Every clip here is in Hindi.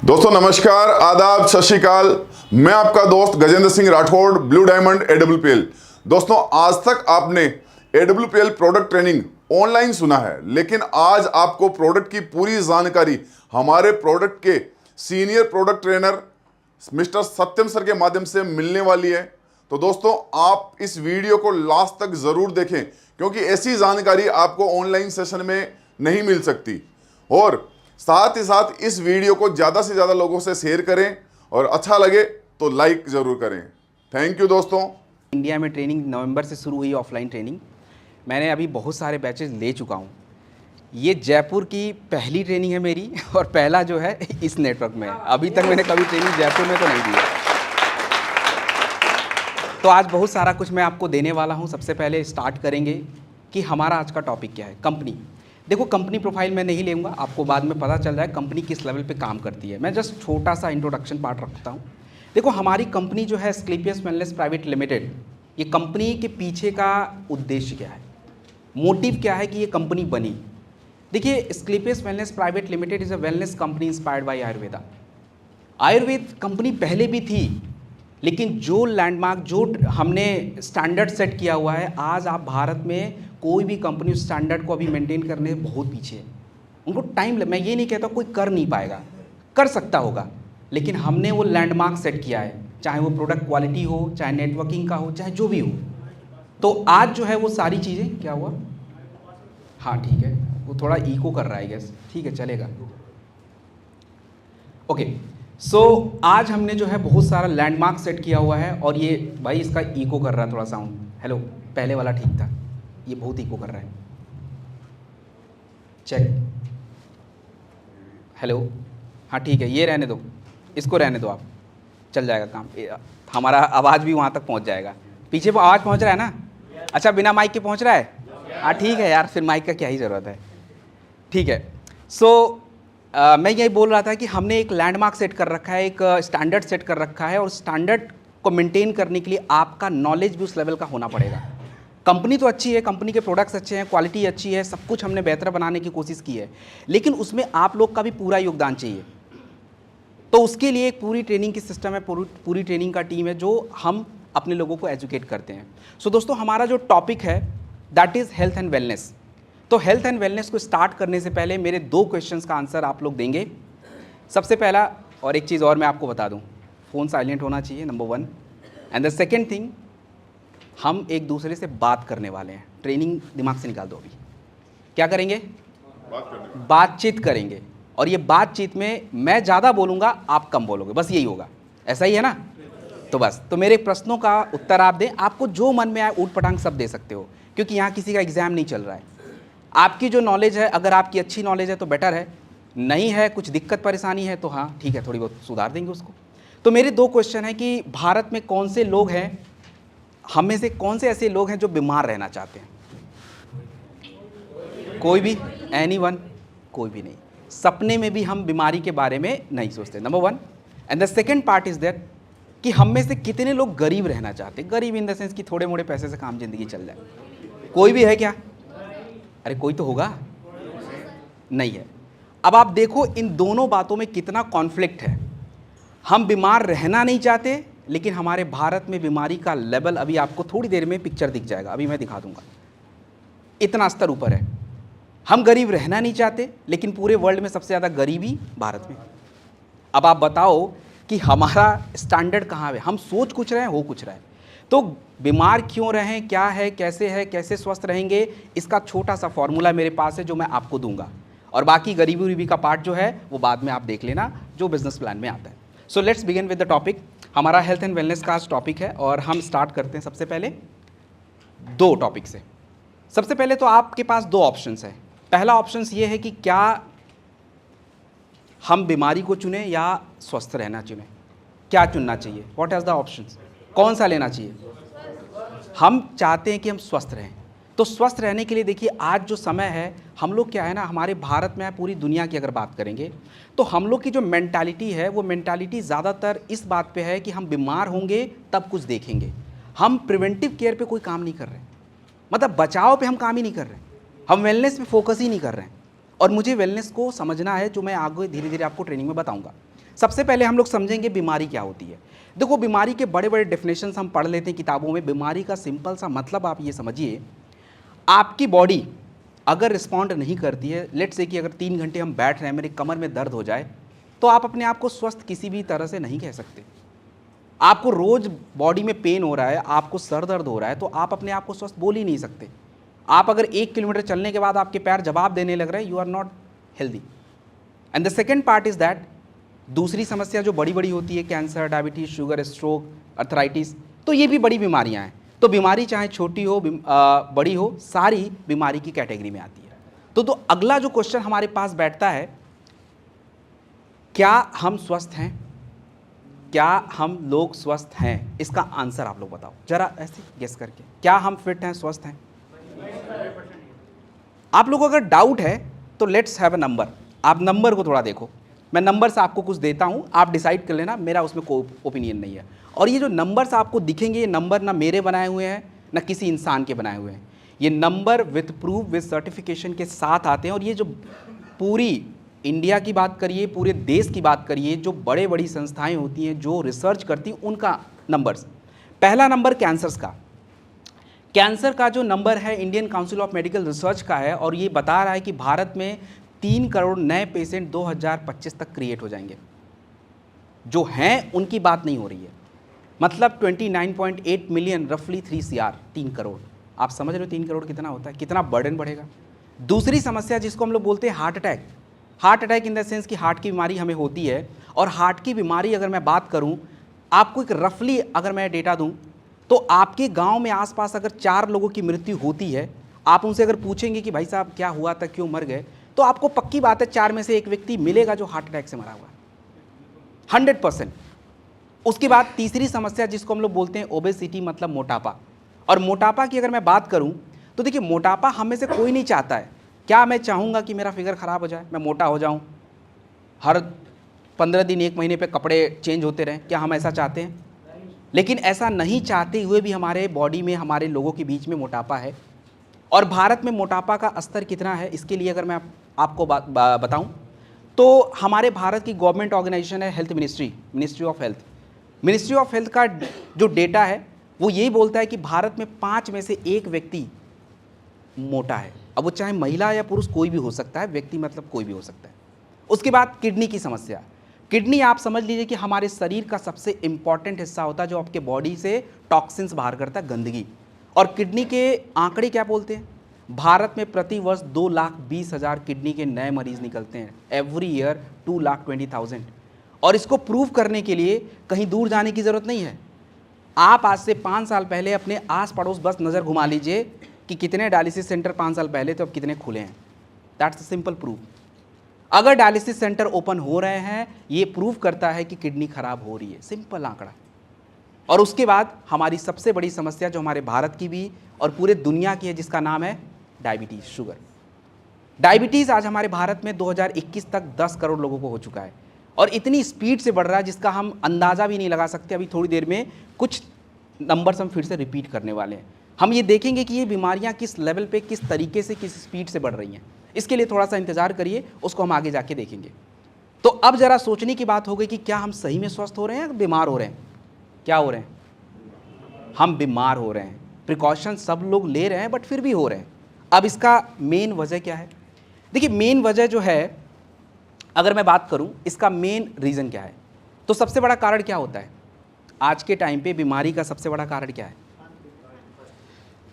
दोस्तों नमस्कार, आदाब, सत श्री अकाल। मैं आपका दोस्त Gajendra Singh Rathore, blue diamond AWPL। दोस्तों आज तक आपने AWPL प्रोडक्ट ट्रेनिंग ऑनलाइन सुना है, लेकिन आज आपको प्रोडक्ट की पूरी जानकारी हमारे प्रोडक्ट के सीनियर प्रोडक्ट ट्रेनर मिस्टर सत्यम सर के माध्यम से मिलने वाली है। तो दोस्तों आप इस वीडियो को लास्ट तक जरूर देखें, क्योंकि ऐसी जानकारी आपको ऑनलाइन सेशन में नहीं मिल सकती। और साथ ही साथ इस वीडियो को ज़्यादा से ज़्यादा लोगों से शेयर करें और अच्छा लगे तो लाइक ज़रूर करें। थैंक यू दोस्तों। इंडिया में ट्रेनिंग नवंबर से शुरू हुई, ऑफलाइन ट्रेनिंग। मैंने अभी बहुत सारे बैचेस ले चुका हूँ। ये जयपुर की पहली ट्रेनिंग है मेरी, और पहला जो है इस नेटवर्क में। अभी तक मैंने कभी ट्रेनिंग जयपुर में तो नहीं दी है। तो आज बहुत सारा कुछ मैं आपको देने वाला हूँ। सबसे पहले स्टार्ट करेंगे कि हमारा आज का टॉपिक क्या है। कंपनी। देखो, कंपनी प्रोफाइल मैं नहीं लेऊंगा, आपको बाद में पता चल जाए कंपनी किस लेवल पे काम करती है। मैं जस्ट छोटा सा इंट्रोडक्शन पार्ट रखता हूँ। देखो, हमारी कंपनी जो है एस्क्लेपियस वेलनेस प्राइवेट लिमिटेड, ये कंपनी के पीछे का उद्देश्य क्या है, मोटिव क्या है कि ये कंपनी बनी। देखिए, Asclepius wellness private limited is a wellness company inspired by Ayurveda. Ayurveda company पहले भी थी, लेकिन जो लैंडमार्क, जो हमने स्टैंडर्ड सेट किया हुआ है, आज आप भारत में कोई भी कंपनी उस स्टैंडर्ड को अभी मेंटेन करने में बहुत पीछे है। उनको टाइम मैं ये नहीं कहता कोई कर नहीं पाएगा, कर सकता होगा, लेकिन हमने वो लैंडमार्क सेट किया है, चाहे वो प्रोडक्ट क्वालिटी हो, चाहे नेटवर्किंग का हो, चाहे जो भी हो। तो आज जो है वो सारी चीज़ें क्या हुआ, हाँ ठीक है, वो थोड़ा इको कर रहा है गैस, ठीक है चलेगा। ओके, सो आज हमने जो है बहुत सारा लैंडमार्क सेट किया हुआ है। और ये भाई इसका इको कर रहा है थोड़ा साउंड। हेलो, पहले वाला ठीक था, ये बहुत इको कर रहा है। चेक। हेलो, हाँ ठीक है, ये रहने दो, इसको रहने दो, आप चल जाएगा काम। हमारा आवाज़ भी वहाँ तक पहुँच जाएगा। पीछे वो आवाज़ पहुँच रहा है ना? अच्छा, बिना माइक के पहुँच रहा है? हाँ ठीक है यार, फिर माइक का क्या ही ज़रूरत है। ठीक है। सो मैं यही बोल रहा था कि हमने एक लैंडमार्क सेट कर रखा है, एक स्टैंडर्ड सेट कर रखा है, और स्टैंडर्ड को मेंटेन करने के लिए आपका नॉलेज भी उस लेवल का होना पड़ेगा। कंपनी तो अच्छी है, कंपनी के प्रोडक्ट्स अच्छे हैं, क्वालिटी अच्छी है, सब कुछ हमने बेहतर बनाने की कोशिश की है, लेकिन उसमें आप लोग का भी पूरा योगदान चाहिए। तो उसके लिए एक पूरी ट्रेनिंग की सिस्टम है, पूरी ट्रेनिंग का टीम है, जो हम अपने लोगों को एजुकेट करते हैं। सो दोस्तों, हमारा जो टॉपिक है that is health and wellness. तो हेल्थ एंड वेलनेस को स्टार्ट करने से पहले मेरे 2 क्वेश्चंस का आंसर आप लोग देंगे। सबसे पहला, और एक चीज़ और मैं आपको बता दूं, फ़ोन साइलेंट होना चाहिए, number 1। And the second thing, हम एक दूसरे से बात करने वाले हैं। ट्रेनिंग दिमाग से निकाल दो। अभी क्या करेंगे? बातचीत करेंगे। और ये बातचीत में मैं ज़्यादा बोलूँगा, आप कम बोलोगे, बस यही होगा। ऐसा ही है ना? तो बस, तो मेरे प्रश्नों का उत्तर आप दें। आपको जो मन में आए ऊट पटांग सब दे सकते हो, क्योंकि यहाँ किसी का एग्ज़ाम नहीं चल रहा है। आपकी जो नॉलेज है, अगर आपकी अच्छी नॉलेज है तो बेटर है, नहीं है, कुछ दिक्कत परेशानी है तो हाँ ठीक है, थोड़ी बहुत सुधार देंगे उसको। तो मेरे 2 क्वेश्चन हैं कि भारत में कौन से लोग हैं, हम में से कौन से ऐसे लोग हैं जो बीमार रहना चाहते हैं? कोई भी? एनीवन? कोई भी नहीं। सपने में भी हम बीमारी के बारे में नहीं सोचते, number 1। And the second part is that कि हम में से कितने लोग गरीब रहना चाहते हैं। गरीब इन द सेंस कि थोड़े मोड़े पैसे से काम जिंदगी चल जाए। कोई भी है क्या? अरे कोई तो होगा, नहीं है। अब आप देखो इन दोनों बातों में कितना कॉन्फ्लिक्ट है। हम बीमार रहना नहीं चाहते, लेकिन हमारे भारत में बीमारी का लेवल, अभी आपको थोड़ी देर में पिक्चर दिख जाएगा, अभी मैं दिखा दूंगा, इतना स्तर ऊपर है। हम गरीब रहना नहीं चाहते, लेकिन पूरे वर्ल्ड में सबसे ज़्यादा गरीबी भारत में। अब आप बताओ कि हमारा स्टैंडर्ड कहाँ है? हम सोच कुछ रहे हैं, हो कुछ रहा है। तो बीमार क्यों रहें, क्या है, कैसे स्वस्थ रहेंगे, इसका छोटा सा फॉर्मूला मेरे पास है जो मैं आपको दूंगा। और बाकी गरीबी उरीबी का पार्ट जो है वो बाद में आप देख लेना, जो बिजनेस प्लान में आता है। So let's begin with the topic. हमारा हेल्थ एंड वेलनेस का टॉपिक है, और हम स्टार्ट करते हैं सबसे पहले 2 टॉपिक से। सबसे पहले तो आपके पास 2 ऑप्शंस हैं। पहला ऑप्शन ये है कि क्या हम बीमारी को चुनें या स्वस्थ रहना चुनें, क्या चुनना चाहिए? What is the options? कौन सा लेना चाहिए? हम चाहते हैं कि हम स्वस्थ रहें। तो स्वस्थ रहने के लिए देखिए, आज जो समय है, हम लोग क्या है ना, हमारे भारत में, पूरी दुनिया की अगर बात करेंगे तो हम लोग की जो मेंटालिटी है, वो मेंटालिटी ज़्यादातर इस बात पे है कि हम बीमार होंगे तब कुछ देखेंगे। हम प्रिवेंटिव केयर पे कोई काम नहीं कर रहे, मतलब बचाव पे हम काम ही नहीं कर रहे, हम वेलनेस पे फोकस ही नहीं कर रहे हैं। और मुझे वेलनेस को समझना है, जो मैं आगे धीरे धीरे आपको ट्रेनिंग में बताऊंगा। सबसे पहले हम लोग समझेंगे बीमारी क्या होती है। देखो, बीमारी के बड़े बड़े डेफिनेशंस हम पढ़ लेते हैं किताबों में। बीमारी का सिंपल सा मतलब आप ये समझिए, आपकी बॉडी अगर रिस्पॉन्ड नहीं करती है, लेट्स से कि अगर 3 घंटे हम बैठ रहे हैं, मेरी कमर में दर्द हो जाए, तो आप अपने आप को स्वस्थ किसी भी तरह से नहीं कह सकते। आपको रोज बॉडी में पेन हो रहा है, आपको सर दर्द हो रहा है, तो आप अपने आप को स्वस्थ बोल ही नहीं सकते। आप अगर 1 किलोमीटर चलने के बाद आपके पैर जवाब देने लग रहे हैं, you are not healthy. And the second part is that, दूसरी समस्या जो बड़ी बड़ी होती है, cancer, diabetes, sugar, stroke, arthritis, तो ये भी बड़ी बीमारियां हैं। तो बीमारी चाहे छोटी हो बड़ी हो, सारी बीमारी की कैटेगरी में आती है। तो अगला जो क्वेश्चन हमारे पास बैठता है, क्या हम स्वस्थ हैं? क्या हम लोग स्वस्थ हैं? इसका आंसर आप लोग बताओ जरा, ऐसे गेस करके। क्या हम फिट हैं, स्वस्थ हैं? आप लोगों को अगर डाउट है तो लेट्स हैव अ नंबर। आप नंबर को थोड़ा देखो, मैं नंबर से आपको कुछ देता हूं, आप डिसाइड कर लेना, मेरा उसमें कोई ओपिनियन नहीं है। और ये जो नंबर्स आपको दिखेंगे, ये नंबर ना मेरे बनाए हुए हैं ना किसी इंसान के बनाए हुए हैं। ये number with proof with certification के साथ आते हैं। और ये जो पूरी इंडिया की बात करिए, पूरे देश की बात करिए, जो बड़े बड़ी संस्थाएं होती हैं जो रिसर्च करती हैं, उनका नंबर्स। पहला नंबर कैंसर्स का। कैंसर का जो नंबर है Indian council of medical research का है, और ये बता रहा है कि भारत में 3 करोड़ नए पेशेंट 2025 तक क्रिएट हो जाएंगे। जो हैं उनकी बात नहीं हो रही है, मतलब 29.8 मिलियन, रफली 3 CR, 3 करोड़। आप समझ रहे हो 3 करोड़ कितना होता है, कितना बर्डन बढ़ेगा। दूसरी समस्या जिसको हम लोग बोलते हैं heart attack. Heart attack in the sense कि हार्ट की बीमारी हमें होती है, और हार्ट की बीमारी अगर मैं बात करूं, आपको एक रफली अगर मैं डेटा दूं, तो आपके गांव में आसपास अगर 4 लोगों की मृत्यु होती है, आप उनसे अगर पूछेंगे कि भाई साहब क्या हुआ था, क्यों मर गए, तो आपको पक्की बात है 4 में से 1 व्यक्ति मिलेगा जो हार्ट अटैक से मरा हुआ, 100%। उसके बाद तीसरी समस्या जिसको हम लोग बोलते हैं ओबेसिटी, मतलब मोटापा। और मोटापा की अगर मैं बात करूं तो देखिए, मोटापा हम में से कोई नहीं चाहता है। क्या मैं चाहूँगा कि मेरा फिगर ख़राब हो जाए, मैं मोटा हो जाऊँ, हर 15 दिन 1 महीने पे कपड़े चेंज होते रहें? क्या हम ऐसा चाहते हैं? लेकिन ऐसा नहीं चाहते हुए भी हमारे बॉडी में, हमारे लोगों के बीच में मोटापा है। और भारत में मोटापा का स्तर कितना है, इसके लिए अगर मैं आपको बताऊं, तो हमारे भारत की गवर्नमेंट ऑर्गेनाइजेशन है health ministry, ministry of health. Ministry of health का जो डेटा है वो यही बोलता है कि भारत में 5 में से 1 व्यक्ति मोटा है। अब वो चाहे महिला या पुरुष कोई भी हो सकता है, व्यक्ति मतलब कोई भी हो सकता है। उसके बाद किडनी की समस्या। किडनी आप समझ लीजिए कि हमारे शरीर का सबसे इंपॉर्टेंट हिस्सा होता है जो आपके बॉडी से टॉक्सिन्स बाहर करता है, गंदगी। और किडनी के आंकड़े क्या बोलते हैं? भारत में प्रति वर्ष 2,20,000 किडनी के नए मरीज निकलते हैं, एवरी ईयर 2,20,000। और इसको प्रूव करने के लिए कहीं दूर जाने की ज़रूरत नहीं है। आप आज से 5 साल पहले अपने आस पड़ोस बस नज़र घुमा लीजिए कि कितने डायलिसिस सेंटर 5 साल पहले थे, अब कितने खुले हैं। That's simple proof. अगर डायलिसिस सेंटर ओपन हो रहे हैं, ये प्रूव करता है कि किडनी खराब हो रही है, सिंपल आंकड़ा। और उसके बाद हमारी सबसे बड़ी समस्या जो हमारे भारत की भी और पूरे दुनिया की है, जिसका नाम है डायबिटीज़, शुगर। डायबिटीज़ आज हमारे भारत में 2021 तक 10 करोड़ लोगों को हो चुका है, और इतनी स्पीड से बढ़ रहा है जिसका हम अंदाज़ा भी नहीं लगा सकते। अभी थोड़ी देर में कुछ नंबर्स हम फिर से रिपीट करने वाले हैं। हम ये देखेंगे कि ये बीमारियां किस लेवल पे, किस तरीके से, किस स्पीड से बढ़ रही हैं। इसके लिए थोड़ा सा इंतजार करिए, उसको हम आगे जाके देखेंगे। तो अब ज़रा सोचने की बात हो गई कि क्या हम सही में स्वस्थ हो रहे हैं या बीमार हो रहे हैं? क्या हो रहे हैं? हम बीमार हो रहे हैं। प्रिकॉशन सब लोग ले रहे हैं बट फिर भी हो रहे हैं। अब इसका मेन वजह क्या है? देखिए, मेन वजह जो है, अगर मैं बात करूं इसका मेन रीज़न क्या है, तो सबसे बड़ा कारण क्या होता है आज के टाइम पे? बीमारी का सबसे बड़ा कारण क्या है?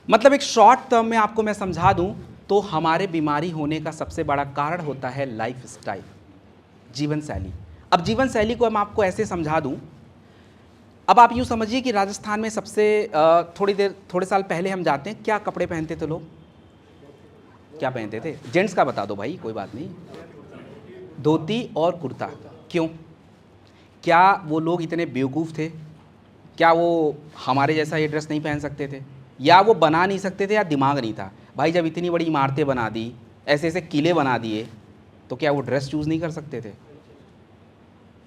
मतलब एक शॉर्ट टर्म में आपको मैं समझा दूं तो हमारे बीमारी होने का सबसे बड़ा कारण होता है लाइफ स्टाइल, जीवन शैली। अब जीवन शैली को मैं आपको ऐसे समझा दूं, अब आप यूँ समझिए कि राजस्थान में सबसे थोड़े साल पहले हम जाते हैं, क्या कपड़े पहनते थे लोग? क्या पहनते थे? जेंट्स का बता दो भाई, कोई बात नहीं। धोती और कुर्ता। क्यों? क्या वो लोग इतने बेवकूफ़ थे? क्या वो हमारे जैसा ये ड्रेस नहीं पहन सकते थे, या वो बना नहीं सकते थे, या दिमाग नहीं था? भाई जब इतनी बड़ी इमारतें बना दी, ऐसे ऐसे किले बना दिए, तो क्या वो ड्रेस चूज़ नहीं कर सकते थे?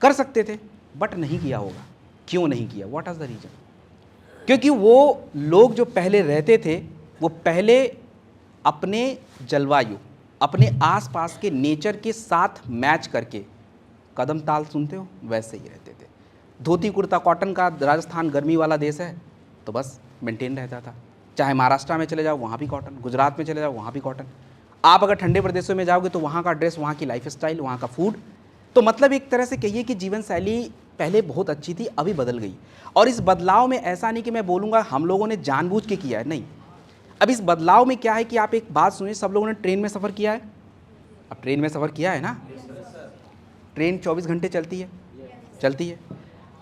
कर सकते थे, बट नहीं किया होगा। क्यों नहीं किया? What is the reason? क्योंकि वो लोग जो पहले रहते थे, वो पहले अपने जलवायु, अपने आसपास के नेचर के साथ मैच करके कदम ताल सुनते हो वैसे ही रहते थे। धोती कुर्ता कॉटन का, राजस्थान गर्मी वाला देश है तो बस मेंटेन रहता था। चाहे महाराष्ट्र में चले जाओ वहाँ भी कॉटन, गुजरात में चले जाओ वहाँ भी कॉटन। आप अगर ठंडे प्रदेशों में जाओगे तो वहाँ का ड्रेस, वहाँ की लाइफ स्टाइल, वहाँ का फूड। तो मतलब एक तरह से कहिए कि जीवन शैली पहले बहुत अच्छी थी, अभी बदल गई। और इस बदलाव में ऐसा नहीं कि मैं बोलूँगा हम लोगों ने जानबूझ के किया है, नहीं। अब इस बदलाव में क्या है कि आप एक बात सुनिए, सब लोगों ने ट्रेन में सफ़र किया है। अब ट्रेन में सफ़र किया है ना, ट्रेन 24 घंटे चलती है, चलती है।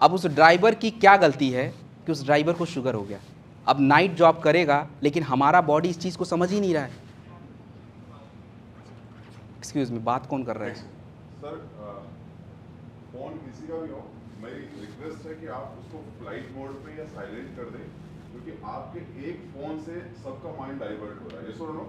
अब उस ड्राइवर की क्या गलती है कि उस ड्राइवर को शुगर हो गया। अब नाइट जॉब करेगा लेकिन हमारा बॉडी इस चीज़ को समझ ही नहीं रहा है। एक्सक्यूज़ मी, बात कौन कर रहा है? सर फोन किसी का भी हो, मेरी रिक्वेस्ट है कि आप उसको फ्लाइट मोड पे या साइलेंट कर दें, क्योंकि आपके एक फोन से सबका माइंड डाइवर्ट हो रहा है। ये सुनो,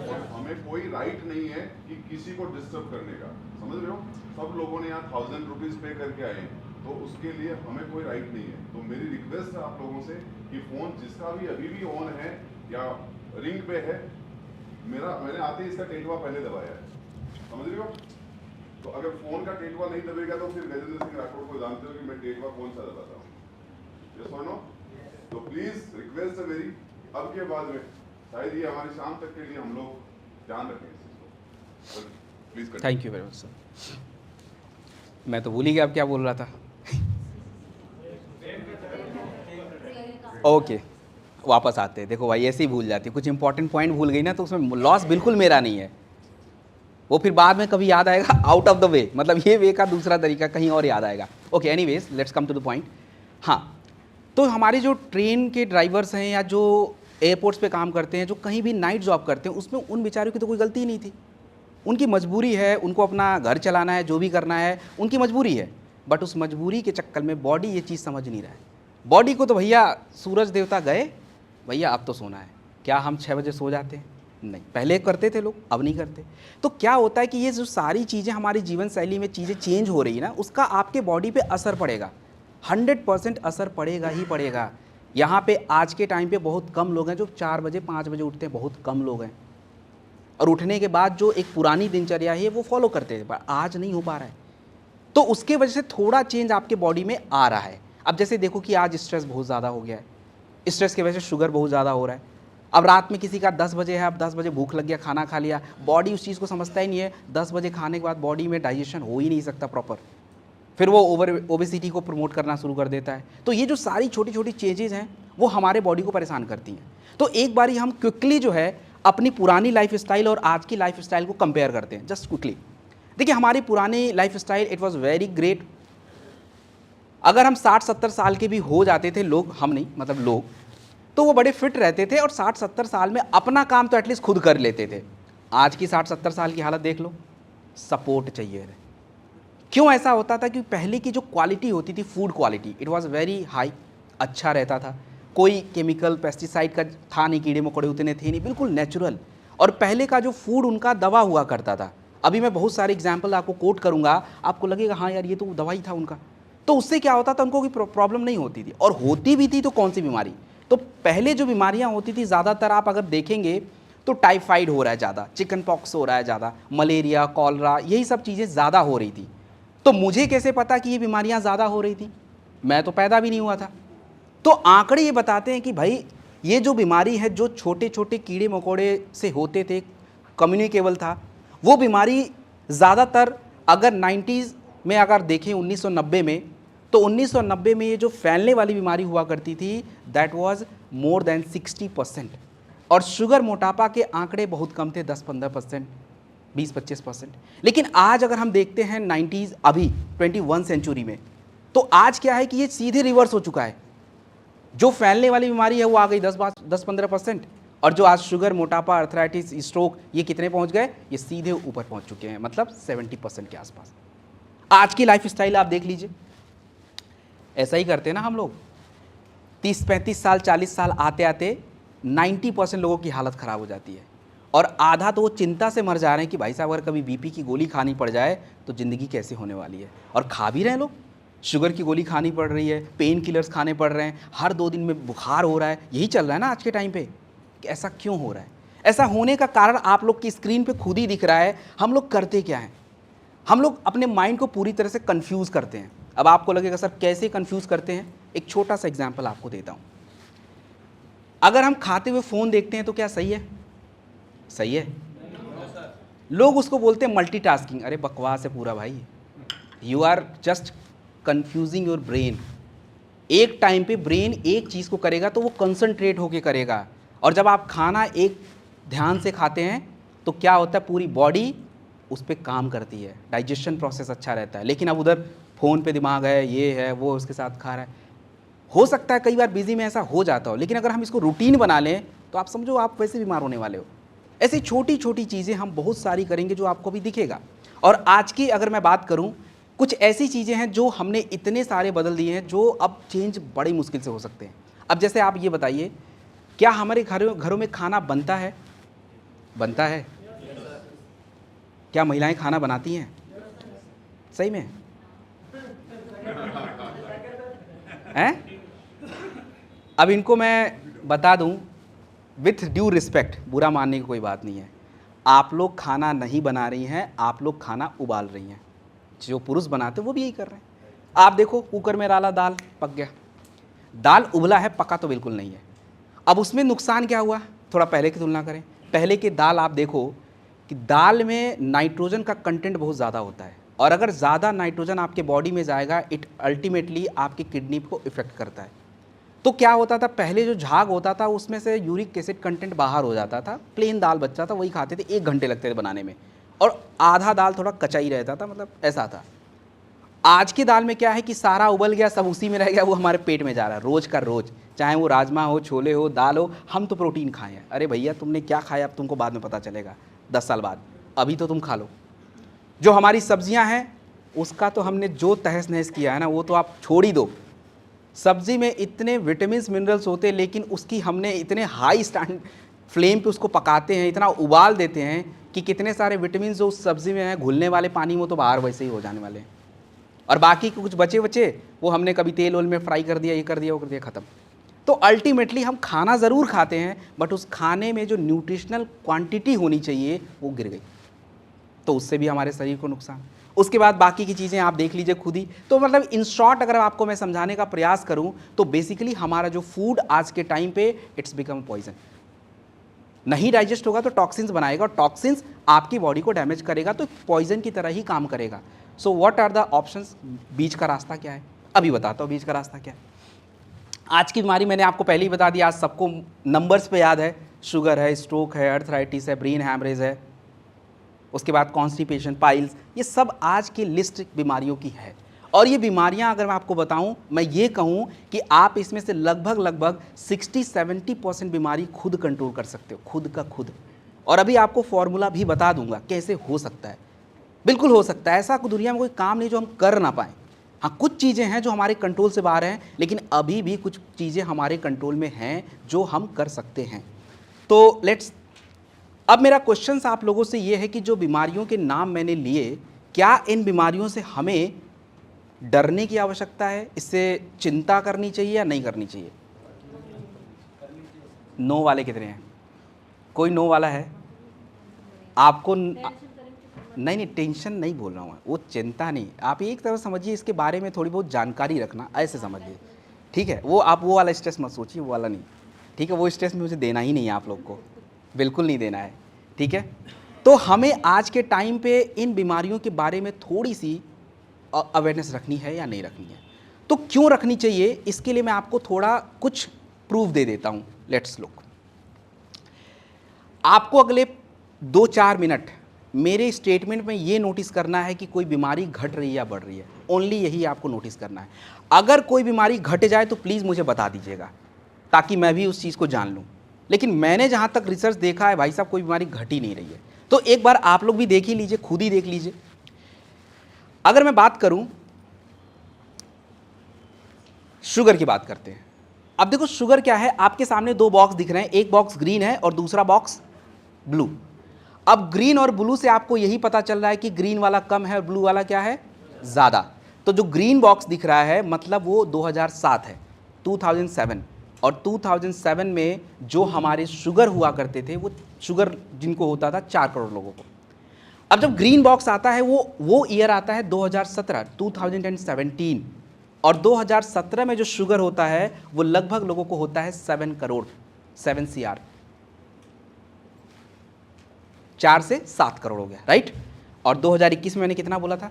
और हमें कोई राइट नहीं है कि किसी को डिस्टर्ब करने का, समझ रहे हो? सब लोगों ने यहाँ 1000 रुपीज पे करके आए हैं, तो उसके लिए हमें कोई राइट नहीं है। तो मेरी रिक्वेस्ट है आप लोगों से कि फोन जिसका भी अभी भी ऑन है या रिंग पे है, मैंने आते ही इसका टेटवा पहले दबाया है, समझ रहे हो? तो अगर फोन का टेटवा नहीं दबेगा तो फिर गजेंद्र सिंह राठौड़ को जानते हो कि मैं टेटवा कौन सा दबाता हूँ। यस और नो? तो प्लीज रिक्वेस्ट है मेरी, अब के बाद में शायद ये हमारी शाम तक के लिए हम लोग ध्यान रखें इस चीज को। Please thank you very much sir. मैं तो भूल ही गया अब क्या बोल रहा था। ओके वापस आते हैं। देखो भाई ऐसे ही भूल जाती है, कुछ इंपॉर्टेंट पॉइंट भूल गई ना तो उसमें लॉस बिल्कुल मेरा नहीं है, वो फिर बाद में कभी याद आएगा आउट ऑफ द वे, मतलब ये वे का दूसरा तरीका कहीं और याद आएगा। Okay anyways let's come to the point. हाँ, तो हमारे जो ट्रेन के ड्राइवर्स हैं या जो एयरपोर्ट्स पे काम करते हैं, जो कहीं भी नाइट जॉब करते हैं, उसमें उन बेचारों की तो कोई गलती ही नहीं थी। उनकी मजबूरी है, उनको अपना घर चलाना है, जो भी करना है उनकी मजबूरी है। बट उस मजबूरी के चक्कर में बॉडी ये चीज़ समझ नहीं रहा है। बॉडी को तो भैया सूरज देवता गए, भैया अब तो सोना है। क्या हम 6 बजे सो जाते हैं? नहीं, पहले करते थे लोग, अब नहीं करते। तो क्या होता है कि ये जो सारी चीज़ें हमारी जीवन शैली में चीज़ें चेंज हो रही है ना, उसका आपके बॉडी पे असर पड़ेगा, 100% असर पड़ेगा ही पड़ेगा। यहाँ पे आज के टाइम पे बहुत कम लोग हैं जो 4 बजे 5 बजे उठते हैं, बहुत कम लोग हैं। और उठने के बाद जो एक पुरानी दिनचर्या है वो फॉलो करते थे, पर आज नहीं हो पा रहा है। तो उसके वजह से थोड़ा चेंज आपके बॉडी में आ रहा है। अब जैसे देखो कि आज स्ट्रेस बहुत ज़्यादा हो गया है, स्ट्रेस की वजह से शुगर बहुत ज़्यादा हो रहा है। अब रात में किसी का 10 बजे है, अब 10 बजे भूख लग गया, खाना खा लिया, बॉडी उस चीज़ को समझता ही नहीं है। 10 बजे खाने के बाद बॉडी में डाइजेशन हो ही नहीं सकता प्रॉपर, फिर वो ओबेसिटी को प्रमोट करना शुरू कर देता है। तो ये जो सारी छोटी छोटी चेंजेस हैं वो हमारे बॉडी को परेशान करती हैं। तो एक बारी हम क्विकली जो है अपनी पुरानी लाइफ स्टाइल और आज की लाइफ स्टाइल को कंपेयर करते हैं, जस्ट क्विकली। देखिए हमारी पुरानी life style it was very great. अगर हम 60-70 साल के भी हो जाते थे लोग, हम नहीं मतलब लोग, तो वो बड़े फिट रहते थे और 60-70 साल में अपना काम तो एटलीस्ट खुद कर लेते थे। आज की 60-70 साल की हालत देख लो, सपोर्ट चाहिए। क्यों ऐसा होता था? कि पहले की जो क्वालिटी होती थी, food quality, it was very high, अच्छा रहता था। कोई केमिकल पेस्टिसाइड का था नहीं, कीड़े मकोड़े उतने थे नहीं, बिल्कुल नेचुरल। और पहले का जो फूड उनका दवा हुआ करता था। अभी मैं बहुत सारे एग्जाम्पल आपको कोट करूँगा, आपको लगेगा हाँ यार ये तो दवाई था उनका। तो उससे क्या होता था, उनको कोई प्रॉब्लम नहीं होती थी। और होती भी थी तो कौन सी बीमारी? तो पहले जो बीमारियां होती थी ज़्यादातर आप अगर देखेंगे तो टाइफाइड हो रहा है ज़्यादा, चिकन पॉक्स हो रहा है ज़्यादा, मलेरिया, कॉलरा, यही सब चीज़ें ज़्यादा हो रही थी। तो मुझे कैसे पता कि ये बीमारियां ज़्यादा हो रही थी? मैं तो पैदा भी नहीं हुआ था। तो आंकड़े ये बताते हैं कि भाई ये जो बीमारी है, जो छोटे छोटे कीड़े मकोड़े से होते थे, कम्युनिकेबल था, वो बीमारी ज़्यादातर अगर 90s में अगर देखें 1990 में, तो 1990 में ये जो फैलने वाली बीमारी हुआ करती थी दैट वाज मोर देन 60%। और शुगर मोटापा के आंकड़े बहुत कम थे, 10-15%, 20-25%। लेकिन आज अगर हम देखते हैं 90s, अभी 21 सेंचुरी में, तो आज क्या है कि ये सीधे रिवर्स हो चुका है। जो फैलने वाली बीमारी है वो आ गई 10-15%, और जो आज शुगर, मोटापा, अर्थराइटिस, स्ट्रोक, ये कितने पहुंच गए? ये सीधे ऊपर पहुंच चुके हैं, मतलब 70% के आसपास। आज की लाइफ स्टाइल आप देख लीजिए, ऐसा ही करते हैं ना हम लोग। 30-35 साल, 40 साल आते आते 90% लोगों की हालत ख़राब हो जाती है, और आधा तो वो चिंता से मर जा रहे हैं कि भाई साहब अगर कभी बीपी की गोली खानी पड़ जाए तो ज़िंदगी कैसे होने वाली है। और खा भी रहे हैं लोग, शुगर की गोली खानी पड़ रही है, पेन किलर्स खाने पड़ रहे हैं, हर 2 दिन में बुखार हो रहा है। यही चल रहा है ना आज के टाइम पे। कि ऐसा क्यों हो रहा है? ऐसा होने का कारण आप लोग की स्क्रीन पे खुद ही दिख रहा है। हम लोग करते क्या हैं, हम लोग अपने माइंड को पूरी तरह से कंफ्यूज करते हैं। अब आपको लगेगा सर कैसे कंफ्यूज करते हैं, एक छोटा सा एग्जांपल आपको देता हूं। अगर हम खाते हुए फ़ोन देखते हैं तो क्या सही है? सही है? लोग उसको बोलते हैं मल्टीटास्किंग। अरे बकवास है पूरा भाई, you are just confusing your brain. एक टाइम पे ब्रेन एक चीज़ को करेगा तो वो कंसंट्रेट होके करेगा, और जब आप खाना एक ध्यान से खाते हैं तो क्या होता है, पूरी बॉडी उस पर काम करती है, डाइजेशन प्रोसेस अच्छा रहता है। लेकिन अब उधर फ़ोन पे दिमाग है, ये है वो उसके साथ खा रहा है। हो सकता है कई बार बिजी में ऐसा हो जाता हो, लेकिन अगर हम इसको रूटीन बना लें तो आप समझो आप वैसे बीमार होने वाले हो। ऐसी छोटी छोटी चीज़ें हम बहुत सारी करेंगे जो आपको भी दिखेगा। और आज की अगर मैं बात करूं, कुछ ऐसी चीज़ें हैं जो हमने इतने सारे बदल दिए हैं जो अब चेंज बड़ी मुश्किल से हो सकते हैं। अब जैसे आप ये बताइए, क्या हमारे घरों में खाना बनता है? बनता है? क्या महिलाएं खाना बनाती हैं सही में? हैं? अब इनको मैं बता दूं विथ ड्यू रिस्पेक्ट, बुरा मानने की कोई बात नहीं है, आप लोग खाना नहीं बना रही हैं, आप लोग खाना उबाल रही हैं। जो पुरुष बनाते हैं वो भी यही कर रहे हैं। आप देखो कुकर में डाला, दाल पक गया, दाल उबला है, पका तो बिल्कुल नहीं है। अब उसमें नुकसान क्या हुआ, थोड़ा पहले की तुलना करें। पहले की दाल आप देखो कि दाल में नाइट्रोजन का कंटेंट बहुत ज़्यादा होता है, और अगर ज़्यादा नाइट्रोजन आपके बॉडी में जाएगा इट अल्टीमेटली आपकी किडनी को इफेक्ट करता है। तो क्या होता था, पहले जो झाग होता था उसमें से यूरिक एसिड कंटेंट बाहर हो जाता था, प्लेन दाल बच्चा था वही खाते थे, 1 घंटे लगते थे बनाने में, और आधा दाल थोड़ा कच्चा ही रहता था, मतलब ऐसा था। आज की दाल में क्या है कि सारा उबल गया, सब उसी में रह गया, वो हमारे पेट में जा रहा है रोज़ का रोज़, चाहे वो राजमा हो, छोले हो, दाल हो। हम तो प्रोटीन खाए हैं। अरे भैया तुमने क्या खाया अब तुमको बाद में पता चलेगा, 10 साल बाद, अभी तो तुम खा लो। जो हमारी सब्जियां हैं उसका तो हमने जो तहस नहस किया है ना, वो तो आप छोड़ ही दो। सब्जी में इतने विटामिन मिनरल्स होते हैं, लेकिन उसकी हमने इतने हाई स्टैंड फ्लेम पे उसको पकाते हैं, इतना उबाल देते हैं कि कितने सारे विटामिन जो उस सब्जी में हैं घुलने वाले पानी में तो बाहर वैसे ही हो जाने वाले हैं, और बाकी कुछ बचे वो हमने कभी तेल ओल में फ्राई कर दिया, ये कर दिया, वो कर दिया, ख़त्म। तो अल्टीमेटली हम खाना ज़रूर खाते हैं, बट उस खाने में जो न्यूट्रिशनल क्वांटिटी होनी चाहिए वो गिर गई, तो उससे भी हमारे शरीर को नुकसान। उसके बाद बाकी की चीज़ें आप देख लीजिए खुद ही। तो मतलब इन शॉर्ट अगर आपको मैं समझाने का प्रयास करूं तो बेसिकली हमारा जो फूड आज के टाइम पे इट्स बिकम पॉइजन। नहीं डाइजेस्ट होगा तो टॉक्सिन्स बनाएगा, और टॉक्सिन्स आपकी बॉडी को डैमेज करेगा, तो पॉइजन की तरह ही काम करेगा। So what are the options, बीच का रास्ता क्या है? अभी बताता हूँ बीच का रास्ता क्या है। आज की बीमारी मैंने आपको पहले ही बता दिया, आज सबको नंबर्स पे याद है, शुगर है, स्ट्रोक है, अर्थराइटिस है, ब्रेन हैमरेज है, उसके बाद कॉन्स्टिपेशन, पाइल्स, ये सब आज की लिस्ट बीमारियों की है। और ये बीमारियां अगर मैं आपको बताऊं, मैं ये कहूं कि आप इसमें से लगभग 60-70% बीमारी खुद कंट्रोल कर सकते हो, खुद का खुद। और अभी आपको फॉर्मूला भी बता दूंगा कैसे हो सकता है। बिल्कुल हो सकता है, ऐसा दुनिया में कोई काम नहीं जो हम कर ना पाएँ। हाँ, कुछ चीज़ें हैं जो हमारे कंट्रोल से बाहर हैं, लेकिन अभी भी कुछ चीज़ें हमारे कंट्रोल में हैं जो हम कर सकते हैं। तो लेट्स, अब मेरा क्वेश्चन आप लोगों से ये है कि जो बीमारियों के नाम मैंने लिए, क्या इन बीमारियों से हमें डरने की आवश्यकता है, इससे चिंता करनी चाहिए या नहीं करनी चाहिए? नो वाले कितने हैं? कोई नो वाला है? आपको नहीं, टेंशन नहीं बोल रहा हूँ, वो चिंता नहीं, आप एक तरह समझिए, इसके बारे में थोड़ी बहुत जानकारी रखना, ऐसे समझिए, ठीक है? वो आप वो वाला स्ट्रेस मत सोचिए, वो वाला नहीं, ठीक है? वो स्ट्रेस मुझे देना ही नहीं है, आप लोग को बिल्कुल नहीं देना है, ठीक है? तो हमें आज के टाइम पे इन बीमारियों के बारे में थोड़ी सी अवेयरनेस रखनी है या नहीं रखनी है? तो क्यों रखनी चाहिए, इसके लिए मैं आपको थोड़ा कुछ प्रूफ दे देता हूँ। Let's look. आपको अगले 2-4 मिनट मेरे स्टेटमेंट में ये नोटिस करना है कि कोई बीमारी घट रही है या बढ़ रही है, ओनली यही आपको नोटिस करना है। अगर कोई बीमारी घट जाए तो प्लीज़ मुझे बता दीजिएगा, ताकि मैं भी उस चीज़ को जान लूँ। लेकिन मैंने जहाँ तक रिसर्च देखा है भाई साहब, कोई बीमारी घट ही नहीं रही है। तो एक बार आप लोग भी देख ही लीजिए, खुद ही देख लीजिए। अगर मैं बात करूं, शुगर की बात करते हैं। अब देखो शुगर क्या है, आपके सामने 2 बॉक्स दिख रहे हैं, एक बॉक्स ग्रीन है और दूसरा बॉक्स ब्लू। अब ग्रीन और ब्लू से आपको यही पता चल रहा है कि ग्रीन वाला कम है और ब्लू वाला क्या है, ज़्यादा। तो जो ग्रीन बॉक्स दिख रहा है मतलब वो 2007 है, 2007, और 2007 में जो हमारे शुगर हुआ करते थे, वो शुगर जिनको होता था 4 करोड़ लोगों को। अब जब ग्रीन बॉक्स आता है वो ईयर आता है 2017, 2017, और 2017 में जो शुगर होता है वो लगभग लोगों को होता है 7 करोड़, 7 CR, 4 से 7 करोड़ हो गया, राइट। और 2021 में मैंने कितना बोला था?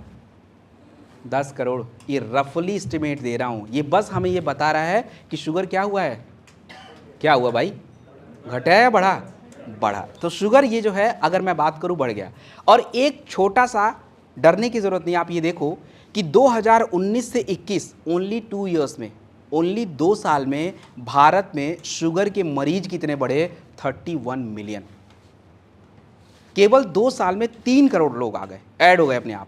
10 करोड़। ये रफली एस्टिमेट दे रहा हूँ, ये बस हमें ये बता रहा है कि शुगर क्या हुआ है, क्या हुआ भाई, घटा या बढ़ा? बढ़ा। तो शुगर ये जो है, अगर मैं बात करूँ, बढ़ गया। और एक छोटा सा डरने की ज़रूरत नहीं, आप ये देखो कि 2019 से 21, ओनली 2 ईयर्स में, ओनली 2 साल में भारत में शुगर के मरीज कितने बढ़े? 31 मिलियन। केवल 2 साल में 3 करोड़ लोग आ गए, ऐड हो गए अपने आप।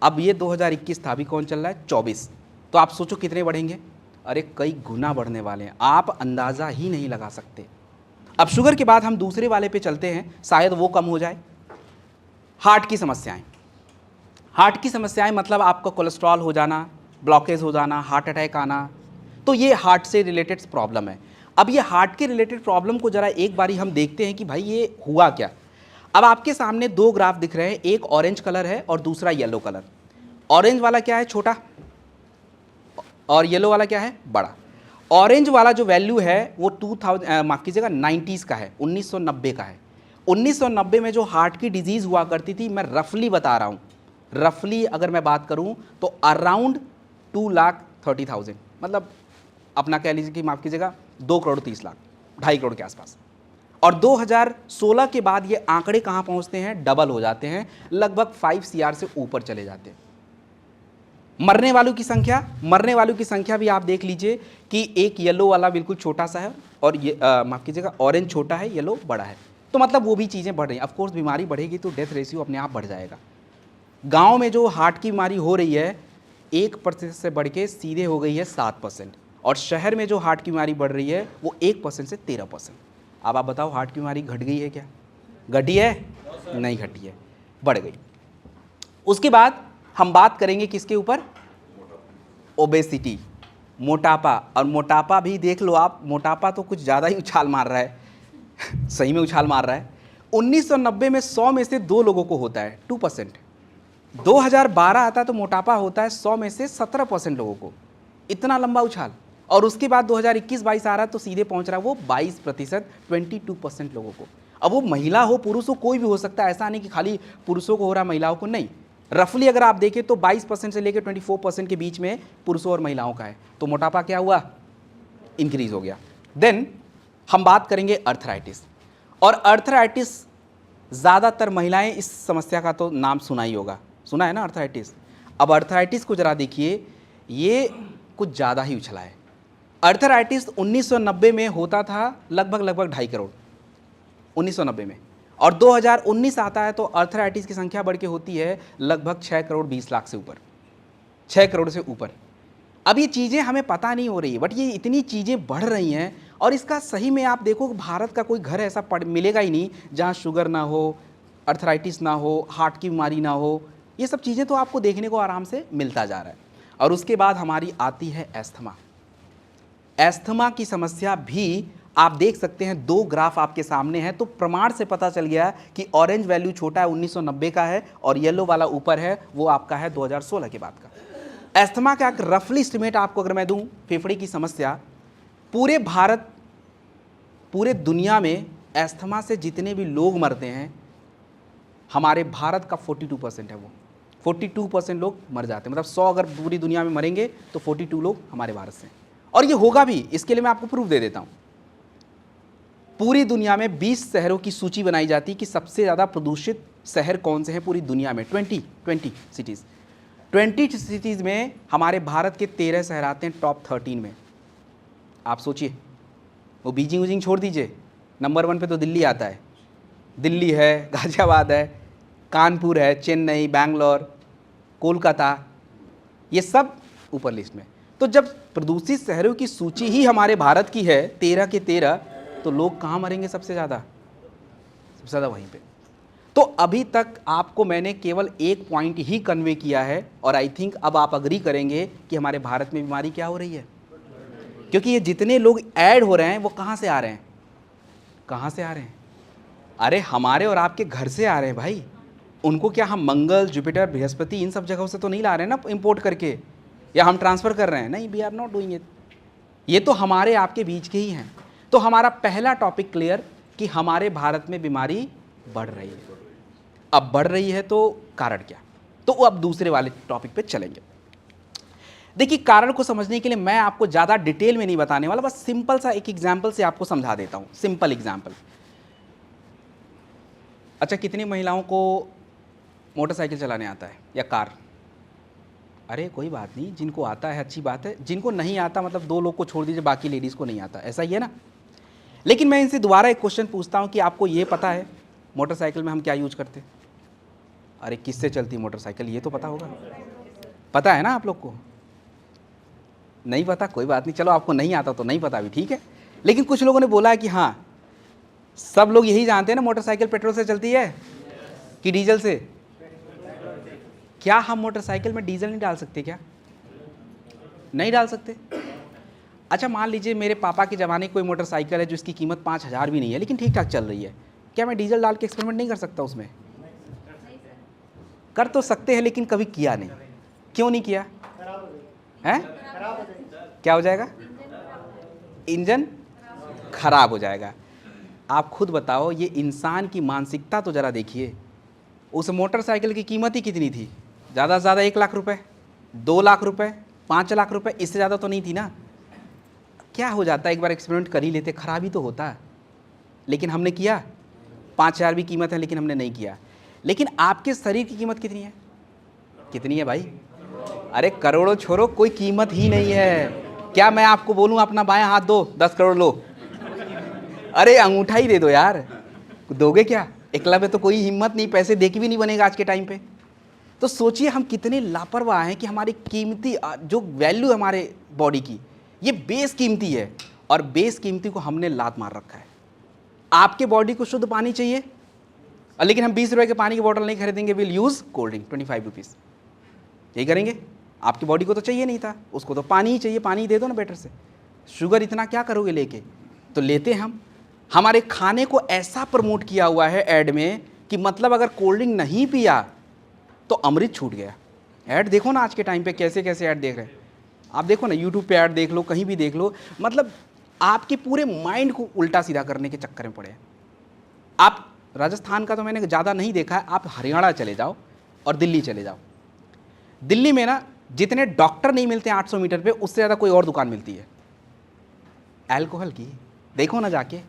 अब ये 2021 था, अभी कौन चल रहा है? 24। तो आप सोचो कितने बढ़ेंगे? अरे कई गुना बढ़ने वाले हैं, आप अंदाज़ा ही नहीं लगा सकते। अब शुगर के बाद हम दूसरे वाले पे चलते हैं, शायद वो कम हो जाए। हार्ट की समस्याएं। हार्ट की समस्याएं मतलब आपका कोलेस्ट्रॉल हो जाना, ब्लॉकेज हो जाना, हार्ट अटैक आना, तो ये हार्ट से रिलेटेड प्रॉब्लम है। अब ये हार्ट के रिलेटेड प्रॉब्लम को ज़रा एक बारी हम देखते हैं कि भाई ये हुआ क्या। अब आपके सामने 2 ग्राफ दिख रहे हैं, एक ऑरेंज कलर है और दूसरा येलो कलर। ऑरेंज वाला क्या है? छोटा, और येलो वाला क्या है? बड़ा। ऑरेंज वाला जो वैल्यू है वो 90s का है, 1990 का है। 1990 में जो हार्ट की डिजीज़ हुआ करती थी, मैं रफली बता रहा हूँ, रफली अगर मैं बात करूँ तो अराउंड 2,30,000, मतलब अपना कह लीजिए कि माफ़ कीजिएगा 2,30,00,000, 2.5 करोड़ के आसपास। और 2016 के बाद ये आंकड़े कहाँ पहुँचते हैं? डबल हो जाते हैं, लगभग 5 CR से ऊपर चले जाते हैं। मरने वालों की संख्या भी आप देख लीजिए कि एक येलो वाला बिल्कुल छोटा सा है, और ये माफ़ कीजिएगा ऑरेंज छोटा है, येलो बड़ा है। तो मतलब वो भी चीज़ें बढ़ रही हैं। ऑफकोर्स बीमारी बढ़ेगी तो डेथ रेशियो अपने आप बढ़ जाएगा। गांव में जो हार्ट की बीमारी हो रही है 1% से बढ़ के सीधे हो गई है 7%, और शहर में जो हार्ट की बीमारी बढ़ रही है वो 1% से 13%। अब आप बताओ हार्ट की बीमारी घट गई है क्या? घटी है? नहीं घटी है, बढ़ गई। उसके बाद हम बात करेंगे किसके ऊपर? ओबेसिटी, मोटापा। और मोटापा भी देख लो आप, मोटापा तो कुछ ज़्यादा ही उछाल मार रहा है सही में उछाल मार रहा है। 1990 में 100 में से 2 लोगों को होता है, 2%। 2012 आता है तो मोटापा होता है 100 में से 17% लोगों को। इतना लंबा उछाल। और उसके बाद 2021-22 आ रहा है तो सीधे पहुंच रहा है वो 22%, 22% लोगों को। अब वो महिला हो पुरुष हो, कोई भी हो सकता है, ऐसा नहीं कि खाली पुरुषों को हो रहा है महिलाओं को नहीं। रफली अगर आप देखें तो 22% से लेकर 24% के बीच में पुरुषों और महिलाओं का है। तो मोटापा क्या हुआ? इंक्रीज हो गया। देन हम बात करेंगे अर्थराइटिस। और अर्थराइटिस ज़्यादातर महिलाएं, इस समस्या का तो नाम सुना ही होगा, सुना है ना अर्थराइटिस। अब अर्थराइटिस को जरा देखिए, ये कुछ ज़्यादा ही उछला है। अर्थराइटिस 1990 में होता था लगभग 2.5 करोड़ 1990 में, और 2019 आता है तो अर्थराइटिस की संख्या बढ़ के होती है लगभग 6 करोड़ 20 लाख से ऊपर, 6 करोड़ से ऊपर। अब ये चीज़ें हमें पता नहीं हो रही है, बट ये इतनी चीज़ें बढ़ रही हैं। और इसका सही में आप देखो, भारत का कोई घर ऐसा मिलेगा ही नहीं जहाँ शुगर ना हो, अर्थराइटिस ना हो, हार्ट की बीमारी ना हो। ये सब चीज़ें तो आपको देखने को आराम से मिलता जा रहा है। और उसके बाद हमारी आती है एस्थमा। एस्थमा की समस्या भी आप देख सकते हैं, 2 ग्राफ आपके सामने हैं, तो प्रमाण से पता चल गया कि ऑरेंज वैल्यू छोटा है 1990 का है, और येलो वाला ऊपर है वो आपका है 2016 के बाद का। एस्थमा का एक रफली एस्टिमेट आपको अगर मैं दूं, फेफड़े की समस्या, पूरे भारत, पूरे दुनिया में एस्थमा से जितने भी लोग मरते हैं, हमारे भारत का 42% है वो। 42% लोग मर जाते हैं, मतलब 100 अगर पूरी दुनिया में मरेंगे तो 42 लोग हमारे भारत से। और ये होगा भी, इसके लिए मैं आपको प्रूफ दे देता हूँ। पूरी दुनिया में 20 शहरों की सूची बनाई जाती है कि सबसे ज़्यादा प्रदूषित शहर कौन से हैं पूरी दुनिया में। 20 सिटीज़, 20 सिटीज़ में हमारे भारत के 13 शहर आते हैं टॉप 13 में। आप सोचिए, वो बीजिंग वीजिंग छोड़ दीजिए, नंबर 1 पे तो दिल्ली आता है। दिल्ली है, गाजियाबाद है, कानपुर है, चेन्नई, बैंगलोर, कोलकाता, ये सब ऊपर लिस्ट में। तो जब प्रदूषित शहरों की सूची ही हमारे भारत की है 13 के 13, तो लोग कहाँ मरेंगे सबसे ज़्यादा? सबसे ज़्यादा वहीं पे। तो अभी तक आपको मैंने केवल एक पॉइंट ही कन्वे किया है, और आई थिंक अब आप अग्री करेंगे कि हमारे भारत में बीमारी क्या हो रही है। क्योंकि ये जितने लोग ऐड हो रहे हैं वो कहाँ से आ रहे हैं, कहाँ से आ रहे हैं? अरे हमारे और आपके घर से आ रहे हैं भाई। उनको क्या हम मंगल, जुपिटर, बृहस्पति इन सब जगहों से तो नहीं ला रहे हैं ना इंपोर्ट करके, या हम ट्रांसफ़र कर रहे हैं, नहीं, we are not doing it. ये तो हमारे आपके बीच के ही हैं। तो हमारा पहला टॉपिक क्लियर कि हमारे भारत में बीमारी बढ़ रही है। अब बढ़ रही है तो कारण क्या? तो अब दूसरे वाले टॉपिक पे चलेंगे। देखिए, कारण को समझने के लिए मैं आपको ज़्यादा डिटेल में नहीं बताने वाला, बस सिंपल सा एक एग्जाम्पल से आपको समझा देता हूँ। Simple example. अच्छा, कितनी महिलाओं को मोटरसाइकिल चलाने आता है या कार? अरे कोई बात नहीं, जिनको आता है अच्छी बात है, जिनको नहीं आता मतलब 2 लोग को छोड़ दीजिए, बाकी लेडीज़ को नहीं आता, ऐसा ही है ना। लेकिन मैं इनसे दोबारा एक क्वेश्चन पूछता हूँ कि आपको ये पता है मोटरसाइकिल में हम क्या यूज करते हैं? अरे किससे चलती मोटरसाइकिल, ये तो पता होगा, पता है ना आप लोग को? नहीं पता, कोई बात नहीं, चलो आपको नहीं आता तो नहीं पता भी ठीक है। लेकिन कुछ लोगों ने बोला है कि हाँ, सब लोग यही जानते हैं ना मोटरसाइकिल पेट्रोल से चलती है कि डीजल से। क्या हम मोटरसाइकिल में डीजल नहीं डाल सकते क्या? नहीं डाल सकते। अच्छा, मान लीजिए मेरे पापा के ज़माने की कोई मोटरसाइकिल है जो इसकी कीमत 5,000 भी नहीं है, लेकिन ठीक ठाक चल रही है, क्या मैं डीजल डाल के एक्सपेरिमेंट नहीं कर सकता उसमें? कर तो सकते हैं, लेकिन कभी किया नहीं। क्यों नहीं किया है? क्या हो जाएगा? इंजन खराब हो जाएगा। आप खुद बताओ, ये इंसान की मानसिकता तो ज़रा देखिए। उस मोटरसाइकिल की कीमत ही कितनी थी? ज़्यादा से ज़्यादा 1 लाख रुपए, 2 लाख रुपए, 5 लाख रुपए, इससे ज़्यादा तो नहीं थी ना। क्या हो जाता, एक बार एक्सपेरिमेंट कर ही लेते, खराब ही तो होता। लेकिन हमने किया। 5,000 भी कीमत है, लेकिन हमने नहीं किया। लेकिन आपके शरीर की कीमत कितनी है? कितनी है भाई? अरे करोड़ों छोड़ो, कोई कीमत ही नहीं है। क्या मैं आपको बोलूं अपना बायां हाथ दो, 10 करोड़ लो? अरे अंगूठा ही दे दो यार, दोगे क्या? एकलव्य तो कोई हिम्मत नहीं, पैसे दे के भी नहीं बनेगा आज के टाइम पे। तो सोचिए हम कितने लापरवाह हैं कि हमारी कीमती जो वैल्यू है हमारे बॉडी की, ये बेस कीमती है, और बेस कीमती को हमने लात मार रखा है। आपके बॉडी को शुद्ध पानी चाहिए, लेकिन हम 20 रुपए के पानी की बोतल नहीं खरीदेंगे, will use cold drink 25 rupees, यही करेंगे। आपकी बॉडी को तो चाहिए नहीं था, उसको तो पानी ही चाहिए, पानी ही दे दो ना बेटर से। शुगर इतना क्या करोगे लेके? तो लेते हम। हमारे खाने को ऐसा प्रमोट किया हुआ है ऐड में कि मतलब अगर कोल्ड ड्रिंक नहीं पिया तो अमृत छूट गया। ऐड देखो ना आज के टाइम पे कैसे कैसे ऐड देख रहे हैं आप। देखो ना यूट्यूब पे ऐड देख लो, कहीं भी देख लो, मतलब आपके पूरे माइंड को उल्टा सीधा करने के चक्कर में पड़े हैं। आप राजस्थान का तो मैंने ज़्यादा नहीं देखा है, आप हरियाणा चले जाओ और दिल्ली चले जाओ। दिल्ली में ना जितने डॉक्टर नहीं मिलते 800 मीटर पे, उससे ज़्यादा कोई और दुकान मिलती है अल्कोहल की। देखो ना जाके।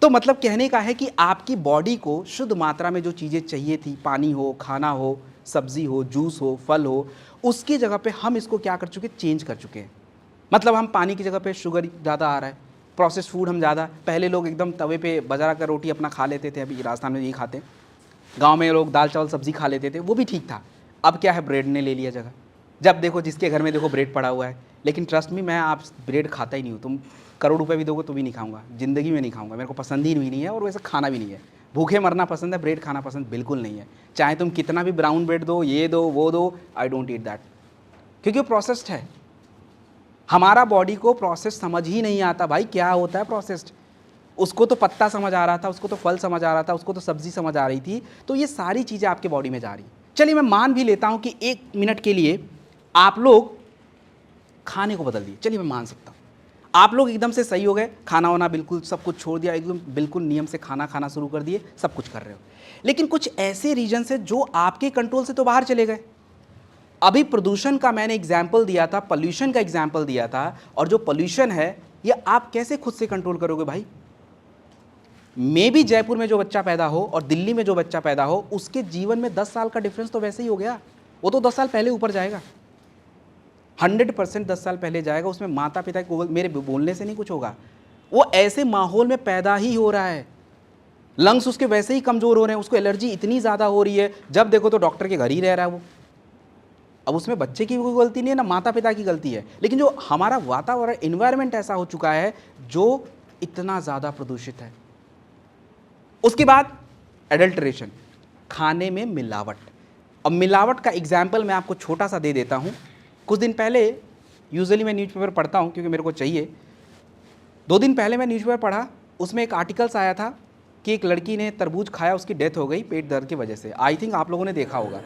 तो मतलब कहने का है कि आपकी बॉडी को शुद्ध मात्रा में जो चीज़ें चाहिए थी, पानी हो, खाना हो, सब्जी हो, जूस हो, फल हो, उसकी जगह पे हम इसको क्या कर चुके, चेंज कर चुके हैं। मतलब हम पानी की जगह पे शुगर ज़्यादा आ रहा है, प्रोसेस फूड हम ज़्यादा। पहले लोग एकदम तवे पे बाजरा का रोटी अपना खा लेते थे, अभी राजस्थान में यही खाते हैं। गांव में लोग दाल चावल सब्जी खा लेते थे, वो भी ठीक था। अब क्या है, ब्रेड ने ले लिया जगह। जब देखो जिसके घर में देखो ब्रेड पड़ा हुआ है। लेकिन ट्रस्ट मी, मैं आप ब्रेड खाता ही नहीं हूँ। तुम करोड़ रुपए भी दोगे तो भी नहीं खाऊंगा, ज़िंदगी में नहीं खाऊंगा, मेरे को पसंद ही नहीं है, और वैसे खाना भी नहीं है। भूखे मरना पसंद है, ब्रेड खाना पसंद बिल्कुल नहीं है। चाहे तुम कितना भी ब्राउन ब्रेड दो, ये दो वो दो, आई डोंट ईट दैट, क्योंकि वो प्रोसेस्ड है। हमारा बॉडी को प्रोसेस समझ ही नहीं आता भाई, क्या होता है प्रोसेस्ड। उसको तो पत्ता समझ आ रहा था, उसको तो फल समझ आ रहा था, उसको तो सब्जी समझ आ रही थी। तो ये सारी चीज़ें आपके बॉडी में जा रही। चलिए मैं मान भी लेता हूँ कि 1 मिनट के लिए आप लोग खाने को बदल दिए, चलिए मैं मान सकता हूँ। आप लोग एकदम से सही हो गए, खाना वाना बिल्कुल सब कुछ छोड़ दिया, एकदम बिल्कुल नियम से खाना खाना शुरू कर दिए, सब कुछ कर रहे हो। लेकिन कुछ ऐसे रीजन से जो आपके कंट्रोल से तो बाहर चले गए। अभी प्रदूषण का मैंने एग्जाम्पल दिया था, पॉल्यूशन का एग्जाम्पल दिया था, और जो पॉल्यूशन है ये आप कैसे खुद से कंट्रोल करोगे भाई? मे भी जयपुर में जो बच्चा पैदा हो और दिल्ली में जो बच्चा पैदा हो, उसके जीवन में 10 साल का डिफरेंस तो वैसे ही हो गया। वो तो 10 साल पहले ऊपर जाएगा, 100% 10 साल पहले जाएगा। उसमें माता पिता को मेरे बोलने से नहीं कुछ होगा। वो ऐसे माहौल में पैदा ही हो रहा है, लंग्स उसके वैसे ही कमज़ोर हो रहे हैं, उसको एलर्जी इतनी ज़्यादा हो रही है, जब देखो तो डॉक्टर के घर ही रह रहा है वो। अब उसमें बच्चे की कोई गलती नहीं है, ना माता पिता की गलती है, लेकिन जो हमारा वातावरण, इन्वायरमेंट ऐसा हो चुका है जो इतना ज़्यादा प्रदूषित है। उसके बाद एडल्ट्रेशन, खाने में मिलावट। अब मिलावट का एग्जाम्पल मैं आपको छोटा सा दे देता हूँ। कुछ दिन पहले यूजुअली मैं न्यूज़पेपर पढ़ता हूँ क्योंकि मेरे को चाहिए। 2 दिन पहले मैं न्यूज़पेपर पढ़ा, उसमें एक आर्टिकल्स आया था कि एक लड़की ने तरबूज खाया, उसकी डेथ हो गई पेट दर्द की वजह से। आई थिंक आप लोगों ने देखा होगा।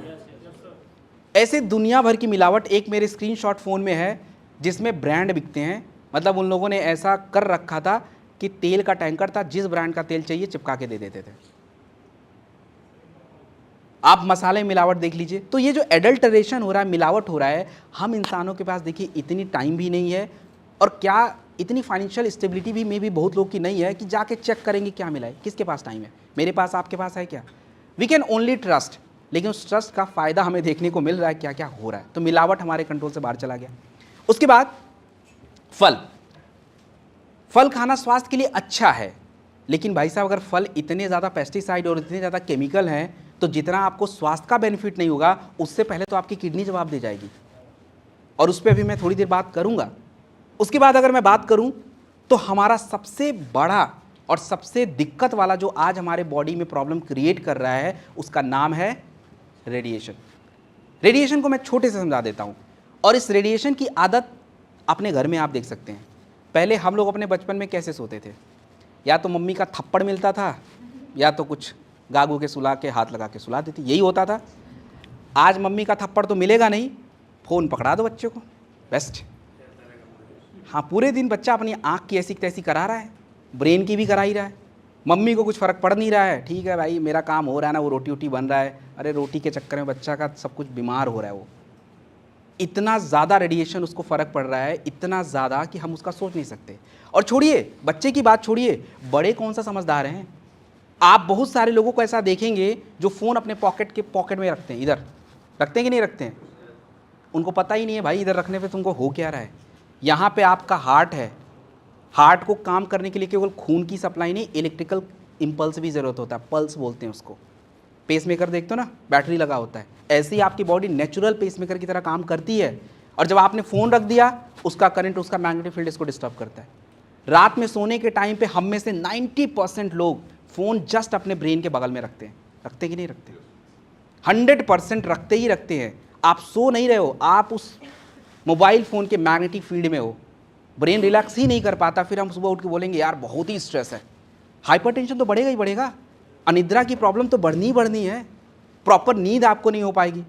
ऐसे दुनिया भर की मिलावट एक मेरे स्क्रीनशॉट फ़ोन में है जिसमें ब्रांड बिकते हैं। मतलब उन लोगों ने ऐसा कर रखा था कि तेल का टैंकर था, जिस ब्रांड का तेल चाहिए चिपका के दे देते थे। आप मसाले मिलावट देख लीजिए। तो ये जो एडल्टरेशन हो रहा है, मिलावट हो रहा है, हम इंसानों के पास देखिए इतनी टाइम भी नहीं है, और क्या इतनी फाइनेंशियल स्टेबिलिटी भी में भी बहुत लोग की नहीं है कि जाके चेक करेंगे क्या मिला है। किसके पास टाइम है? मेरे पास, आपके पास है क्या? वी कैन ओनली ट्रस्ट, लेकिन उस ट्रस्ट का फ़ायदा हमें देखने को मिल रहा है क्या क्या हो रहा है। तो मिलावट हमारे कंट्रोल से बाहर चला गया। उसके बाद फल खाना स्वास्थ्य के लिए अच्छा है, लेकिन भाई साहब अगर फल इतने ज़्यादा पेस्टिसाइड और इतने ज़्यादा केमिकल हैं तो जितना आपको स्वास्थ्य का बेनिफिट नहीं होगा, उससे पहले तो आपकी किडनी जवाब दे जाएगी, और उस पर भी मैं थोड़ी देर बात करूँगा। उसके बाद अगर मैं बात करूँ तो हमारा सबसे बड़ा और सबसे दिक्कत वाला जो आज हमारे बॉडी में प्रॉब्लम क्रिएट कर रहा है, उसका नाम है रेडिएशन। रेडिएशन को मैं छोटे से समझा देता हूँ। और इस रेडिएशन की आदत अपने घर में आप देख सकते हैं। पहले हम लोग अपने बचपन में कैसे सोते थे? या तो मम्मी का थप्पड़ मिलता था, या तो कुछ गागू के सुला के हाथ लगा के सुला देती, यही होता था। आज मम्मी का थप्पड़ तो मिलेगा नहीं, फ़ोन पकड़ा दो बच्चे को, बेस्ट। हाँ, पूरे दिन बच्चा अपनी आँख की ऐसी तैसी करा रहा है, ब्रेन की भी करा ही रहा है, मम्मी को कुछ फ़र्क पड़ नहीं रहा है। ठीक है भाई, मेरा काम हो रहा है ना, वो रोटी वोटी बन रहा है। अरे रोटी के चक्कर में बच्चा का सब कुछ बीमार हो रहा है। वो इतना ज़्यादा रेडिएशन उसको फ़र्क पड़ रहा है, इतना ज़्यादा कि हम उसका सोच नहीं सकते। और छोड़िए बच्चे की बात, छोड़िए बड़े कौन सा समझदार हैं। आप बहुत सारे लोगों को ऐसा देखेंगे जो फ़ोन अपने पॉकेट में रखते हैं। इधर रखते हैं कि नहीं रखते हैं? उनको पता ही नहीं है भाई इधर रखने पे तुमको हो क्या रहा है। यहाँ पे आपका हार्ट है, हार्ट को काम करने के लिए केवल खून की सप्लाई नहीं, इलेक्ट्रिकल इम्पल्स भी ज़रूरत होता है, पल्स बोलते हैं उसको। पेसमेकर देखते हो ना, बैटरी लगा होता है, ऐसे ही आपकी बॉडी नेचुरल पेसमेकर की तरह काम करती है। और जब आपने फ़ोन रख दिया, उसका करंट, उसका मैग्नेटिक फील्ड इसको डिस्टर्ब करता है। रात में सोने के टाइम पे हम में से 90% लोग फ़ोन जस्ट अपने ब्रेन के बगल में रखते हैं। रखते कि नहीं रखते? 100% रखते ही रखते हैं। आप सो नहीं रहे हो, आप उस मोबाइल फ़ोन के मैग्नेटिक फील्ड में हो, ब्रेन रिलैक्स ही नहीं कर पाता। फिर हम सुबह उठ के बोलेंगे यार बहुत ही स्ट्रेस है। हाइपरटेंशन तो बढ़ेगा ही बढ़ेगा, अनिद्रा की प्रॉब्लम तो बढ़नी ही बढ़नी है, प्रॉपर नींद आपको नहीं हो पाएगी।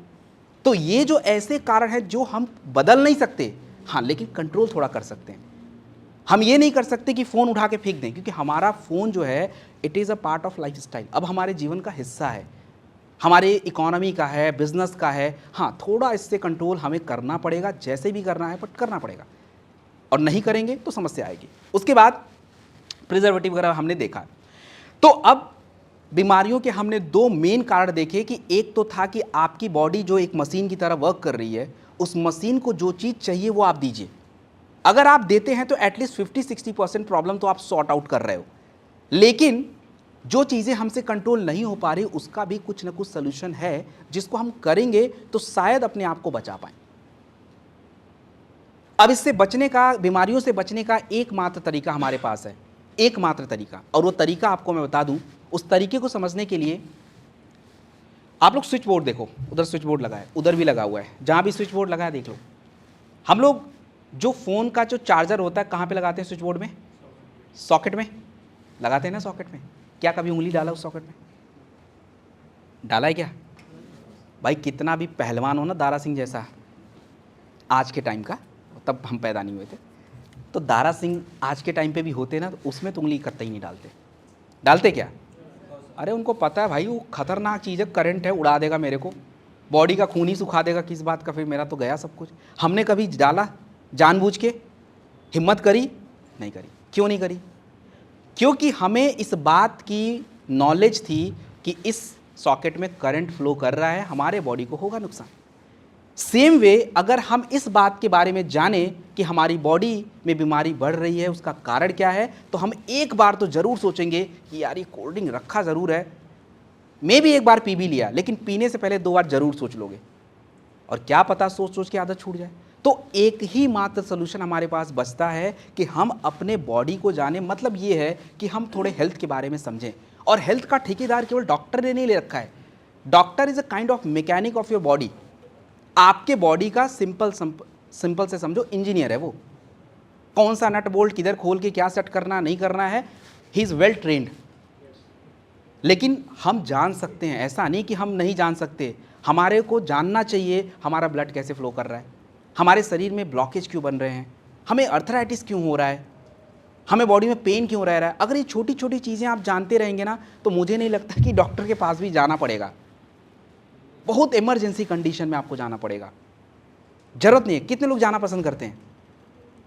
तो ये जो ऐसे कारण हैं जो हम बदल नहीं सकते, हाँ, लेकिन कंट्रोल थोड़ा कर सकते हैं। हम ये नहीं कर सकते कि फ़ोन उठा के फेंक दें, क्योंकि हमारा फ़ोन जो है it is a part of life style, अब हमारे जीवन का हिस्सा है, हमारे इकोनॉमी का है, बिजनेस का है। हाँ, थोड़ा इससे कंट्रोल हमें करना पड़ेगा, जैसे भी करना है बट करना पड़ेगा, और नहीं करेंगे तो समस्या आएगी। उसके बाद प्रिजर्वेटिव वगैरह हमने देखा। तो अब बीमारियों के हमने 2 मेन कारण देखे कि एक तो था कि आपकी बॉडी जो एक मशीन की तरह वर्क कर रही है, उस मशीन को जो चीज़ चाहिए वो आप दीजिए। अगर आप देते हैं तो एटलीस्ट 50-60% प्रॉब्लम तो आप सॉर्ट आउट कर रहे हो। लेकिन जो चीज़ें हमसे कंट्रोल नहीं हो पा रही, उसका भी कुछ ना कुछ सोल्यूशन है जिसको हम करेंगे तो शायद अपने आप को बचा पाएं। अब इससे बचने का, बीमारियों से बचने का एकमात्र तरीका हमारे पास है, एकमात्र तरीका। और वो तरीका आपको मैं बता दूं। उस तरीके को समझने के लिए आप लोग स्विच बोर्ड देखो, उधर स्विच बोर्ड लगा है, उधर भी लगा हुआ है, जहाँ भी स्विच बोर्ड लगा है देख लो। हम लोग जो फ़ोन का जो चार्जर होता है कहाँ पे लगाते हैं? स्विच बोर्ड में, सॉकेट में लगाते हैं ना, सॉकेट में। क्या कभी उंगली डाला उस सॉकेट में? डाला है क्या? भाई कितना भी पहलवान हो ना, दारा सिंह जैसा आज के टाइम का, तब हम पैदा नहीं हुए थे, तो दारा सिंह आज के टाइम पे भी होते ना, तो उसमें तो उंगली कतई नहीं डालते। डालते क्या? अरे उनको पता है भाई वो खतरनाक चीज़ है, करंट है, उड़ा देगा मेरे को, बॉडी का खून ही सुखा देगा, किस बात का, फिर मेरा तो गया सब कुछ। हमने कभी डाला जानबूझ के? हिम्मत करी? नहीं करी। क्यों नहीं करी? क्योंकि हमें इस बात की नॉलेज थी कि इस सॉकेट में करंट फ्लो कर रहा है, हमारे बॉडी को होगा नुकसान। सेम वे अगर हम इस बात के बारे में जाने कि हमारी बॉडी में बीमारी बढ़ रही है, उसका कारण क्या है, तो हम एक बार तो ज़रूर सोचेंगे कि यार ये कोल्ड ड्रिंक रखा ज़रूर है, मैं भी एक बार पी भी लिया, लेकिन पीने से पहले 2 बार ज़रूर सोच लोगे, और क्या पता सोच सोच के आदत छूट जाए। तो एक ही मात्र सोल्यूशन हमारे पास बचता है कि हम अपने बॉडी को जानें। मतलब ये है कि हम थोड़े हेल्थ के बारे में समझें, और हेल्थ का ठेकेदार केवल डॉक्टर ने नहीं ले रखा है। Doctor is a kind of mechanic of your body. आपके बॉडी का सिंपल सिंपल से समझो, इंजीनियर है वो, कौन सा नट बोल्ट किधर खोल के क्या सेट करना नहीं करना है, ही इज़ वेल ट्रेंड। लेकिन हम जान सकते हैं, ऐसा नहीं कि हम नहीं जान सकते, हमारे को जानना चाहिए हमारा ब्लड कैसे फ्लो कर रहा है, हमारे शरीर में ब्लॉकेज क्यों बन रहे हैं, हमें अर्थराइटिस क्यों हो रहा है, हमें बॉडी में पेन क्यों रह रहा है। अगर ये छोटी छोटी चीज़ें आप जानते रहेंगे ना, तो मुझे नहीं लगता कि डॉक्टर के पास भी जाना पड़ेगा। बहुत इमरजेंसी कंडीशन में आपको जाना पड़ेगा, ज़रूरत नहीं है। कितने लोग जाना पसंद करते हैं?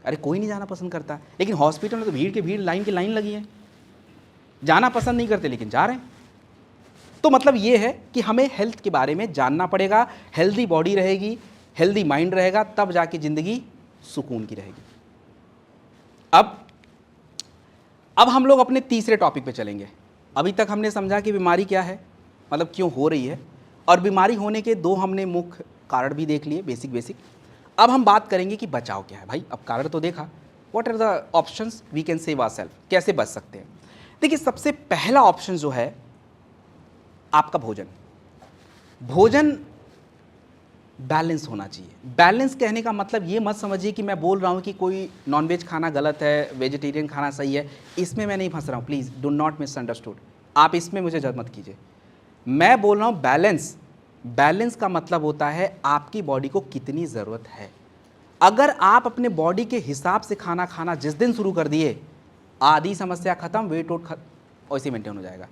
अरे कोई नहीं जाना पसंद करता, लेकिन हॉस्पिटल में तो भीड़ की भीड़, लाइन की लाइन लगी है। जाना पसंद नहीं करते लेकिन जा रहे हैं। तो मतलब ये है कि हमें हेल्थ के बारे में जानना पड़ेगा। हेल्दी बॉडी रहेगी, हेल्दी माइंड रहेगा, तब जाके ज़िंदगी सुकून की रहेगी। अब हम लोग अपने तीसरे टॉपिक पे चलेंगे। अभी तक हमने समझा कि बीमारी क्या है, मतलब क्यों हो रही है, और बीमारी होने के दो हमने मुख्य कारण भी देख लिए, बेसिक। अब हम बात करेंगे कि बचाव क्या है। भाई अब कारण तो देखा, what are the options we can save ourselves, कैसे बच सकते हैं। देखिए सबसे पहला ऑप्शन जो है आपका भोजन बैलेंस होना चाहिए। बैलेंस कहने का मतलब ये मत समझिए कि मैं बोल रहा हूँ कि कोई नॉनवेज खाना गलत है, वेजिटेरियन खाना सही है, इसमें मैं नहीं फंस रहा हूँ। प्लीज़ डू नॉट मिसअंडरस्टूड, आप इसमें मुझे जज मत कीजिए। मैं बोल रहा हूँ बैलेंस का मतलब होता है आपकी बॉडी को कितनी ज़रूरत है। अगर आप अपने बॉडी के हिसाब से खाना खाना जिस दिन शुरू कर दिए, आधी समस्या खत्म, वेट वैसे मेंटेन हो जाएगा।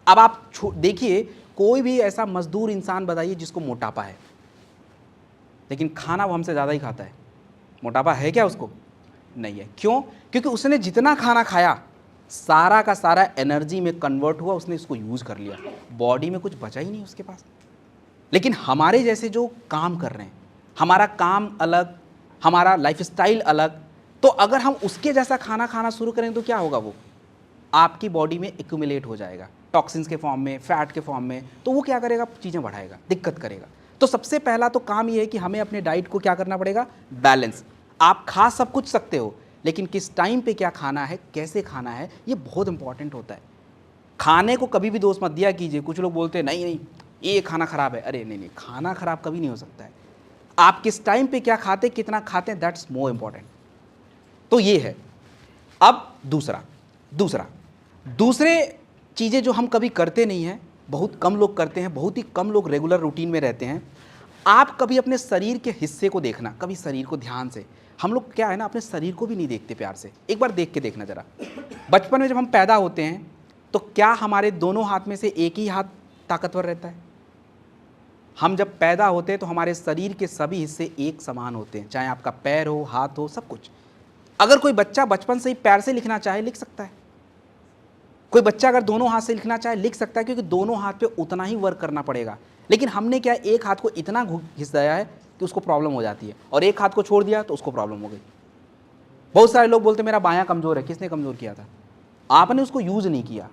अब आप देखिए, कोई भी ऐसा मजदूर इंसान बताइए जिसको मोटापा है, लेकिन खाना वो हमसे ज़्यादा ही खाता है। मोटापा है क्या उसको? नहीं है। क्यों? क्योंकि उसने जितना खाना खाया सारा का सारा एनर्जी में कन्वर्ट हुआ, उसने इसको यूज़ कर लिया, बॉडी में कुछ बचा ही नहीं उसके पास। लेकिन हमारे जैसे जो काम कर रहे हैं, हमारा काम अलग, हमारा लाइफस्टाइल अलग, तो अगर हम उसके जैसा खाना खाना शुरू करें तो क्या होगा, वो आपकी बॉडी में एक्यूमुलेट हो जाएगा टॉक्सिन्स के फॉर्म में, फैट के फॉर्म में। तो वो क्या करेगा, चीज़ें बढ़ाएगा, दिक्कत करेगा। तो सबसे पहला तो काम ये है कि हमें अपने डाइट को क्या करना पड़ेगा, बैलेंस। आप खा सब कुछ सकते हो, लेकिन किस टाइम पे क्या खाना है, कैसे खाना है, ये बहुत इंपॉर्टेंट होता है। खाने को कभी भी दोष मत दिया कीजिए। कुछ लोग बोलते हैं नहीं ये खाना खराब है। अरे नहीं, खाना खराब कभी नहीं हो सकता है। आप किस टाइम पे क्या खाते, कितना खाते हैं, दैट्स मोर इंपॉर्टेंट। तो ये है। अब दूसरे चीज़ें जो हम कभी करते नहीं हैं, बहुत कम लोग करते हैं, बहुत ही कम लोग रेगुलर रूटीन में रहते हैं। आप कभी अपने शरीर के हिस्से को देखना, कभी शरीर को ध्यान से। हम लोग क्या है ना, अपने शरीर को भी नहीं देखते प्यार से। एक बार देख के देखना ज़रा। बचपन में जब हम पैदा होते हैं तो क्या हमारे दोनों हाथ में से एक ही हाथ ताकतवर रहता है? हम जब पैदा होते हैं तो हमारे शरीर के सभी हिस्से एक समान होते हैं, चाहे आपका पैर हो, हाथ हो, सब कुछ। अगर कोई बच्चा बचपन से ही पैर से लिखना चाहे, लिख सकता है। कोई बच्चा अगर दोनों हाथ से लिखना चाहे, लिख सकता है, क्योंकि दोनों हाथ पे उतना ही वर्क करना पड़ेगा। लेकिन हमने क्या, एक हाथ को इतना घिस दिया है कि उसको प्रॉब्लम हो जाती है, और एक हाथ को छोड़ दिया तो उसको प्रॉब्लम हो गई। बहुत सारे लोग बोलते मेरा बायां कमज़ोर है। किसने कमज़ोर किया था? आपने उसको यूज़ नहीं किया,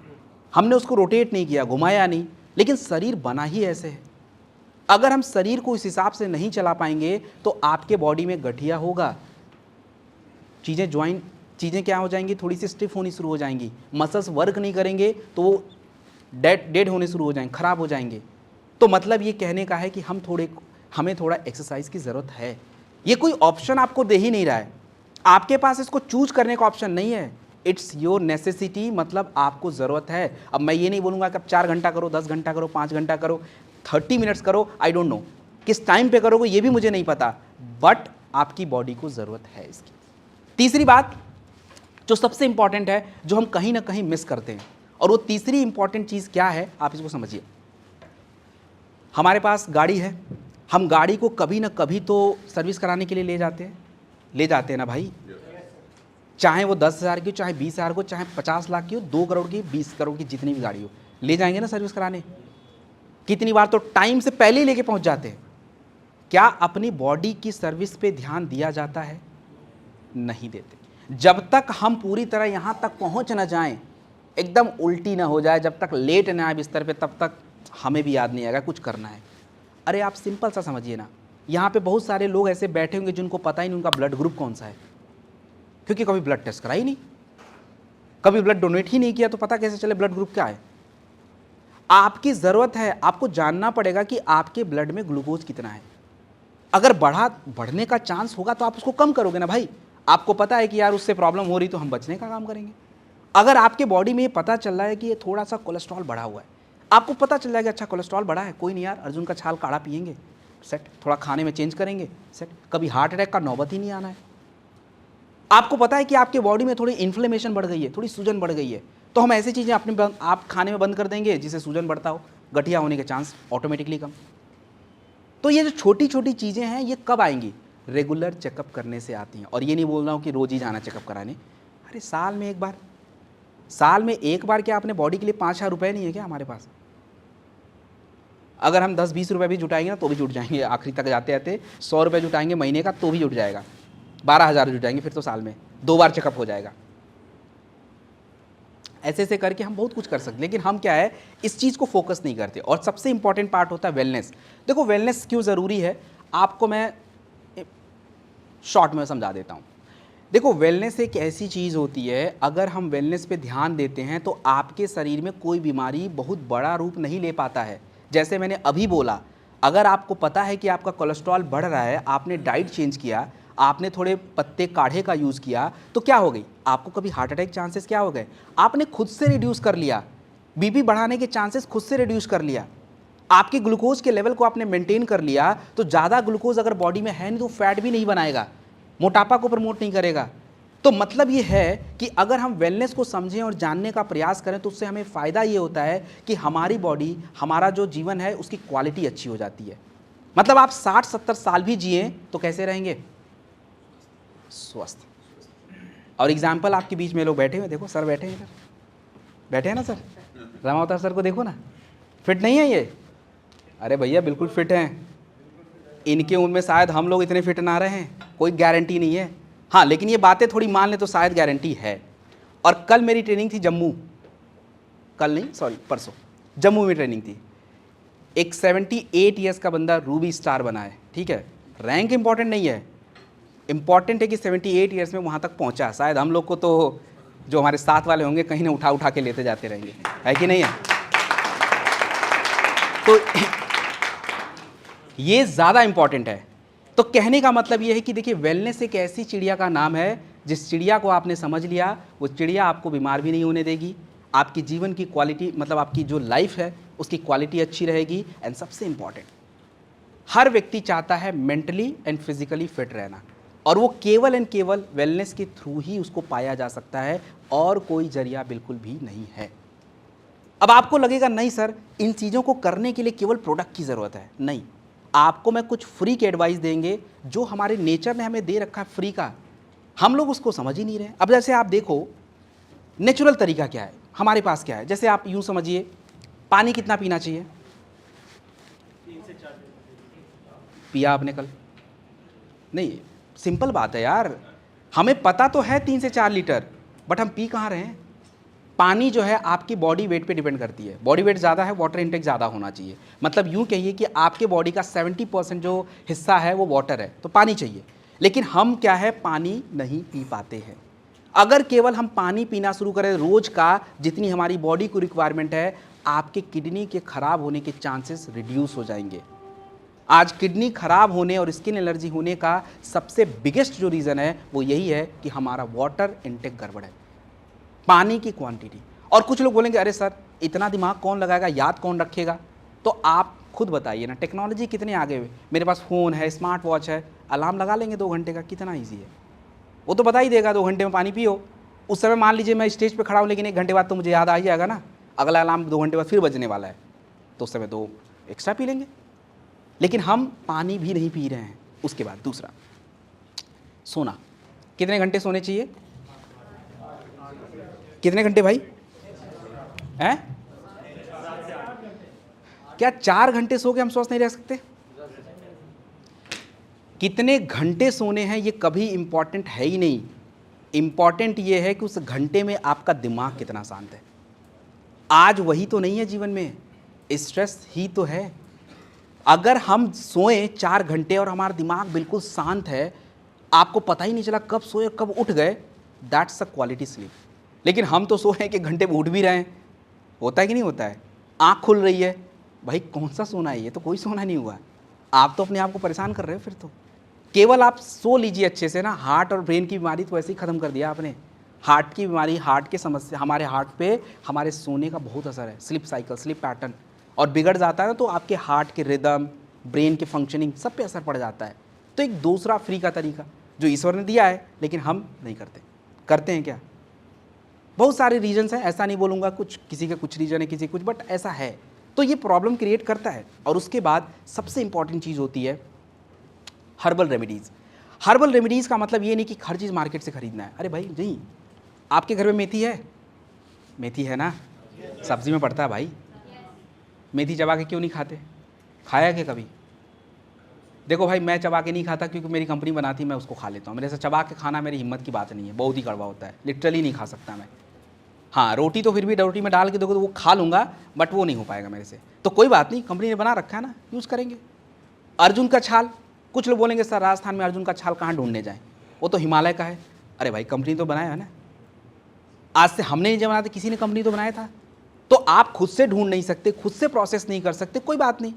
हमने उसको रोटेट नहीं किया, घुमाया नहीं। लेकिन शरीर बना ही ऐसे है। अगर हम शरीर को इस हिसाब से नहीं चला पाएंगे तो आपके बॉडी में गठिया होगा, चीज़ें क्या हो जाएंगी, थोड़ी सी स्टिफ होनी शुरू हो जाएंगी, मसल्स वर्क नहीं करेंगे तो वो डेड होने शुरू हो जाएंगे, ख़राब हो जाएंगे। तो मतलब ये कहने का है कि हमें थोड़ा एक्सरसाइज की ज़रूरत है। ये कोई ऑप्शन आपको दे ही नहीं रहा है, आपके पास इसको चूज करने का ऑप्शन नहीं है। इट्स योर नेसेसिटी, मतलब आपको ज़रूरत है। अब मैं ये नहीं बोलूँगा कि आप 4 घंटा करो, 10 घंटा करो, 5 घंटा करो, 30 मिनट्स करो, आई डोंट नो किस टाइम पे करोगे, ये भी मुझे नहीं पता, बट आपकी बॉडी को ज़रूरत है इसकी। तीसरी बात जो सबसे इंपॉर्टेंट है, जो हम कहीं ना कहीं मिस करते हैं, और वो तीसरी इंपॉर्टेंट चीज़ क्या है, आप इसको समझिए। हमारे पास गाड़ी है, हम गाड़ी को कभी ना कभी तो सर्विस कराने के लिए ले जाते हैं ना भाई। चाहे वो 10,000 की हो, चाहे 20,000 को, चाहे 50 लाख की हो, 2 करोड़ की, 20 करोड़ की, जितनी भी गाड़ी हो, ले जाएंगे ना सर्विस कराने। कितनी बार तो टाइम से पहले ही लेके पहुंच जाते हैं। क्या अपनी बॉडी की सर्विस पे ध्यान दिया जाता है? नहीं देते। जब तक हम पूरी तरह यहाँ तक पहुँच ना जाएं, एकदम उल्टी ना हो जाए, जब तक लेट ना आए बिस्तर पे, तब तक हमें भी याद नहीं आएगा कुछ करना है। अरे आप सिंपल सा समझिए ना, यहाँ पे बहुत सारे लोग ऐसे बैठे होंगे जिनको पता ही नहीं उनका ब्लड ग्रुप कौन सा है, क्योंकि कभी ब्लड टेस्ट करा ही नहीं, कभी ब्लड डोनेट ही नहीं किया, तो पता कैसे चले ब्लड ग्रुप क्या है। आपकी ज़रूरत है, आपको जानना पड़ेगा कि आपके ब्लड में ग्लूकोज कितना है। अगर बढ़ने का चांस होगा तो आप उसको कम करोगे ना भाई। आपको पता है कि यार उससे प्रॉब्लम हो रही तो हम बचने का काम करेंगे। अगर आपके बॉडी में ये पता चल रहा है कि ये थोड़ा सा कोलेस्ट्रॉल बढ़ा हुआ है, आपको पता चल जाएगा अच्छा कोलेस्ट्रॉल बढ़ा है, कोई नहीं यार अर्जुन का छाल काढ़ा पियेंगे, सेट, थोड़ा खाने में चेंज करेंगे, सेट, कभी हार्ट अटैक का नौबत ही नहीं आना है। आपको पता है कि आपके बॉडी में थोड़ी इन्फ्लेमेशन बढ़ गई है, थोड़ी सूजन बढ़ गई है, तो हम ऐसी चीज़ें आप खाने में बंद कर देंगे जिससे सूजन बढ़ता हो, गठिया होने के चांस ऑटोमेटिकली कम। तो ये जो छोटी छोटी चीज़ें हैं ये कब आएंगी? रेगुलर चेकअप करने से आती हैं। और ये नहीं बोल रहा हूँ कि रोज़ ही जाना चेकअप कराने, अरे साल में एक बार क्या अपने बॉडी के लिए 5,000 रुपये नहीं है क्या हमारे पास? अगर हम 10-20 रुपये भी जुटाएंगे ना तो भी जुट जाएंगे, आखिरी तक जाते जाते 100 रुपये जुटाएंगे महीने का तो भी जुट जाएगा, 12,000 जुटाएंगे फिर तो साल में 2 बार चेकअप हो जाएगा। ऐसे ऐसे करके हम बहुत कुछ कर सकते, लेकिन हम क्या है इस चीज़ को फोकस नहीं करते। और सबसे इंपॉर्टेंट पार्ट होता है वेलनेस। देखो वेलनेस क्यों ज़रूरी है आपको मैं शॉर्ट में समझा देता हूँ। देखो वेलनेस एक ऐसी चीज़ होती है, अगर हम वेलनेस पे ध्यान देते हैं तो आपके शरीर में कोई बीमारी बहुत बड़ा रूप नहीं ले पाता है। जैसे मैंने अभी बोला, अगर आपको पता है कि आपका कोलेस्ट्रॉल बढ़ रहा है, आपने डाइट चेंज किया, आपने थोड़े पत्ते काढ़े का यूज़ किया, तो क्या हो गई? आपको कभी हार्ट अटैक चांसेस क्या हो गए? आपने खुद से रिड्यूस कर लिया। बीपी बढ़ाने के चांसेस खुद से रिड्यूस कर लिया। आपके ग्लूकोज के लेवल को आपने मेंटेन कर लिया, तो ज़्यादा ग्लूकोज अगर बॉडी में है नहीं तो फैट भी नहीं बनाएगा, मोटापा को प्रमोट नहीं करेगा। तो मतलब ये है कि अगर हम वेलनेस को समझें और जानने का प्रयास करें तो उससे हमें फ़ायदा ये होता है कि हमारी बॉडी, हमारा जो जीवन है उसकी क्वालिटी अच्छी हो जाती है। मतलब आप 60-70 साल भी जिए तो कैसे रहेंगे? स्वस्थ। और एग्जाम्पल आपके बीच में लोग बैठे हुए, देखो सर बैठे हैं इधर, बैठे हैं ना सर, रामावतार सर को देखो ना, फिट नहीं है ये? अरे भैया बिल्कुल फिट हैं। इनके उनमें शायद हम लोग इतने फिट ना रहे हैं, कोई गारंटी नहीं है। हाँ लेकिन ये बातें थोड़ी मान ले तो शायद गारंटी है। और कल मेरी ट्रेनिंग थी जम्मू, कल नहीं सॉरी परसों जम्मू में ट्रेनिंग थी। एक 78 ईयर्स का बंदा रूबी स्टार बना है, ठीक है, रैंक इंपॉर्टेंट नहीं है, इंपॉर्टेंट है कि 78 ईयर्स में वहाँ तक पहुँचा। शायद हम लोग को तो जो हमारे साथ वाले होंगे कहीं ना उठा उठा के लेते जाते रहेंगे, है कि नहीं है? तो ये ज़्यादा इंपॉर्टेंट है। तो कहने का मतलब ये है कि देखिए वेलनेस एक ऐसी चिड़िया का नाम है, जिस चिड़िया को आपने समझ लिया वो चिड़िया आपको बीमार भी नहीं होने देगी, आपकी जीवन की क्वालिटी मतलब आपकी जो लाइफ है उसकी क्वालिटी अच्छी रहेगी। एंड सबसे इंपॉर्टेंट, हर व्यक्ति चाहता है मेंटली एंड फिजिकली फिट रहना, और वो केवल एंड केवल वेलनेस के थ्रू ही उसको पाया जा सकता है, और कोई जरिया बिल्कुल भी नहीं है। अब आपको लगेगा नहीं सर इन चीज़ों को करने के लिए केवल प्रोडक्ट की ज़रूरत है, नहीं, आपको मैं कुछ फ्री के एडवाइस देंगे जो हमारे नेचर ने हमें दे रखा है फ्री का, हम लोग उसको समझ ही नहीं रहे। अब जैसे आप देखो नेचुरल तरीका क्या है हमारे पास, क्या है, जैसे आप यूँ समझिए पानी कितना पीना चाहिए? 3 से 4 पिया आपने कल? नहीं, सिंपल बात है यार, हमें पता तो है 3 से 4 लीटर, बट हम पी कहाँ रहे हैं? पानी जो है आपकी बॉडी वेट पे डिपेंड करती है, बॉडी वेट ज़्यादा है वाटर इंटेक ज़्यादा होना चाहिए। मतलब यूँ कहिए कि आपके बॉडी का 70% जो हिस्सा है वो वाटर है, तो पानी चाहिए। लेकिन हम क्या है, पानी नहीं पी पाते हैं। अगर केवल हम पानी पीना शुरू करें रोज़ का जितनी हमारी बॉडी को रिक्वायरमेंट है, आपके किडनी के ख़राब होने के चांसेस रिड्यूस हो जाएंगे। आज किडनी खराब होने और स्किन एलर्जी होने का सबसे बिगेस्ट जो रीज़न है वो यही है कि हमारा वाटर इंटेक गड़बड़ है, पानी की क्वांटिटी। और कुछ लोग बोलेंगे अरे सर इतना दिमाग कौन लगाएगा, याद कौन रखेगा? तो आप खुद बताइए ना, टेक्नोलॉजी कितने आगे हुए, मेरे पास फ़ोन है, स्मार्ट वॉच है, अलार्म लगा लेंगे 2 घंटे का, कितना ईजी है, वो तो बता ही देगा 2 घंटे में पानी पियो। उस समय मान लीजिए मैं स्टेज पे खड़ा हूँ लेकिन 1 घंटे बाद तो मुझे याद आ ही जाएगा ना, अगला अलार्म 2 घंटे बाद फिर बजने वाला है, तो उस समय 2 एक्स्ट्रा पी लेंगे। लेकिन हम पानी भी नहीं पी रहे हैं। उसके बाद दूसरा, सोना, कितने घंटे सोने चाहिए? कितने घंटे भाई हैं? क्या 4 घंटे सो के हम स्वस्थ नहीं रह सकते? कितने घंटे सोने हैं ये कभी इंपॉर्टेंट है ही नहीं, इंपॉर्टेंट ये है कि उस घंटे में आपका दिमाग कितना शांत है। आज वही तो नहीं है जीवन में, स्ट्रेस ही तो है। अगर हम सोएं 4 घंटे और हमारा दिमाग बिल्कुल शांत है, आपको पता ही नहीं चला कब सोए कब उठ गए, दैट्स अ क्वालिटी स्लीप। लेकिन हम तो सोए कि घंटे में उठ भी रहे हैं, होता है कि नहीं होता है? आँख खुल रही है, भाई कौन सा सोना है, ये तो कोई सोना नहीं हुआ। आप तो अपने आप को परेशान कर रहे हो फिर तो। केवल आप सो लीजिए अच्छे से ना, हार्ट और ब्रेन की बीमारी तो वैसे ही ख़त्म कर दिया आपने। हार्ट की बीमारी, हार्ट के समस्या, हमारे हार्ट पे हमारे सोने का बहुत असर है, स्लीप साइकिल, स्लीप पैटर्न, और बिगड़ जाता है ना तो आपके हार्ट के रिदम, ब्रेन के फंक्शनिंग सब पे असर पड़ जाता है। तो एक दूसरा फ्री का तरीका जो ईश्वर ने दिया है, लेकिन हम नहीं करते। करते हैं क्या? बहुत सारे रीजन्स हैं, ऐसा नहीं बोलूँगा कुछ किसी का कुछ रीजन है किसी कुछ, बट ऐसा है। तो ये प्रॉब्लम क्रिएट करता है। और उसके बाद सबसे इंपॉर्टेंट चीज़ होती है हर्बल रेमेडीज़। हर्बल रेमेडीज़ का मतलब ये नहीं कि हर चीज़ मार्केट से खरीदना है। अरे भाई नहीं, आपके घर में मेथी है? मेथी है ना, सब्जी में पड़ता है भाई। मेथी चबा के क्यों नहीं खाते? खाया क्या कभी? देखो भाई, मैं चबा के नहीं खाता क्योंकि मेरी कंपनी बनाती है, मैं उसको खा लेता हूँ। मेरे से चबा के खाना मेरी हिम्मत की बात नहीं है, बहुत ही कड़वा होता है, लिटरली नहीं खा सकता मैं। हाँ, रोटी तो फिर भी रोटी में डाल के दोगे तो वो खा लूँगा, बट वो नहीं हो पाएगा मेरे से। तो कोई बात नहीं, कंपनी ने बना रखा है ना, यूज़ करेंगे। अर्जुन का छाल, कुछ लोग बोलेंगे सर राजस्थान में अर्जुन का छाल कहाँ ढूंढने जाएँ, वो तो हिमालय का है। अरे भाई, कंपनी तो बनाया है ना, आज से हमने नहीं बनाया था, किसी ने कंपनी तो बनाया था। तो आप खुद से ढूंढ नहीं सकते, खुद से प्रोसेस नहीं कर सकते, कोई बात नहीं,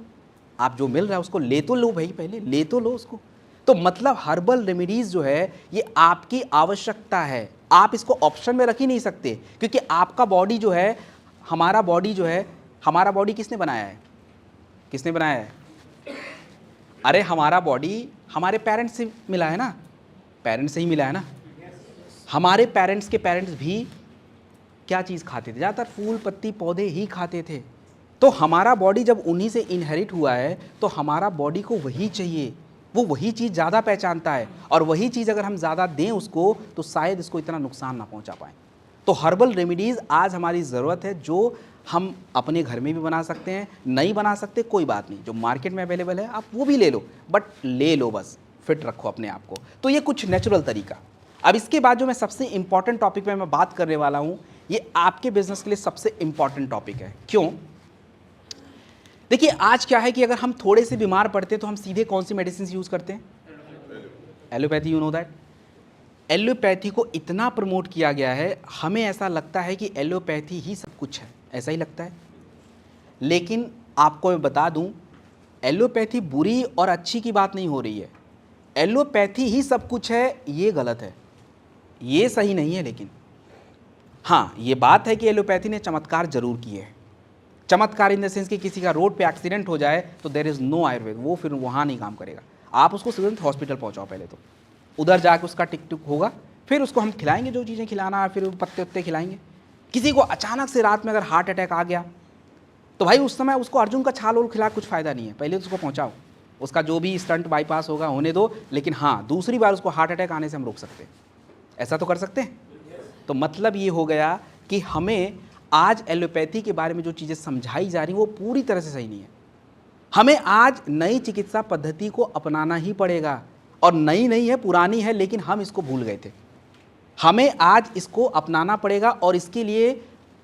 आप जो मिल रहा है उसको ले तो लो भाई, पहले ले तो लो उसको। तो मतलब हर्बल रेमेडीज़ जो है ये आपकी आवश्यकता है, आप इसको ऑप्शन में रख ही नहीं सकते, क्योंकि आपका बॉडी जो है, हमारा बॉडी जो है, हमारा बॉडी किसने बनाया है? किसने बनाया है? अरे हमारा बॉडी हमारे पेरेंट्स से मिला है ना, पेरेंट्स से ही मिला है ना। हमारे पेरेंट्स के पेरेंट्स भी क्या चीज़ खाते थे? ज़्यादातर फूल पत्ती पौधे ही खाते थे। तो हमारा बॉडी जब उन्हीं से इनहेरिट हुआ है तो हमारा बॉडी को वही चाहिए, वो वही चीज़ ज़्यादा पहचानता है, और वही चीज़ अगर हम ज़्यादा दें उसको तो शायद इसको इतना नुकसान ना पहुंचा पाएँ। तो हर्बल रेमेडीज़ आज हमारी ज़रूरत है, जो हम अपने घर में भी बना सकते हैं, नहीं बना सकते कोई बात नहीं, जो मार्केट में अवेलेबल है आप वो भी ले लो, बट ले लो, बस फिट रखो अपने आप को। तो ये कुछ नेचुरल तरीका। अब इसके बाद जो मैं सबसे इंपॉर्टेंट टॉपिक पे मैं बात करने वाला हूँ, ये आपके बिजनेस के लिए सबसे इंपॉर्टेंट टॉपिक है। क्यों? देखिए, आज क्या है कि अगर हम थोड़े से बीमार पड़ते हैं तो हम सीधे कौन सी मेडिसिन यूज़ करते हैं? Allopathy, you know that. Allopathy को इतना प्रमोट किया गया है, हमें ऐसा लगता है कि एलोपैथी ही सब कुछ है, ऐसा ही लगता है। लेकिन आपको मैं बता दूं, एलोपैथी बुरी और अच्छी की बात नहीं हो रही है। एलोपैथी ही सब कुछ है, ये गलत है, ये सही नहीं है। लेकिन हाँ, ये बात है कि एलोपैथी ने चमत्कार जरूर किए हैं। चमत्कार इन द सेंस कि किसी का रोड पे एक्सीडेंट हो जाए तो देयर इज़ नो आयुर्वेद, वो फिर वहाँ नहीं काम करेगा। आप उसको तुरंत हॉस्पिटल पहुँचाओ, पहले तो उधर जाके उसका टिक टुक होगा, फिर उसको हम खिलाएंगे जो चीज़ें खिलाना है, फिर पत्ते उत्ते खिलाएंगे। किसी को अचानक से रात में अगर हार्ट अटैक आ गया तो भाई उस समय उसको अर्जुन का छाल ओल खिला कुछ फ़ायदा नहीं है, पहले तो उसको पहुँचाओ, उसका जो भी स्टंट बाईपास होगा होने दो। लेकिन हाँ, दूसरी बार उसको हार्ट अटैक आने से हम रोक सकते हैं, ऐसा तो कर सकते हैं। तो मतलब ये हो गया कि हमें आज एलोपैथी के बारे में जो चीज़ें समझाई जा रही वो पूरी तरह से सही नहीं है। हमें आज नई चिकित्सा पद्धति को अपनाना ही पड़ेगा, और नई नहीं है, पुरानी है, लेकिन हम इसको भूल गए थे। हमें आज इसको अपनाना पड़ेगा, और इसके लिए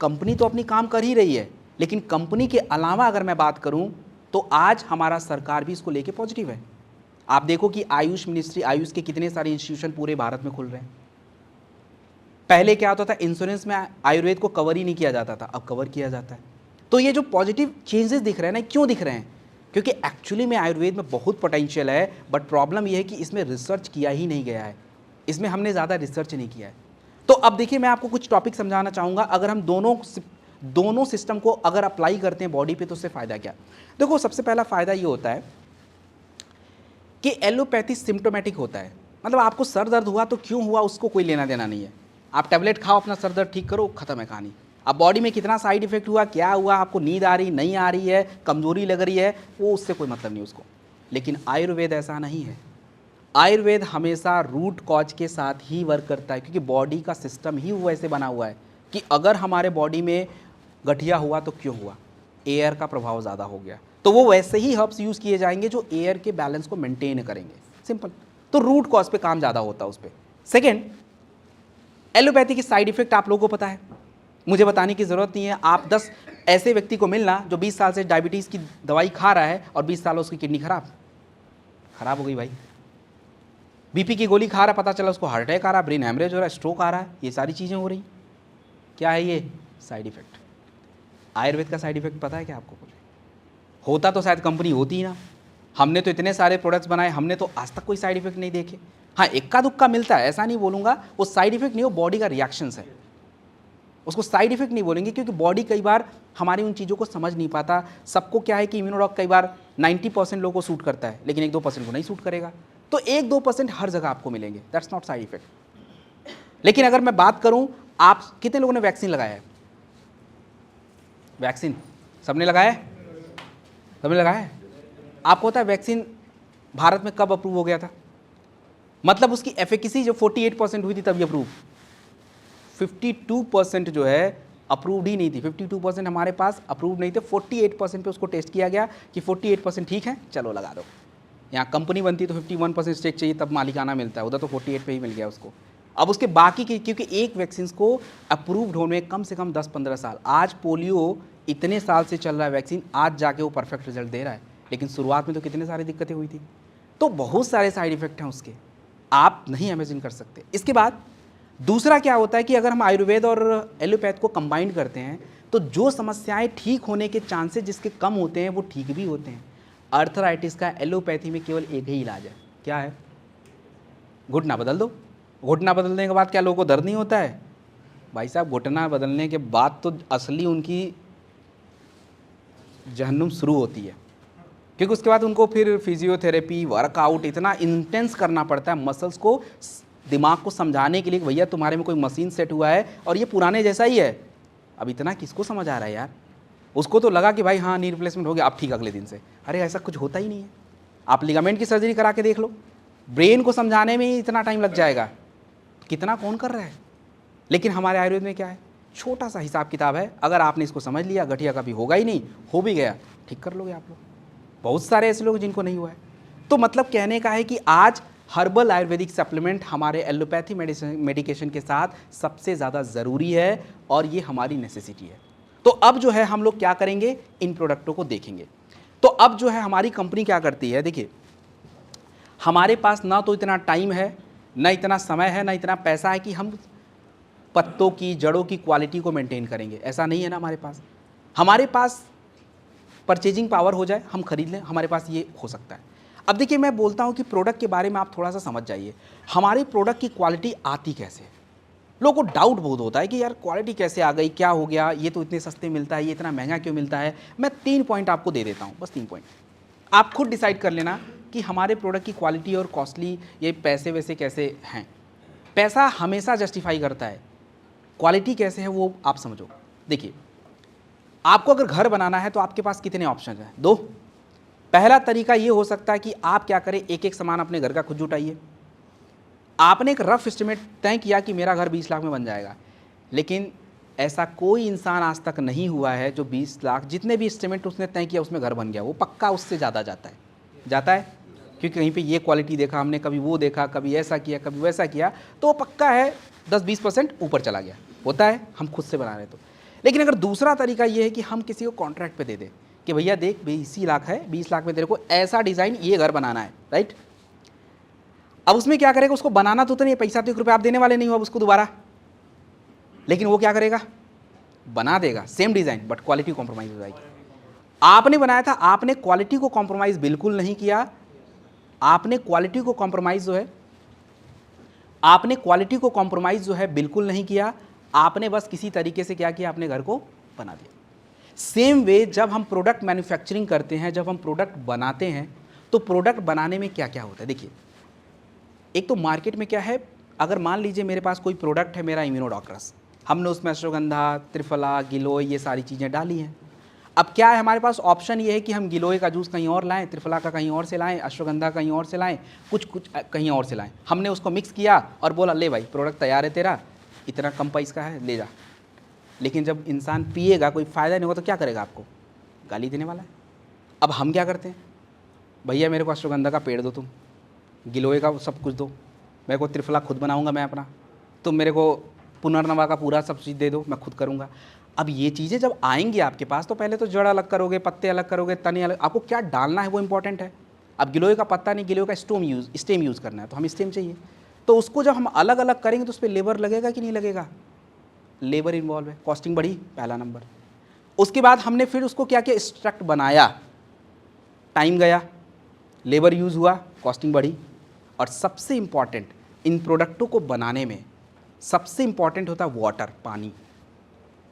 कंपनी तो अपनी काम कर ही रही है, लेकिन कंपनी के अलावा अगर मैं बात करूं तो आज हमारा सरकार भी इसको लेके पॉजिटिव है। आप देखो कि आयुष मिनिस्ट्री, आयुष के कितने सारे इंस्टीट्यूशन पूरे भारत में खुल रहे हैं। पहले क्या होता था, इंश्योरेंस में आयुर्वेद को कवर ही नहीं किया जाता था, अब कवर किया जाता है। तो ये जो पॉजिटिव चेंजेस दिख रहे हैं ना, क्यों दिख रहे हैं? क्योंकि एक्चुअली में आयुर्वेद में बहुत पोटेंशियल है, बट प्रॉब्लम ये है कि इसमें रिसर्च किया ही नहीं गया है, इसमें हमने ज़्यादा रिसर्च नहीं किया है। तो अब देखिए, मैं आपको कुछ टॉपिक समझाना चाहूँगा। अगर हम दोनों सिस्टम को अगर अप्लाई करते हैं बॉडी पे तो उससे फ़ायदा क्या? देखो, सबसे पहला फ़ायदा ये होता है कि एलोपैथी सिम्टोमेटिक होता है, मतलब आपको सर दर्द हुआ तो क्यों हुआ उसको कोई लेना देना नहीं है। आप टैबलेट खाओ, अपना सर दर्द ठीक करो, ख़त्म है कहानी। अब बॉडी में कितना साइड इफेक्ट हुआ, क्या हुआ, आपको नींद आ रही नहीं आ रही है, कमज़ोरी लग रही है, वो उससे कोई मतलब नहीं उसको। लेकिन आयुर्वेद ऐसा नहीं है। आयुर्वेद हमेशा रूट कॉज के साथ ही वर्क करता है, क्योंकि बॉडी का सिस्टम ही वैसे बना हुआ है कि अगर हमारे बॉडी में गठिया हुआ तो क्यों हुआ, एयर का प्रभाव ज़्यादा हो गया, तो वो वैसे ही हर्ब्स यूज़ किए जाएंगे जो एयर के बैलेंस को मेंटेन करेंगे, सिंपल। तो रूट कॉज पे काम ज़्यादा होता है उस पर। सेकेंड, एलोपैथी की साइड इफेक्ट आप लोगों को पता है, मुझे बताने की ज़रूरत नहीं है। आप 10 ऐसे व्यक्ति को मिलना जो 20 साल से डायबिटीज़ की दवाई खा रहा है और 20 साल उसकी किडनी खराब हो गई भाई। बीपी की गोली खा रहा, पता चला उसको हार्ट अटैक आ रहा, ब्रेन हैमरेज हो रहा है, स्ट्रोक आ रहा है, ये सारी चीज़ें हो रही। क्या है ये? Side effect. आयुर्वेद का साइड इफेक्ट पता है क्या आपको? कुछ होता तो शायद कंपनी होती ही ना, हमने तो इतने सारे प्रोडक्ट्स बनाए, हमने तो आज तक कोई साइड इफेक्ट नहीं देखे। हाँ, इक्का दुक्का मिलता है, ऐसा नहीं बोलूँगा, वो साइड इफेक्ट नहीं, वो बॉडी का रिएक्शंस है, उसको साइड इफेक्ट नहीं बोलेंगे, क्योंकि बॉडी कई बार हमारी उन चीज़ों को समझ नहीं पाता। सबको क्या है कि इम्यूनोडॉक कई बार 90% लोगों को सूट करता है, लेकिन 1-2% को नहीं सूट करेगा। तो 1-2% हर जगह आपको मिलेंगे, दैट्स नॉट साइड इफेक्ट। लेकिन अगर मैं बात करूं, आप कितने लोगों ने वैक्सीन लगाया है? वैक्सीन सबने लगाया है? सबने लगाया है? आपको पता है वैक्सीन भारत में कब अप्रूव हो गया था? मतलब उसकी एफिकेसी जो 48% हुई थी तभी अप्रूव, 52% जो है अप्रूव्ड ही नहीं थी। 52% हमारे पास अप्रूव नहीं थे, 48% पे उसको टेस्ट किया गया कि 48% ठीक है, चलो लगा दो। यहाँ कंपनी बनती तो 51% स्टेक चाहिए, तब मालिकाना मिलता है, उधर तो 48 पे ही मिल गया उसको। अब उसके बाकी की, क्योंकि एक वैक्सीन को अप्रूव्ड होने में कम से कम 10-15 साल, आज पोलियो इतने साल से चल रहा है वैक्सीन, आज जाके वो परफेक्ट रिजल्ट दे रहा है, लेकिन शुरुआत में तो कितने सारी दिक्कतें हुई थी। तो बहुत सारे साइड इफेक्ट हैं उसके, आप नहीं इमेजिन कर सकते। इसके बाद दूसरा क्या होता है कि अगर हम आयुर्वेद और एलोपैथ को कंबाइन करते हैं तो जो समस्याएं ठीक होने के चांसेस जिसके कम होते हैं वो ठीक भी होते हैं। अर्थराइटिस का एलोपैथी में केवल एक ही इलाज है, क्या है? घुटना बदल दो। घुटना बदलने के बाद क्या लोगों को दर्द नहीं होता है? भाई साहब, घुटना बदलने के बाद तो असली उनकी जहन्नुम शुरू होती है, क्योंकि उसके बाद उनको फिर फिजियोथेरेपी, वर्कआउट इतना इंटेंस करना पड़ता है मसल्स को, दिमाग को समझाने के लिए कि भैया तुम्हारे में कोई मशीन सेट हुआ है और ये पुराने जैसा ही है। अब इतना किसको समझ आ रहा है यार? उसको तो लगा कि भाई हाँ नी रिप्लेसमेंट हो गया, अब ठीक अगले दिन से। अरे ऐसा कुछ होता ही नहीं है। आप लिगामेंट की सर्जरी करा के देख लो, ब्रेन को समझाने में ही इतना टाइम लग जाएगा, कितना कौन कर रहा है। लेकिन हमारे आयुर्वेद में क्या है, छोटा सा हिसाब किताब है, अगर आपने इसको समझ लिया, गठिया कभी होगा ही नहीं, हो भी गया ठीक कर लोगे आप लोग। बहुत सारे ऐसे लोग जिनको नहीं हुआ है। तो मतलब कहने का है कि आज हर्बल आयुर्वेदिक सप्लीमेंट हमारे एलोपैथी मेडिकेशन के साथ सबसे ज़्यादा ज़रूरी है और ये हमारी नेसेसिटी है। तो अब जो है हम लोग क्या करेंगे, इन प्रोडक्टों को देखेंगे। तो अब जो है हमारी कंपनी क्या करती है, देखिए हमारे पास ना तो इतना टाइम है, ना इतना समय है, ना इतना पैसा है कि हम पत्तों की, जड़ों की क्वालिटी को मेंटेन करेंगे, ऐसा नहीं है ना हमारे पास। हमारे पास परचेजिंग पावर हो जाए, हम खरीद लें, हमारे पास ये हो सकता है। अब देखिए मैं बोलता हूँ कि प्रोडक्ट के बारे में आप थोड़ा सा समझ जाइए, हमारे प्रोडक्ट की क्वालिटी आती कैसे है। लोगों को डाउट बहुत होता है कि यार क्वालिटी कैसे आ गई, क्या हो गया, ये तो इतने सस्ते मिलता है, ये इतना महंगा क्यों मिलता है। मैं 3 पॉइंट आपको दे देता हूँ, बस 3 पॉइंट, आप खुद डिसाइड कर लेना कि हमारे प्रोडक्ट की क्वालिटी और कॉस्टली ये पैसे वैसे कैसे हैं। पैसा हमेशा जस्टिफाई करता है, क्वालिटी कैसे है वो आप समझो। देखिए आपको अगर घर बनाना है तो आपके पास कितने ऑप्शन हैं, 2। पहला तरीका ये हो सकता है कि आप क्या करें, एक एक सामान अपने घर का खुद जुटाइए। आपने एक रफ एस्टिमेट तय किया कि मेरा घर 20 लाख में बन जाएगा, लेकिन ऐसा कोई इंसान आज तक नहीं हुआ है जो 20 लाख, जितने भी एस्टिमेट उसने तय किया उसमें घर बन गया। वो पक्का उससे ज़्यादा जाता है, क्योंकि कहीं पे ये क्वालिटी देखा हमने, कभी वो देखा, कभी ऐसा किया, कभी वैसा किया, तो पक्का है 10-20% ऊपर चला गया। होता है, हम खुद से बना रहे तो। लेकिन अगर दूसरा तरीका ये है कि हम किसी को कॉन्ट्रैक्ट पे दे दें कि भैया देख 20 लाख है, 20 लाख में तेरे को ऐसा डिज़ाइन, ये घर बनाना है, राइट। अब उसमें क्या करेगा, उसको बनाना तो नहीं है, पैसा तो 1 रुपया आप देने वाले नहीं हो अब उसको दोबारा, लेकिन वो क्या करेगा, बना देगा same design, but quality compromise हो जाएगी। आपने बनाया था, आपने क्वालिटी को कॉम्प्रोमाइज़ बिल्कुल नहीं किया। आपने क्वालिटी को कॉम्प्रोमाइज़ जो है बिल्कुल नहीं किया। आपने बस किसी तरीके से क्या किया, अपने घर को बना दिया। सेम वे जब हम प्रोडक्ट मैन्युफैक्चरिंग करते हैं, जब हम प्रोडक्ट बनाते हैं, तो प्रोडक्ट बनाने में क्या क्या होता है। देखिए एक तो मार्केट में क्या है, अगर मान लीजिए मेरे पास कोई प्रोडक्ट है, मेरा इम्यूनोडॉक्टर्स, हमने उसमें अश्वगंधा, त्रिफला, गिलोय ये सारी चीज़ें डाली हैं। अब क्या है, हमारे पास ऑप्शन ये है कि हम गिलोय का जूस कहीं और लाएं, त्रिफला का कहीं और से लाएं, अश्वगंधा कहीं और से लाएं, कुछ कहीं और से लाएं। हमने उसको मिक्स किया और बोला ले भाई प्रोडक्ट तैयार है तेरा, इतना कम पैसा का है, ले जा। लेकिन जब इंसान पिएगा, कोई फ़ायदा नहीं होगा, तो क्या करेगा, आपको गाली देने वाला है। अब हम क्या करते हैं, भैया मेरे को अश्वगंधा का पेड़ दो, तुम गिलोय का सब कुछ दो, मेरे को त्रिफला खुद बनाऊंगा मैं अपना, तुम मेरे को पुनर्नवा का पूरा सब चीज़ दे दो, मैं खुद करूंगा। अब ये चीज़ें जब आएंगी आपके पास, तो पहले तो जड़ अलग करोगे, पत्ते अलग करोगे, तने अलग, आपको क्या डालना है वो इंपॉर्टेंट है। अब गिलोय का पत्ता नहीं, गिलोय का स्टेम यूज़ करना है, तो हम स्टेम चाहिए। तो उसको जब हम अलग अलग करेंगे तो उस पर लेबर लगेगा कि नहीं लगेगा, लेबर इन्वॉल्व है, कॉस्टिंग बढ़ी, पहला नंबर। उसके बाद हमने फिर उसको क्या किया, एक्सट्रैक्ट बनाया, टाइम गया, लेबर यूज़ हुआ, कॉस्टिंग बढ़ी। और सबसे इम्पॉर्टेंट इन प्रोडक्टों को बनाने में सबसे इम्पॉर्टेंट होता है वाटर, पानी।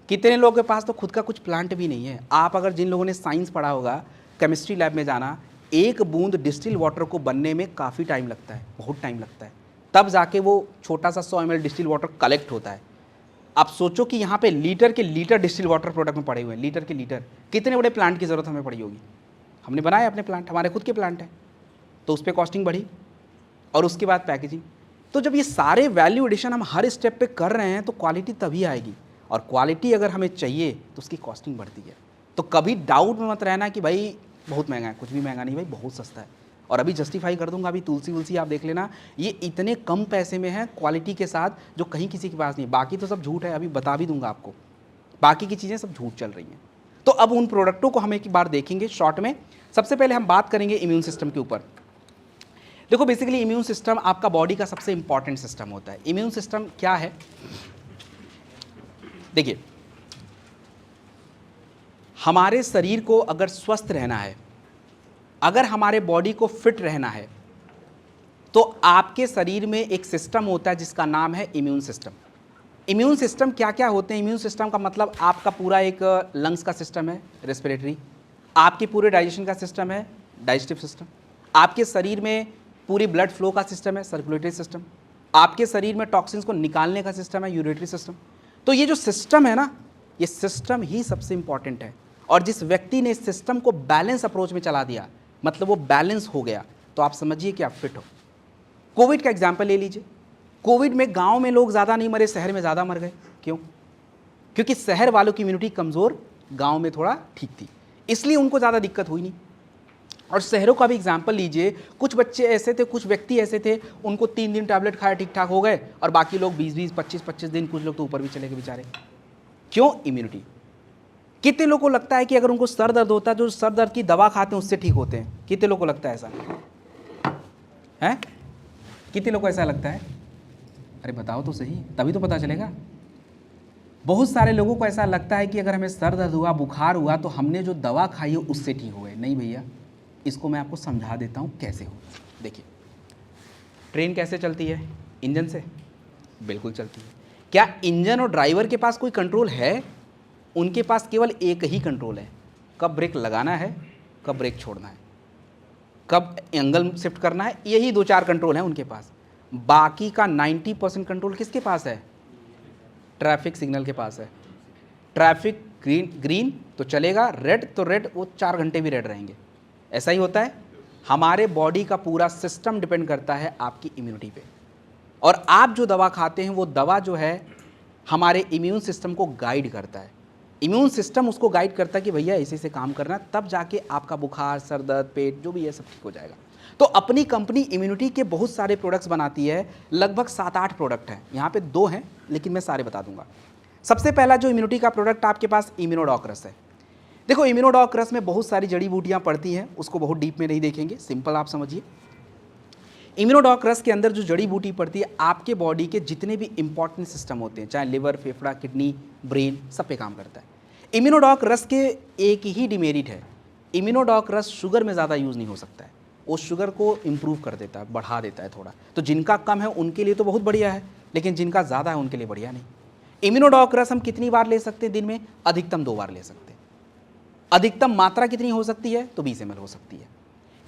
कितने लोगों के पास तो खुद का कुछ प्लांट भी नहीं है। आप अगर जिन लोगों ने साइंस पढ़ा होगा, केमिस्ट्री लैब में जाना, एक बूंद डिस्टिल वाटर को बनने में काफ़ी टाइम लगता है, बहुत टाइम लगता है, तब जाके वो छोटा सा 100 ml डिस्टिल वाटर कलेक्ट होता है। आप सोचो कि यहाँ पे लीटर के लीटर डिस्टिल वाटर प्रोडक्ट में पड़े हुए हैं, लीटर के लीटर। कितने बड़े प्लांट की ज़रूरत हमें पड़ी होगी। हमने बनाए अपने प्लांट, हमारे खुद के प्लांट हैं, तो उस पर कॉस्टिंग बढ़ी। और उसके बाद पैकेजिंग। तो जब ये सारे वैल्यू एडिशन हम हर स्टेप पे कर रहे हैं तो क्वालिटी तभी आएगी, और क्वालिटी अगर हमें चाहिए तो उसकी कॉस्टिंग बढ़ती है। तो कभी डाउट में मत रहना कि भाई बहुत महंगा है, कुछ भी महंगा नहीं भाई, बहुत सस्ता है। और अभी जस्टिफाई कर दूंगा, अभी तुलसी वुलसी आप देख लेना, ये इतने कम पैसे में है क्वालिटी के साथ, जो कहीं किसी के पास नहीं। बाकी तो सब झूठ है, अभी बता भी दूंगा आपको, बाकी की चीज़ें सब झूठ चल रही हैं। तो अब उन प्रोडक्टों को हम एक बार देखेंगे शॉर्ट में। सबसे पहले हम बात करेंगे इम्यून सिस्टम के ऊपर। देखो बेसिकली इम्यून सिस्टम आपका बॉडी का सबसे इंपॉर्टेंट सिस्टम होता है। इम्यून सिस्टम क्या है, देखिए हमारे शरीर को अगर स्वस्थ रहना है, अगर हमारे बॉडी को फिट रहना है, तो आपके शरीर में एक सिस्टम होता है जिसका नाम है इम्यून सिस्टम। इम्यून सिस्टम क्या क्या होते हैं? इम्यून सिस्टम का मतलब आपका पूरा एक लंग्स का सिस्टम है, रेस्पिरेटरी, आपके पूरे डाइजेशन का सिस्टम है, डाइजेस्टिव सिस्टम, आपके शरीर में पूरी ब्लड फ्लो का सिस्टम है, सर्कुलेटरी सिस्टम, आपके शरीर में टॉक्सिन्स को निकालने का सिस्टम है, यूरेटरी सिस्टम। तो ये जो सिस्टम है ना, ये सिस्टम ही सबसे इंपॉर्टेंट है। और जिस व्यक्ति ने इस सिस्टम को बैलेंस अप्रोच में चला दिया, मतलब वो बैलेंस हो गया, तो आप समझिए कि आप फिट हो। कोविड का एग्जाम्पल ले लीजिए। कोविड में गांव में लोग ज़्यादा नहीं मरे, शहर में ज़्यादा मर गए। क्यों? क्योंकि शहर वालों की इम्यूनिटी कमज़ोर, गांव में थोड़ा ठीक थी, इसलिए उनको ज़्यादा दिक्कत हुई नहीं। और शहरों का भी एग्जाम्पल लीजिए, कुछ बच्चे ऐसे थे, कुछ व्यक्ति ऐसे थे, उनको 3 दिन टैबलेट खाया ठीक ठाक हो गए, और बाकी लोग 20-20, 25-25 दिन, कुछ लोग तो ऊपर भी चले गए बेचारे। क्यों? इम्यूनिटी। कितने लोगों को लगता है कि अगर उनको सर दर्द होता है, जो सर दर्द की दवा खाते हैं उससे ठीक होते हैं? कितने लोगों को लगता है ऐसा है? कितने लोगों को ऐसा लगता है? अरे बताओ तो सही, तभी तो पता चलेगा। बहुत सारे लोगों को ऐसा लगता है कि अगर हमें सर दर्द हुआ, बुखार हुआ, तो हमने जो दवा खाई है उससे ठीक हुए। नहीं भैया, इसको मैं आपको समझा देता हूँ कैसे हो। देखिए, ट्रेन कैसे चलती है? इंजन से। बिल्कुल चलती है। क्या इंजन और ड्राइवर के पास कोई कंट्रोल है? उनके पास केवल एक ही कंट्रोल है, कब ब्रेक लगाना है, कब ब्रेक छोड़ना है, कब एंगल शिफ्ट करना है। यही 2-4 कंट्रोल हैं उनके पास। बाकी का 90% कंट्रोल किसके पास है? ट्रैफिक सिग्नल के पास है। ट्रैफिक ग्रीन तो चलेगा, रेड तो रेड, वो 4 घंटे भी रेड रहेंगे। ऐसा ही होता है। हमारे बॉडी का पूरा सिस्टम डिपेंड करता है आपकी इम्यूनिटी पे। और आप जो दवा खाते हैं, वो दवा जो है हमारे इम्यून सिस्टम को गाइड करता है। इम्यून सिस्टम उसको गाइड करता है कि भैया ऐसे से काम करना, तब जाके आपका बुखार, सर दर्द, पेट जो भी है सब ठीक हो जाएगा। तो अपनी कंपनी इम्यूनिटी के बहुत सारे प्रोडक्ट्स बनाती है, लगभग 7-8 प्रोडक्ट हैं। यहाँ पे 2 हैं, लेकिन मैं सारे बता दूंगा। सबसे पहला जो इम्यूनिटी का प्रोडक्ट आपके पास इम्यूनोडॉक रस है। देखो, इम्यूनोडॉक रस में बहुत सारी जड़ी बूटियाँ पड़ती हैं, उसको बहुत डीप में नहीं देखेंगे, सिंपल आप समझिए। इम्यूनोडॉक रस के अंदर जो जड़ी बूटी पड़ती है, आपके बॉडी के जितने भी इंपॉर्टेंट सिस्टम होते हैं, चाहे लिवर, फेफड़ा, किडनी, ब्रेन, सब पे काम करता है। इम्यूनोडॉक रस के एक ही डिमेरिट है, इम्यूनोडॉक रस शुगर में ज़्यादा यूज़ नहीं हो सकता है। वो शुगर को इम्प्रूव कर देता है, बढ़ा देता है थोड़ा। तो जिनका कम है उनके लिए तो बहुत बढ़िया है, लेकिन जिनका ज़्यादा है उनके लिए बढ़िया नहीं। इम्यूनोडॉक रस हम कितनी बार ले सकते हैं दिन में? अधिकतम 2 बार ले सकते हैं। अधिकतम मात्रा कितनी हो सकती है? तो 20 ml हो सकती है।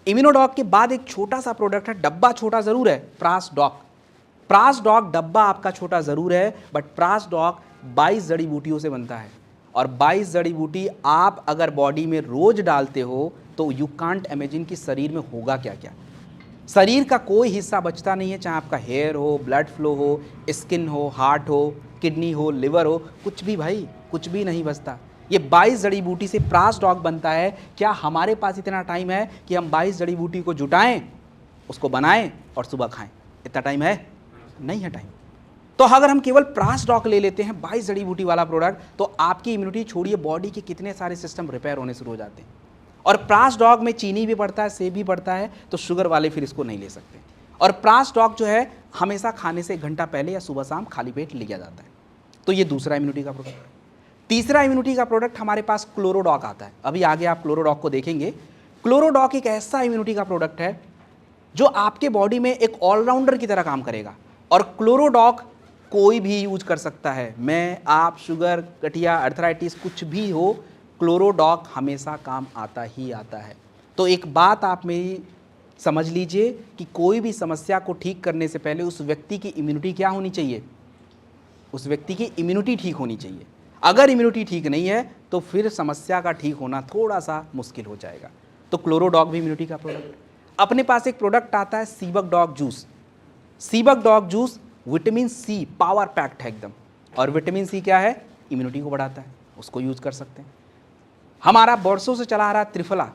इम्यूनोडॉक के बाद एक छोटा सा प्रोडक्ट है, डब्बा छोटा ज़रूर है, प्रासडॉक। प्रासडॉक डब्बा आपका छोटा ज़रूर है, बट प्रासडॉक 22 जड़ी बूटियों से बनता है। और 22 जड़ी बूटी आप अगर बॉडी में रोज डालते हो तो यू कांट इमेजिन कि शरीर में होगा क्या क्या। शरीर का कोई हिस्सा बचता नहीं है, चाहे आपका हेयर हो, ब्लड फ्लो हो, स्किन हो, हार्ट हो, किडनी हो, लिवर हो, कुछ भी भाई, कुछ भी नहीं बचता। ये 22 जड़ी बूटी से प्रासडॉक बनता है। क्या हमारे पास इतना टाइम है कि हम 22 जड़ी बूटी को जुटाएं, उसको बनाएं और सुबह खाएं? इतना टाइम है? नहीं है टाइम। तो अगर हम केवल प्रासडॉक ले लेते हैं 22 जड़ी बूटी वाला प्रोडक्ट, तो आपकी इम्यूनिटी छोड़िए, बॉडी के कितने सारे सिस्टम रिपेयर होने शुरू हो जाते हैं। और प्रासडॉक में चीनी भी पड़ता है, सेब भी पड़ता है, तो शुगर वाले फिर इसको नहीं ले सकते। और प्रासडॉक जो है हमेशा खाने से 1 घंटा पहले या सुबह शाम खाली पेट लिया जाता है। तो ये दूसरा इम्यूनिटी का प्रोडक्ट। तीसरा इम्यूनिटी का प्रोडक्ट हमारे पास क्लोरोडॉक आता है। अभी आगे आप क्लोरोडॉक को देखेंगे। क्लोरोडॉक एक ऐसा इम्यूनिटी का प्रोडक्ट है जो आपके बॉडी में एक ऑलराउंडर की तरह काम करेगा। और क्लोरोडॉक कोई भी यूज कर सकता है, मैं, आप, शुगर, गठिया, अर्थराइटिस, कुछ भी हो, क्लोरोडॉक हमेशा काम आता ही आता है। तो एक बात आप मेरी समझ लीजिए कि कोई भी समस्या को ठीक करने से पहले उस व्यक्ति की इम्यूनिटी क्या होनी चाहिए, उस व्यक्ति की इम्यूनिटी ठीक होनी चाहिए। अगर इम्यूनिटी ठीक नहीं है तो फिर समस्या का ठीक होना थोड़ा सा मुश्किल हो जाएगा। तो क्लोरोडॉक भी इम्यूनिटी का प्रोडक्ट। अपने पास एक प्रोडक्ट आता है seabuckthorn juice. Seabuckthorn juice vitamin C power packed है एकदम, और विटामिन सी क्या है, इम्यूनिटी को बढ़ाता है, उसको यूज कर सकते हैं। हमारा वर्षों से चला आ रहा त्रिफला,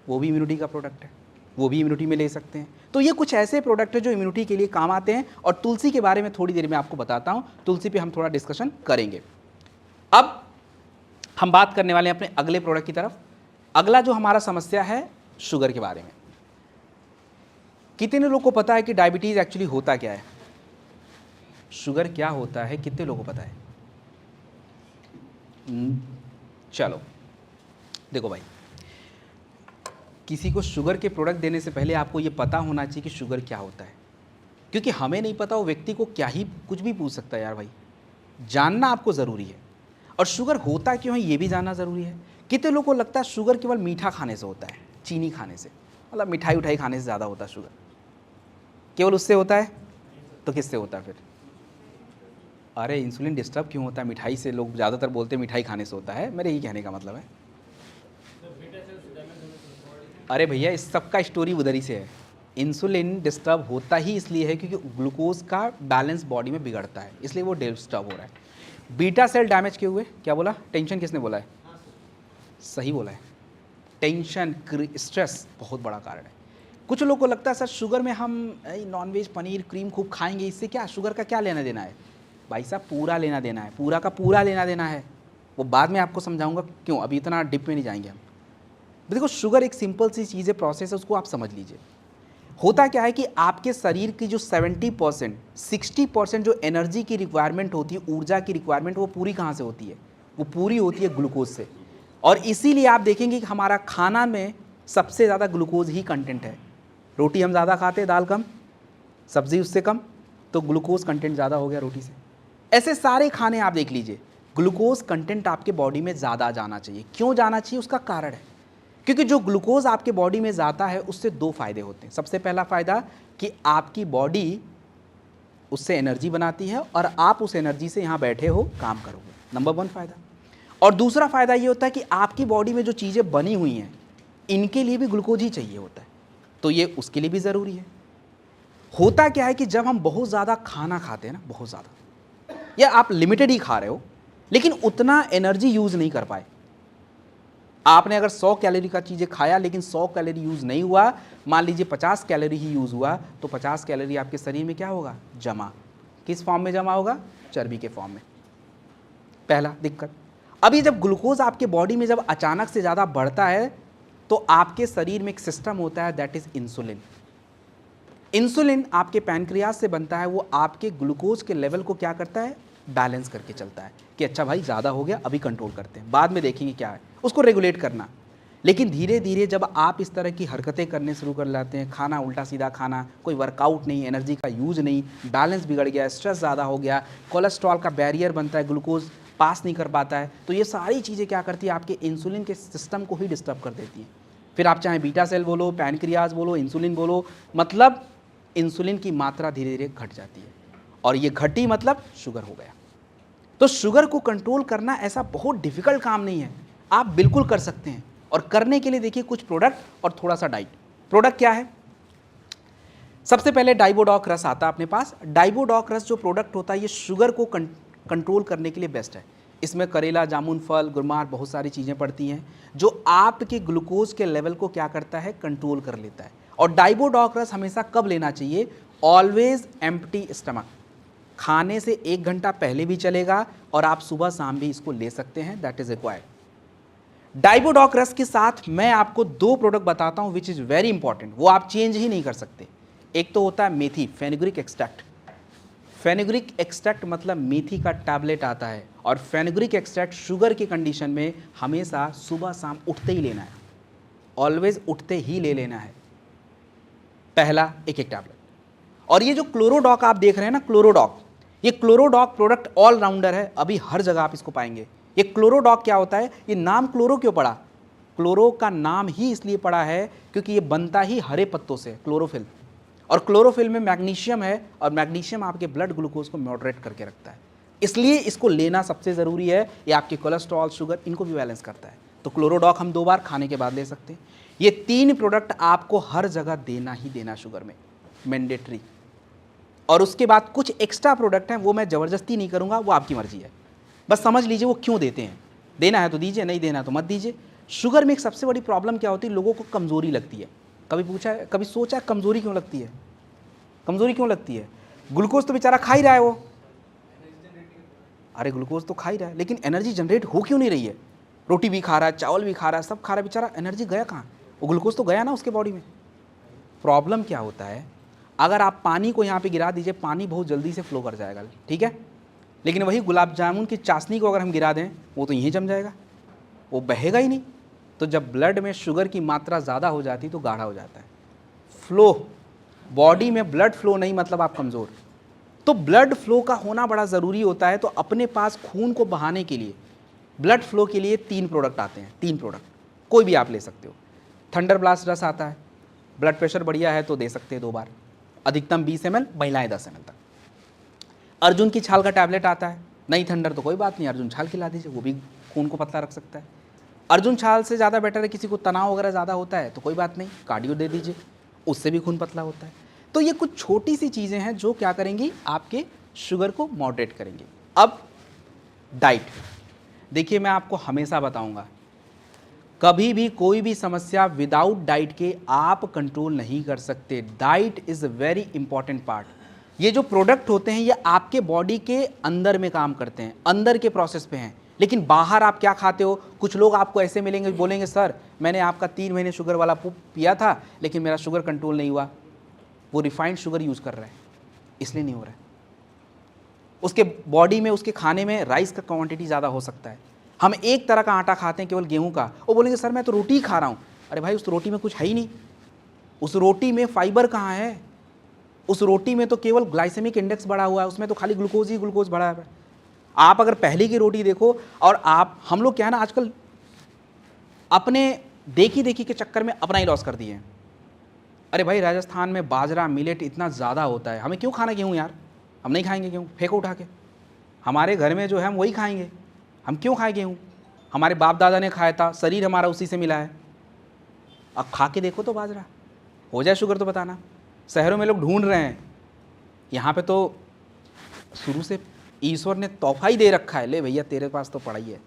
वो भी इम्यूनिटी का प्रोडक्ट है, वो भी इम्यूनिटी में ले सकते हैं। तो ये कुछ ऐसे प्रोडक्ट है जो इम्यूनिटी के लिए काम आते हैं। और तुलसी के बारे में थोड़ी देर में आपको बताता हूँ, तुलसी पे हम थोड़ा डिस्कशन करेंगे। अब हम बात करने वाले हैं अपने अगले प्रोडक्ट की तरफ। अगला जो हमारा समस्या है शुगर के बारे में। कितने लोगों को पता है कि डायबिटीज एक्चुअली होता क्या है, शुगर क्या होता है, कितने लोगों को पता है? चलो देखो भाई, किसी को शुगर के प्रोडक्ट देने से पहले आपको ये पता होना चाहिए कि शुगर क्या होता है, क्योंकि हमें नहीं पता वो व्यक्ति को क्या ही कुछ भी पूछ सकता है यार भाई। जानना आपको ज़रूरी है, और शुगर होता क्यों है ये भी जानना ज़रूरी है। कितने लोगों को लगता है शुगर केवल मीठा खाने से होता है, चीनी खाने से, मतलब मिठाई उठाई खाने से ज़्यादा होता है शुगर, केवल उससे होता है? तो किससे होता है फिर? अरे इंसुलिन डिस्टर्ब क्यों होता है मिठाई से? लोग ज़्यादातर बोलते हैं मिठाई खाने से होता है, मेरे यही कहने का मतलब है। अरे भैया इस सब का स्टोरी उधर ही से है। इंसुलिन डिस्टर्ब होता ही इसलिए है क्योंकि ग्लूकोज का बैलेंस बॉडी में बिगड़ता है, इसलिए वो डिस्टर्ब हो रहा है। बीटा सेल डैमेज क्यों हुए? क्या बोला? टेंशन किसने बोला है? सही बोला है, टेंशन, स्ट्रेस बहुत बड़ा कारण है। कुछ लोगों को लगता है सर शुगर में हम नॉनवेज, पनीर, क्रीम खूब खाएंगे, इससे क्या, शुगर का क्या लेना देना है? भाई साहब पूरा लेना देना है, पूरा का पूरा लेना देना है। वो बाद में आपको समझाऊंगा क्यों, अभी इतना डिप में नहीं जाएंगे हम। देखो शुगर एक सिंपल सी चीज़ है, प्रोसेस है, उसको आप समझ लीजिए। होता क्या है कि आपके शरीर की जो 70%, 60% जो एनर्जी की रिक्वायरमेंट होती है, ऊर्जा की रिक्वायरमेंट, वो पूरी कहाँ से होती है? वो पूरी होती है ग्लूकोज से। और इसीलिए आप देखेंगे कि हमारा खाना में सबसे ज़्यादा ग्लूकोज ही कंटेंट है। रोटी हम ज़्यादा खाते हैं, दाल कम, सब्जी उससे कम, तो ग्लूकोज कंटेंट ज़्यादा हो गया रोटी से। ऐसे सारे खाने आप देख लीजिए, ग्लूकोज कंटेंट आपके बॉडी में ज़्यादा जाना चाहिए। क्यों जाना चाहिए? उसका कारण है, क्योंकि जो ग्लूकोज आपके बॉडी में जाता है उससे दो फायदे होते हैं। सबसे पहला फ़ायदा कि आपकी बॉडी उससे एनर्जी बनाती है और आप उस एनर्जी से यहाँ बैठे हो काम करोगे, नंबर 1 फ़ायदा। और दूसरा फ़ायदा ये होता है कि आपकी बॉडी में जो चीज़ें बनी हुई हैं इनके लिए भी ग्लूकोज ही चाहिए होता है, तो ये उसके लिए भी ज़रूरी है। होता क्या है कि जब हम बहुत ज़्यादा खाना खाते हैं ना, बहुत ज़्यादा, या आप लिमिटेड ही खा रहे हो लेकिन उतना एनर्जी यूज़ नहीं कर पाए। आपने अगर 100 कैलोरी का चीज़ें खाया लेकिन 100 कैलोरी यूज़ नहीं हुआ, मान लीजिए 50 कैलोरी ही यूज़ हुआ, तो 50 कैलोरी आपके शरीर में क्या होगा? जमा। किस फॉर्म में जमा होगा? चर्बी के फॉर्म में। पहला दिक्कत। अभी जब ग्लूकोज आपके बॉडी में जब अचानक से ज़्यादा बढ़ता है तो आपके शरीर में एक सिस्टम होता है, दैट इज़ इंसुलिन। इंसुलिन आपके पैनक्रियाज से बनता है, वो आपके ग्लूकोज के लेवल को क्या करता है? बैलेंस करके चलता है कि अच्छा भाई ज़्यादा हो गया, अभी कंट्रोल करते हैं, बाद में देखेंगे क्या है, उसको रेगुलेट करना। लेकिन धीरे धीरे जब आप इस तरह की हरकतें करने शुरू कर लाते हैं, खाना उल्टा सीधा खाना, कोई वर्कआउट नहीं, एनर्जी का यूज़ नहीं, बैलेंस बिगड़ गया, स्ट्रेस ज़्यादा हो गया, कोलेस्ट्रॉल का बैरियर बनता है, ग्लूकोज पास नहीं कर पाता है, तो ये सारी चीज़ें क्या करती है? आपके इंसुलिन के सिस्टम को ही डिस्टर्ब कर देती हैं। फिर आप चाहे बीटा सेल बोलो, पैनक्रियाज बोलो, इंसुलिन बोलो, मतलब इंसुलिन की मात्रा धीरे धीरे घट जाती है, और ये घटी मतलब शुगर हो गया। तो शुगर को कंट्रोल करना ऐसा बहुत डिफिकल्ट काम नहीं है, आप बिल्कुल कर सकते हैं। और करने के लिए देखिए कुछ प्रोडक्ट और थोड़ा सा डाइट। प्रोडक्ट क्या है? सबसे पहले डाइबोडॉक रस आता है अपने पास। डाइबोडॉक रस जो प्रोडक्ट होता है ये शुगर को कंट्रोल करने के लिए बेस्ट है। इसमें करेला, जामुन फल, गुरमार, बहुत सारी चीज़ें पड़ती हैं जो आपके ग्लूकोज के लेवल को क्या करता है? कंट्रोल कर लेता है। और डाइबोडॉक रस हमेशा कब लेना चाहिए? Always empty stomach. खाने से 1 घंटा पहले भी चलेगा और आप सुबह शाम भी इसको ले सकते हैं, दैट इज रिक्वायर्ड। डाइबोडॉक रस के साथ मैं आपको 2 प्रोडक्ट बताता हूं विच इज़ वेरी इंपॉर्टेंट, वो आप चेंज ही नहीं कर सकते। एक तो होता है मेथी, फेनुग्रीक एक्सट्रैक्ट। फेनुग्रीक एक्सट्रैक्ट मतलब मेथी का टैबलेट आता है, और फेनुग्रीक एक्सट्रैक्ट शुगर की कंडीशन में हमेशा सुबह शाम उठते ही लेना है। ऑलवेज उठते ही ले लेना है, पहला एक एक टैबलेट। और ये जो क्लोरोडॉक आप देख रहे हैं ना, क्लोरोडॉक, ये क्लोरोडॉक प्रोडक्ट ऑल राउंडर है, अभी हर जगह आप इसको पाएंगे। ये क्लोरोडॉक क्या होता है, ये नाम क्लोरो क्यों पड़ा, क्लोरो का नाम ही इसलिए पड़ा है क्योंकि ये बनता ही हरे पत्तों से, क्लोरोफिल। और क्लोरोफिल में मैग्नीशियम है, और मैग्नीशियम आपके ब्लड ग्लूकोज को मॉडरेट करके रखता है, इसलिए इसको लेना सबसे ज़रूरी है। ये आपके कोलेस्ट्रॉल, शुगर, इनको भी बैलेंस करता है। तो क्लोरोडॉक हम 2 बार खाने के बाद ले सकते हैं। ये 3 प्रोडक्ट आपको हर जगह देना ही देना, शुगर में मैंडेटरी। और उसके बाद कुछ एक्स्ट्रा प्रोडक्ट हैं, वो मैं ज़बरदस्ती नहीं करूँगा, वो आपकी मर्जी है, बस समझ लीजिए वो क्यों देते हैं। देना है तो दीजिए, नहीं देना है तो मत दीजिए। शुगर में एक सबसे बड़ी प्रॉब्लम क्या होती है, लोगों को कमज़ोरी लगती है। कभी पूछा है, कभी सोचा है कमज़ोरी क्यों लगती है, कमज़ोरी क्यों लगती है? ग्लूकोज तो बेचारा खा ही रहा है वो, अरे ग्लूकोज तो खा ही रहा है, लेकिन एनर्जी जनरेट हो क्यों नहीं रही है? रोटी भी खा रहा है, चावल भी खा रहा है, सब खा रहा है, बेचारा एनर्जी गया कहाँ? वो ग्लूकोज तो गया ना उसके बॉडी में। प्रॉब्लम क्या होता है, अगर आप पानी को यहाँ पे गिरा दीजिए, पानी बहुत जल्दी से फ्लो कर जाएगा, ठीक है, लेकिन वही गुलाब जामुन की चाशनी को अगर हम गिरा दें, वो तो यहीं जम जाएगा, वो बहेगा ही नहीं। तो जब ब्लड में शुगर की मात्रा ज़्यादा हो जाती तो गाढ़ा हो जाता है। फ्लो, बॉडी में ब्लड फ्लो नहीं मतलब आप कमज़ोर। तो ब्लड फ्लो का होना बड़ा ज़रूरी होता है। तो अपने पास खून को बहाने के लिए, ब्लड फ्लो के लिए 3 प्रोडक्ट आते हैं, 3 प्रोडक्ट कोई भी आप ले सकते हो। थंडर ब्लास्ट रस आता है, ब्लड प्रेशर बढ़िया है तो दे सकते हैं 2 बार, अधिकतम 20 ml, महिलाएं 10 ml तक। अर्जुन की छाल का टैबलेट आता है, नहीं थंडर तो कोई बात नहीं, अर्जुन छाल खिला दीजिए, वो भी खून को पतला रख सकता है। अर्जुन छाल से ज़्यादा बेटर है, किसी को तनाव वगैरह ज़्यादा होता है तो कोई बात नहीं, कार्डियो दे दीजिए, उससे भी खून पतला होता है। तो ये कुछ छोटी सी चीज़ें हैं जो क्या करेंगी, आपके शुगर को मॉडरेट करेंगी। अब डाइट, देखिए मैं आपको हमेशा बताऊंगा, कभी भी कोई भी समस्या विदाउट डाइट के आप कंट्रोल नहीं कर सकते। Diet is a very important part. ये जो प्रोडक्ट होते हैं ये आपके बॉडी के अंदर में काम करते हैं, अंदर के प्रोसेस पे हैं, लेकिन बाहर आप क्या खाते हो। कुछ लोग आपको ऐसे मिलेंगे, बोलेंगे सर मैंने आपका 3 महीने शुगर वाला पिया था लेकिन मेरा शुगर कंट्रोल नहीं हुआ। वो रिफाइंड शुगर यूज़ कर रहा है, इसलिए नहीं हो रहा है। उसके बॉडी में, उसके खाने में राइस का क्वांटिटी ज़्यादा हो सकता है। हम एक तरह का आटा खाते हैं, केवल गेहूं का, वो बोलेंगे सर मैं तो रोटी ही खा रहा हूँ। अरे भाई उस रोटी में कुछ है ही नहीं, उस रोटी में फाइबर कहाँ है, उस रोटी में तो केवल ग्लाइसेमिक इंडेक्स बढ़ा हुआ है, उसमें तो खाली ग्लूकोज ही ग्लूकोज बढ़ा है। आप अगर पहले की रोटी देखो, और हम लोग क्या है ना आजकल अपने देखी देखी के चक्कर में अपना ही लॉस कर दिए हैं। अरे भाई राजस्थान में बाजरा, मिलेट इतना ज़्यादा होता है, हमें क्यों खाना गेहूँ यार, हम नहीं खाएंगे गेहूँ, फेंको उठा के। हमारे घर में जो है हम वही खाएंगे, हम क्यों खाएं गेहूँ, हमारे बाप दादा ने खाया था, शरीर हमारा उसी से मिला है। अब खा के देखो तो बाजरा, हो जाए शुगर तो बताना। शहरों में लोग ढूंढ रहे हैं, यहाँ पे तो शुरू से ईश्वर ने तोहफा ही दे रखा है, ले भैया तेरे पास तो पड़ा ही है,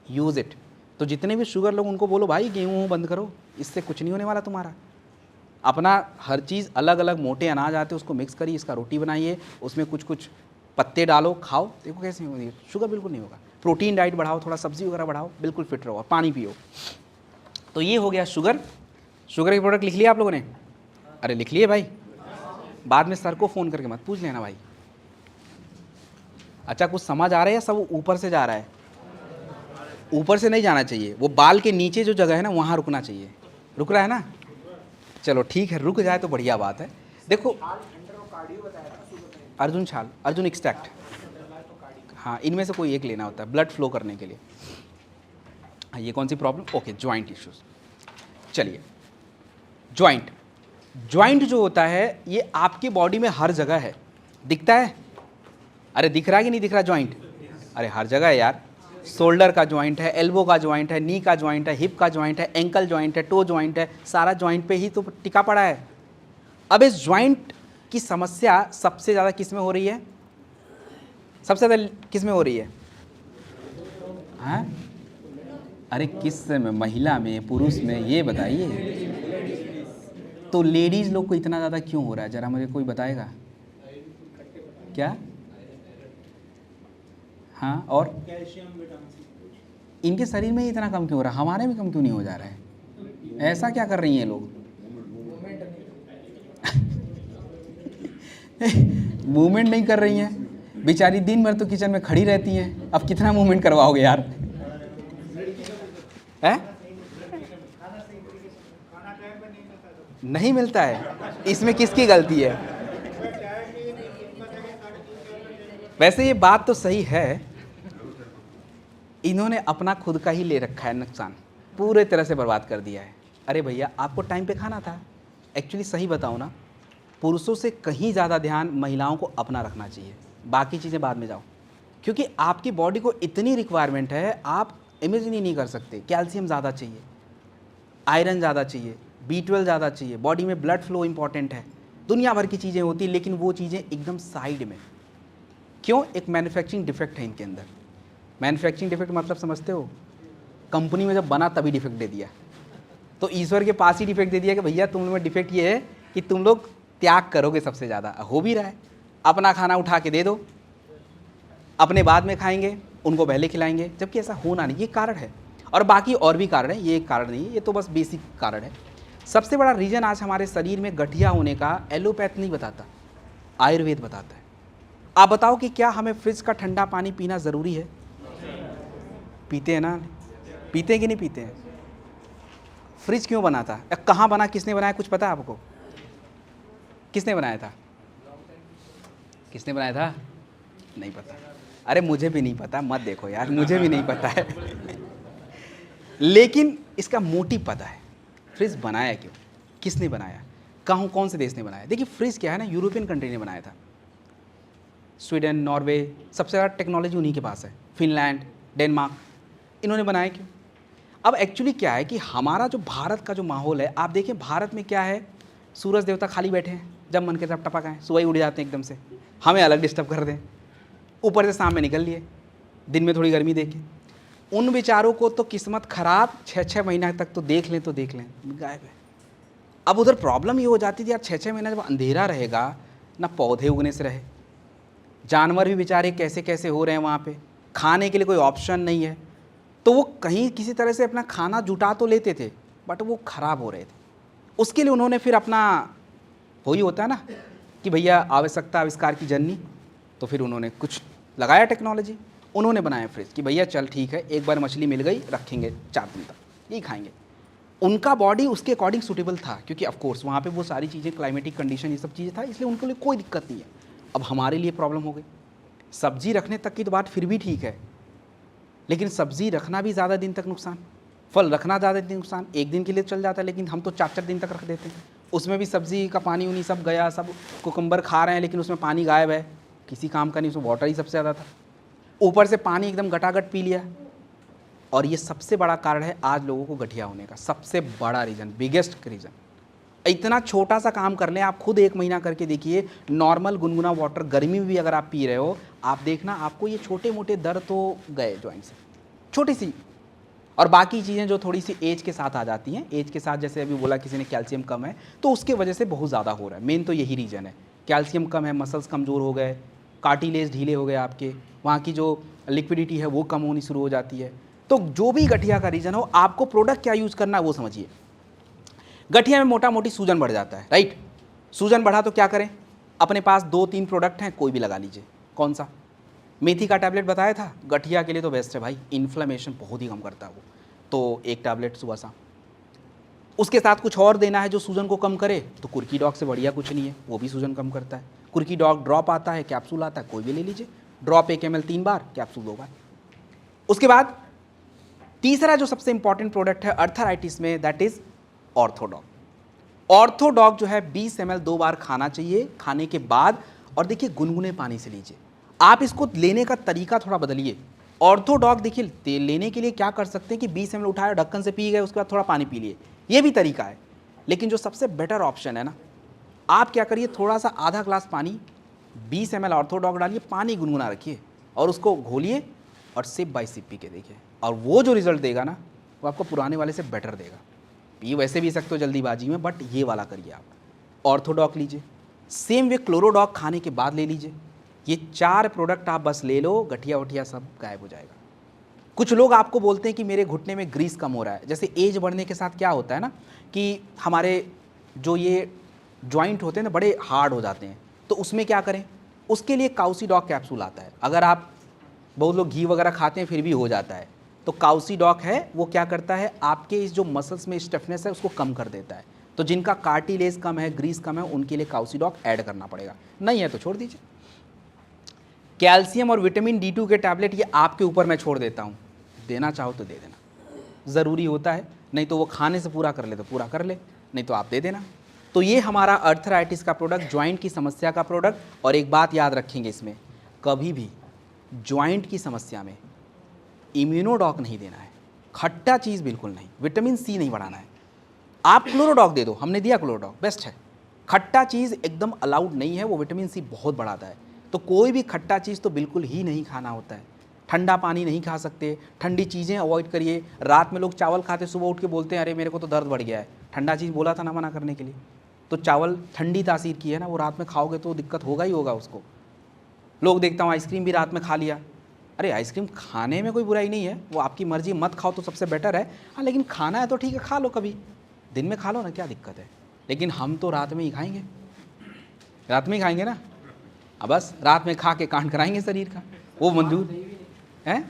यूज़ इट। तो जितने भी शुगर लोग उनको बोलो भाई गेहूँ बंद करो, इससे कुछ नहीं होने वाला तुम्हारा। अपना हर चीज़ अलग अलग मोटे अनाज आते हैं उसको मिक्स करिए, इसका रोटी बनाइए, उसमें कुछ कुछ पत्ते डालो, खाओ, देखो कैसे होगी, शुगर बिल्कुल नहीं होगा। प्रोटीन डाइट बढ़ाओ, थोड़ा सब्जी वगैरह बढ़ाओ, बिल्कुल फिट रहो, पानी पियो। तो ये हो गया शुगर। शुगर के प्रोडक्ट लिख लिया आप लोगों ने? अरे लिख लिए भाई, बाद में सर को फ़ोन करके मत पूछ लेना भाई। अच्छा कुछ समझ आ रहा है या सब ऊपर से जा रहा है? ऊपर से नहीं जाना चाहिए, वो बाल के नीचे जो जगह है ना वहाँ रुकना चाहिए। रुक रहा है ना, चलो ठीक है, रुक जाए तो बढ़िया बात है। देखो अर्जुन छाल, अर्जुन एक्सट्रैक्ट, हाँ इनमें से कोई एक लेना होता है ब्लड फ्लो करने के लिए। हाँ ये कौन सी प्रॉब्लम, ओके जॉइंट इश्यूज। चलिए जॉइंट, जॉइंट जो होता है ये आपकी बॉडी में हर जगह है, दिखता है? अरे दिख रहा है कि नहीं दिख रहा जॉइंट? अरे हर जगह है यार। शोल्डर का जॉइंट है, एल्बो का जॉइंट है, नी का जॉइंट है, हिप का जॉइंट है, एंकल जॉइंट है, टो जॉइंट है, सारा जॉइंट पे ही तो टिका पड़ा है। अब इस जॉइंट की समस्या सबसे ज़्यादा किस में हो रही है? सबसे ज़्यादा किस में हो रही है? हाँ अरे किस में, महिला में, पुरुष में, ये बताइए। तो लेडीज़ लोग को इतना ज़्यादा क्यों हो रहा है, ज़रा मुझे कोई बताएगा क्या? हाँ और कैल्शियम, विटामिन सी। इनके शरीर में ही इतना कम क्यों हो रहा है, हमारे में कम क्यों नहीं हो जा रहा है? ऐसा क्या कर रही हैं लोग? मूवमेंट नहीं कर रही हैं बेचारी, दिन भर तो किचन में खड़ी रहती हैं, अब कितना मूवमेंट करवाओगे यार? है नहीं मिलता है, इसमें किसकी गलती है? वैसे ये बात तो सही है, इन्होंने अपना खुद का ही ले रखा है नुकसान, पूरे तरह से बर्बाद कर दिया है। अरे भैया आपको टाइम पे खाना था। एक्चुअली सही बताऊँ ना, पुरुषों से कहीं ज़्यादा ध्यान महिलाओं को अपना रखना चाहिए, बाकी चीज़ें बाद में जाओ, क्योंकि आपकी बॉडी को इतनी रिक्वायरमेंट है आप इमेजिन ही नहीं कर सकते। कैल्शियम ज़्यादा चाहिए, आयरन ज़्यादा चाहिए, B12 ज़्यादा चाहिए, बॉडी में ब्लड फ्लो इंपॉर्टेंट है, दुनिया भर की चीज़ें होती हैं, लेकिन वो चीज़ें एकदम साइड में। क्यों? एक मैन्युफैक्चरिंग डिफेक्ट है इनके अंदर। मैन्युफैक्चरिंग डिफेक्ट मतलब समझते हो? कंपनी में जब बना तभी डिफेक्ट दे दिया, तो ईश्वर के पास ही डिफेक्ट दे दिया कि भैया तुम लोग में डिफेक्ट ये है कि तुम लोग त्याग करोगे सबसे ज़्यादा। हो भी रहा है, अपना खाना उठा के दे दो, अपने बाद में खाएंगे, उनको पहले खिलाएंगे, जबकि ऐसा होना नहीं। ये कारण है, और बाकी और भी कारण है, ये एक कारण नहीं है, ये तो बस बेसिक कारण है। सबसे बड़ा रीज़न आज हमारे शरीर में गठिया होने का एलोपैथ नहीं बताता, आयुर्वेद बताता है। आप बताओ कि क्या हमें फ्रिज का ठंडा पानी पीना ज़रूरी है? पीते हैं ना? पीते हैं कि नहीं पीते हैं? फ्रिज क्यों बना था? कहाँ बना, किसने बनाया, कुछ पता है आपको? किसने बनाया था? किसने बनाया था? नहीं पता। अरे मुझे भी नहीं पता, मत देखो यार, मुझे भी नहीं पता है लेकिन इसका मोटिव पता है। फ्रिज बनाया क्यों, किसने बनाया, कहाँ, कौन से देश ने बनाया? देखिए फ्रिज क्या है ना, यूरोपियन कंट्री ने बनाया था। स्वीडन, नॉर्वे, सबसे ज़्यादा टेक्नोलॉजी उन्हीं के पास है। फिनलैंड, डेनमार्क, इन्होंने बनाया क्यों? अब एक्चुअली क्या है कि हमारा जो भारत का जो माहौल है, आप देखें भारत में क्या है, सूरज देवता खाली बैठे हैं, जब मन के तब टपक आए, सुबह ही उड़ जाते हैं एकदम से, हमें अलग डिस्टर्ब कर दें, ऊपर से शाम में निकल लिए, दिन में थोड़ी गर्मी देखें। उन बेचारों को तो किस्मत खराब, 6-6 महीना तक तो देख लें गायब है। अब उधर प्रॉब्लम ये हो जाती थी यार, 6-6 महीना जब अंधेरा रहेगा ना, पौधे उगने से रहे, जानवर भी बेचारे कैसे कैसे हो रहे हैं वहाँ पे, खाने के लिए कोई ऑप्शन नहीं है, तो वो कहीं किसी तरह से अपना खाना जुटा तो लेते थे, बट वो ख़राब हो रहे थे। उसके लिए उन्होंने फिर अपना, वही होता है ना कि भैया आवश्यकता आविष्कार की जननी, तो फिर उन्होंने कुछ लगाया टेक्नोलॉजी, उन्होंने बनाया फ्रिज कि भैया चल ठीक है, एक बार मछली मिल गई, रखेंगे 4 दिन तक, यही खाएंगे। उनका बॉडी उसके अकॉर्डिंग सूटेबल था, क्योंकि ऑफकोर्स वहाँ पे वो सारी चीज़ें, क्लाइमेटिक कंडीशन, ये सब चीज़ें था, इसलिए उनके लिए कोई दिक्कत नहीं है। अब हमारे लिए प्रॉब्लम हो गई। सब्जी रखने तक की तो बात फिर भी ठीक है, लेकिन सब्जी रखना भी ज़्यादा दिन तक नुकसान, फल रखना ज़्यादा दिन नुकसान। एक दिन के लिए चल जाता है, लेकिन हम तो 4-4 दिन तक रख देते हैं, उसमें भी सब्जी का पानी उनी सब गया, सब कुकम्बर खा रहे हैं लेकिन उसमें पानी गायब है, किसी काम का नहीं, उसमें वाटर ही सबसे ज़्यादा था, ऊपर से पानी एकदम गटागट पी लिया। और ये सबसे बड़ा कारण है आज लोगों को गठिया होने का, सबसे बड़ा रीज़न, बिगेस्ट रीज़न। इतना छोटा सा काम कर लें आप, खुद 1 महीना करके देखिए, नॉर्मल गुनगुना वाटर गर्मी में भी अगर आप पी रहे हो, आप देखना आपको ये छोटे मोटे दर्द तो गए जॉइंट से, छोटी सी। और बाकी चीज़ें जो थोड़ी सी एज के साथ आ जाती हैं, एज के साथ, जैसे अभी बोला किसी ने कैल्शियम कम है, तो उसके वजह से बहुत ज़्यादा हो रहा है। मेन तो यही रीज़न है, कैल्शियम कम है, मसल्स कमज़ोर हो गए, कार्टिलेज ढीले हो गए आपके, वहाँ की जो लिक्विडिटी है वो कम होनी शुरू हो जाती है। तो जो भी गठिया का रीज़न हो, आपको प्रोडक्ट क्या यूज़ करना है वो समझिए। गठिया में मोटा मोटी सूजन बढ़ जाता है, राइट? सूजन बढ़ा तो क्या करें? अपने पास 2-3 प्रोडक्ट हैं, कोई भी लगा लीजिए। कौन सा? मेथी का टैबलेट बताया था, गठिया के लिए तो बेस्ट है भाई, इन्फ्लेमेशन बहुत ही कम करता है वो, तो 1 टैबलेट सुबह शाम। उसके साथ कुछ और देना है जो सूजन को कम करे, तो कुर्की डॉग से बढ़िया कुछ नहीं है, वो भी सूजन कम करता है। कुर्की डॉग ड्रॉप आता है, कैप्सूल आता है, कोई भी ले लीजिए, ड्रॉप 1 ml 3 बार, कैप्सूल 2 बार। उसके बाद तीसरा जो सबसे इंपॉर्टेंट प्रोडक्ट है अर्थराइटिस में, दैट इज ऑर्थोडॉग। ऑर्थोडॉग जो है 20 ml 2 बार खाना चाहिए, खाने के बाद। और देखिए गुनगुने पानी से लीजिए, आप इसको लेने का तरीका थोड़ा बदलिए। ऑर्थोडॉग देखिए लेने के लिए क्या कर सकते हैं कि 20 ml उठाया, ढक्कन से पी गए, उसके बाद थोड़ा पानी पी लिए, ये भी तरीका है। लेकिन जो सबसे बेटर ऑप्शन है ना, आप क्या करिए, थोड़ा सा आधा ग्लास पानी, 20 ml ऑर्थोडॉग डालिए, पानी गुनगुना रखिए और उसको घोलिए और सिप बाय सिप पी के देखिए, और वो जो रिजल्ट देगा ना, वो आपको पुराने वाले से बेटर देगा। पी वैसे भी सकते हो जल्दीबाजी में, बट ये वाला करिए आप। ऑर्थोडॉग लीजिए, सेम वे क्लोरोडॉग खाने के बाद ले लीजिए। ये 4 प्रोडक्ट आप बस ले लो, गठिया वठिया सब गायब हो जाएगा। कुछ लोग आपको बोलते हैं कि मेरे घुटने में ग्रीस कम हो रहा है। जैसे एज बढ़ने के साथ क्या होता है ना कि हमारे जो ये जॉइंट होते हैं ना, बड़े हार्ड हो जाते हैं, तो उसमें क्या करें, उसके लिए काउसीडॉग कैप्सूल आता है। अगर आप, बहुत लोग घी वगैरह खाते हैं फिर भी हो जाता है, तो काउसीडॉग है, वो क्या करता है, आपके इस जो मसल्स में स्टिफनेस है उसको कम कर देता है। तो जिनका कार्टिलेज कम है, ग्रीस कम है, उनके लिए काउसिडॉक ऐड करना पड़ेगा, नहीं है तो छोड़ दीजिए। कैल्शियम और विटामिन D2 के टैबलेट ये आपके ऊपर मैं छोड़ देता हूँ, देना चाहो तो दे देना, ज़रूरी होता है, नहीं तो वो खाने से पूरा कर ले तो पूरा कर ले, नहीं तो आप दे देना। तो ये हमारा अर्थराइटिस का प्रोडक्ट, जॉइंट की समस्या का प्रोडक्ट। और एक बात याद रखेंगे इसमें, कभी भी जॉइंट की समस्या में इम्यूनोडॉक नहीं देना है, खट्टा चीज़ बिल्कुल नहीं, विटामिन C नहीं बढ़ाना है। आप क्लोरोडॉक दे दो, हमने दिया क्लोरोडॉक, बेस्ट है। खट्टा चीज़ एकदम अलाउड नहीं है, वो विटामिन C बहुत बढ़ाता है। तो कोई भी खट्टा चीज़ तो बिल्कुल ही नहीं खाना होता है। ठंडा पानी नहीं खा सकते, ठंडी चीज़ें अवॉइड करिए। रात में लोग चावल खाते, सुबह उठ के बोलते हैं अरे मेरे को तो दर्द बढ़ गया है, ठंडा चीज़ बोला था ना मना करने के लिए। तो चावल ठंडी तासीर की है ना, वो रात में खाओगे तो दिक्कत होगा ही होगा उसको। लोग देखता हूँ आइसक्रीम भी रात में खा लिया, अरे आइसक्रीम खाने में कोई बुराई नहीं है, वो आपकी मर्जी, मत खाओ तो सबसे बेटर है। हाँ लेकिन खाना है तो ठीक है, खा लो, कभी दिन में खा लो ना, क्या दिक्कत है। लेकिन हम तो रात में ही खाएंगे, रात में ही खाएंगे ना, अब बस रात में खा के कांड कराएंगे शरीर का, वो मंजूर है।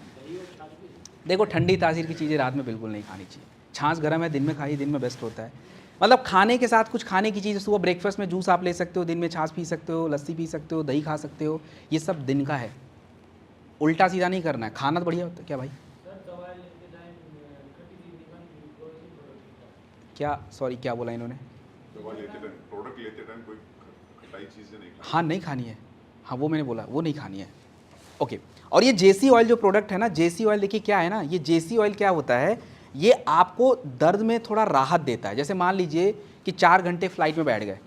देखो ठंडी तासीर की चीज़ें रात में बिल्कुल नहीं खानी चाहिए। छाछ गर्म है, दिन में खाइए, दिन में बेस्ट होता है। मतलब खाने के साथ कुछ खाने की चीज़, सुबह ब्रेकफास्ट में जूस आप ले सकते हो, दिन में छाछ पी सकते हो, लस्सी पी सकते हो, दही खा सकते हो, ये सब दिन का है, उल्टा सीधा नहीं करना है। खाना तो बढ़िया होता है। क्या भाई, क्या सॉरी क्या बोला इन्होंने? दवा लेते टाइम, प्रोडक्ट लेते टाइम कोई खटाई चीज़ें नहीं खानी। हाँ नहीं खानी है, हाँ वो मैंने बोला, वो नहीं खानी है। ओके। और ये जेसी ऑयल जो प्रोडक्ट है ना, जेसी ऑयल देखिए क्या है ना, ये जेसी ऑयल क्या होता है, ये आपको दर्द में थोड़ा राहत देता है। जैसे मान लीजिए कि 4 घंटे फ्लाइट में बैठ गए,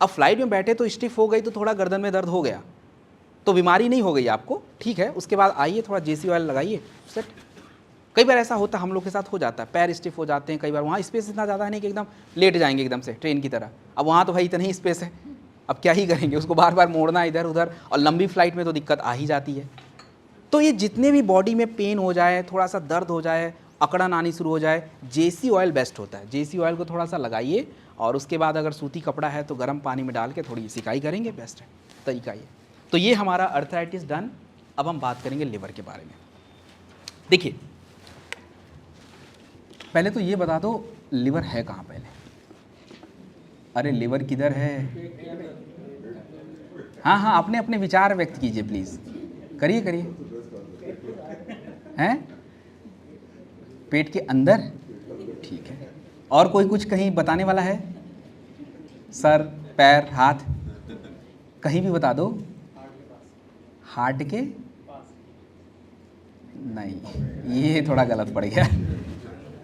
अब फ्लाइट में बैठे तो स्टिफ हो गई, तो थोड़ा गर्दन में दर्द हो गया, तो बीमारी नहीं हो गई आपको, ठीक है। उसके बाद आइए थोड़ा जेसी ऑयल लगाइए, सेट। कई बार ऐसा होता है, हम लोग के साथ हो जाता है, पैर स्टिफ हो जाते हैं कई बार, वहाँ स्पेस इतना ज़्यादा है नहीं कि एकदम लेट जाएंगे एकदम से ट्रेन की तरह। अब वहाँ तो भाई इतनी ही स्पेस है, अब क्या ही करेंगे, उसको बार बार मोड़ना इधर उधर, और लंबी फ्लाइट में तो दिक्कत आ ही जाती है। तो ये जितने भी बॉडी में पेन हो जाए, थोड़ा सा दर्द हो जाए, अकड़न आनी शुरू हो जाए, जेसी ऑयल बेस्ट होता है। जेसी ऑयल को थोड़ा सा लगाइए, और उसके बाद अगर सूती कपड़ा है तो गर्म पानी में डाल के थोड़ी सिकाई करेंगे, बेस्ट है तरीका ये। तो ये हमारा अर्थराइटिस डन। अब हम बात करेंगे लिवर के बारे में। देखिए पहले तो ये बता दो लिवर है कहाँ पहले, अरे लिवर किधर है? हाँ हाँ, अपने अपने विचार व्यक्त कीजिए प्लीज़, करिए करिए। हैं पेट के अंदर, ठीक है। और कोई कुछ कहीं बताने वाला है? सर, पैर, हाथ, कहीं भी बता दो। हार्ट के नहीं, ये थोड़ा गलत पड़ गया।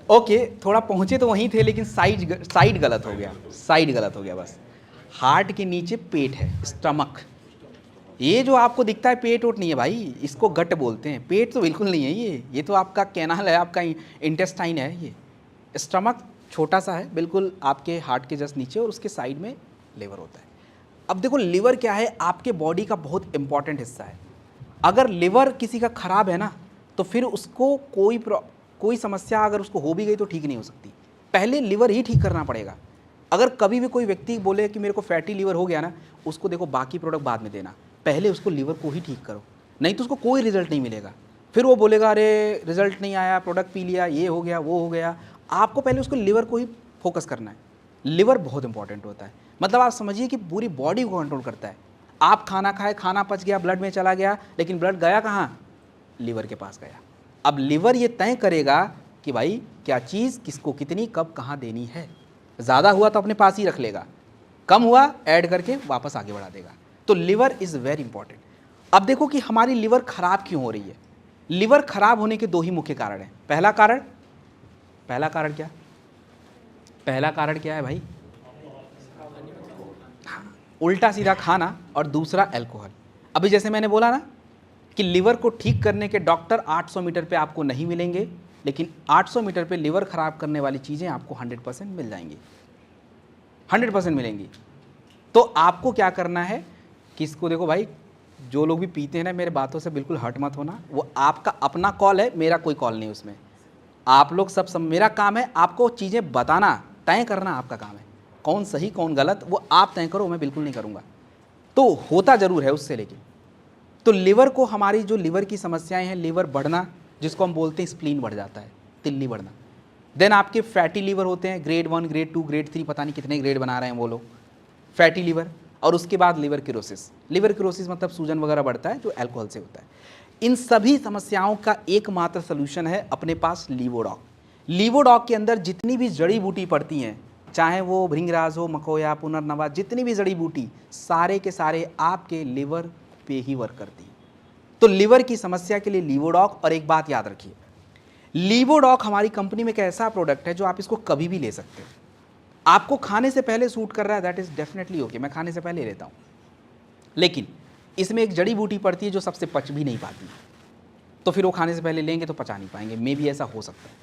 ओके, थोड़ा पहुँचे तो वहीं थे, लेकिन साइड गलत हो गया, साइड गलत हो गया बस। हार्ट के नीचे पेट है, स्टमक। ये जो आपको दिखता है पेट ओट नहीं है भाई, इसको गट बोलते हैं, पेट तो बिल्कुल नहीं है ये तो आपका कैनाल है, आपका इंटेस्टाइन है। ये स्टमक छोटा सा है बिल्कुल आपके हार्ट के जस्ट नीचे, और उसके साइड में लिवर होता है। अब देखो लिवर क्या है, आपके बॉडी का बहुत इंपॉर्टेंट हिस्सा है। अगर लिवर किसी का ख़राब है ना, तो फिर उसको कोई समस्या अगर उसको हो भी गई तो ठीक नहीं हो सकती। पहले लिवर ही ठीक करना पड़ेगा। अगर कभी भी कोई व्यक्ति बोले कि मेरे को फैटी लिवर हो गया ना, उसको देखो बाकी प्रोडक्ट बाद में देना, पहले उसको लिवर को ही ठीक करो, नहीं तो उसको कोई रिजल्ट नहीं मिलेगा। फिर वो बोलेगा अरे रिजल्ट नहीं आया, प्रोडक्ट पी लिया, ये हो गया वो हो गया। आपको पहले उसको लिवर को ही फोकस करना है। लिवर बहुत इंपॉर्टेंट होता है, मतलब आप समझिए कि पूरी बॉडी को कंट्रोल करता है। आप खाना खाए, खाना पच गया, ब्लड में चला गया, लेकिन ब्लड गया कहाँ? लिवर के पास गया। अब लिवर ये तय करेगा कि भाई क्या चीज़ किसको कितनी कब कहाँ देनी है। ज़्यादा हुआ तो अपने पास ही रख लेगा, कम हुआ ऐड करके वापस आगे बढ़ा देगा। तो लिवर इज़ वेरी इंपॉर्टेंट। अब देखो कि हमारी लिवर खराब क्यों हो रही है। लिवर खराब होने के 2 ही मुख्य कारण हैं। पहला कारण क्या? पहला कारण क्या है भाई? हाँ, उल्टा सीधा खाना, और दूसरा अल्कोहल। अभी जैसे मैंने बोला ना कि लिवर को ठीक करने के डॉक्टर 800 मीटर पे आपको नहीं मिलेंगे, लेकिन 800 मीटर पे लिवर ख़राब करने वाली चीज़ें आपको 100% मिल जाएंगी, 100% मिलेंगी। तो आपको क्या करना है कि इसको देखो भाई, जो लोग भी पीते हैं ना, मेरे बातों से बिल्कुल हट मत होना, वो आपका अपना कॉल है, मेरा कोई कॉल नहीं उसमें। आप लोग सब मेरा काम है आपको चीज़ें बताना, तय करना आपका काम है, कौन सही कौन गलत वो आप तय करो, मैं बिल्कुल नहीं करूँगा। तो होता ज़रूर है उससे, लेकिन तो लिवर को, हमारी जो लिवर की समस्याएं हैं, लिवर बढ़ना जिसको हम बोलते हैं स्प्लीन बढ़ जाता है, तिल्ली बढ़ना, देन आपके फैटी लीवर होते हैं, ग्रेड 1, ग्रेड 2, ग्रेड 3, पता नहीं कितने ग्रेड बना रहे हैं वो लोग, फैटी लीवर। और उसके बाद लिवर किरोसिस। लिवर किरोसिस मतलब सूजन वगैरह बढ़ता है जो अल्कोहल से होता है। इन सभी समस्याओं का एकमात्र सलूशन है अपने पास लीवोडॉक। लीवोडॉक के अंदर जितनी भी जड़ी बूटी पड़ती हैं, चाहे वो भृंगराज हो, मकोया, पुनर्नवा, जितनी भी जड़ी बूटी, सारे के सारे आपके लिवर पे ही वर्क करती हैं। तो लिवर की समस्या के लिए लीवोडॉक। और एक बात याद रखिए, लीवोडॉक हमारी कंपनी में एक ऐसा प्रोडक्ट है जो आप इसको कभी भी ले सकते हो। आपको खाने से पहले सूट कर रहा है, दैट इज डेफिनेटली ओके, मैं खाने से पहले लेता हूँ। लेकिन इसमें एक जड़ी बूटी पड़ती है जो सबसे पच भी नहीं पाती, तो फिर वो खाने से पहले लेंगे तो पचा नहीं पाएंगे, मे भी ऐसा हो सकता है,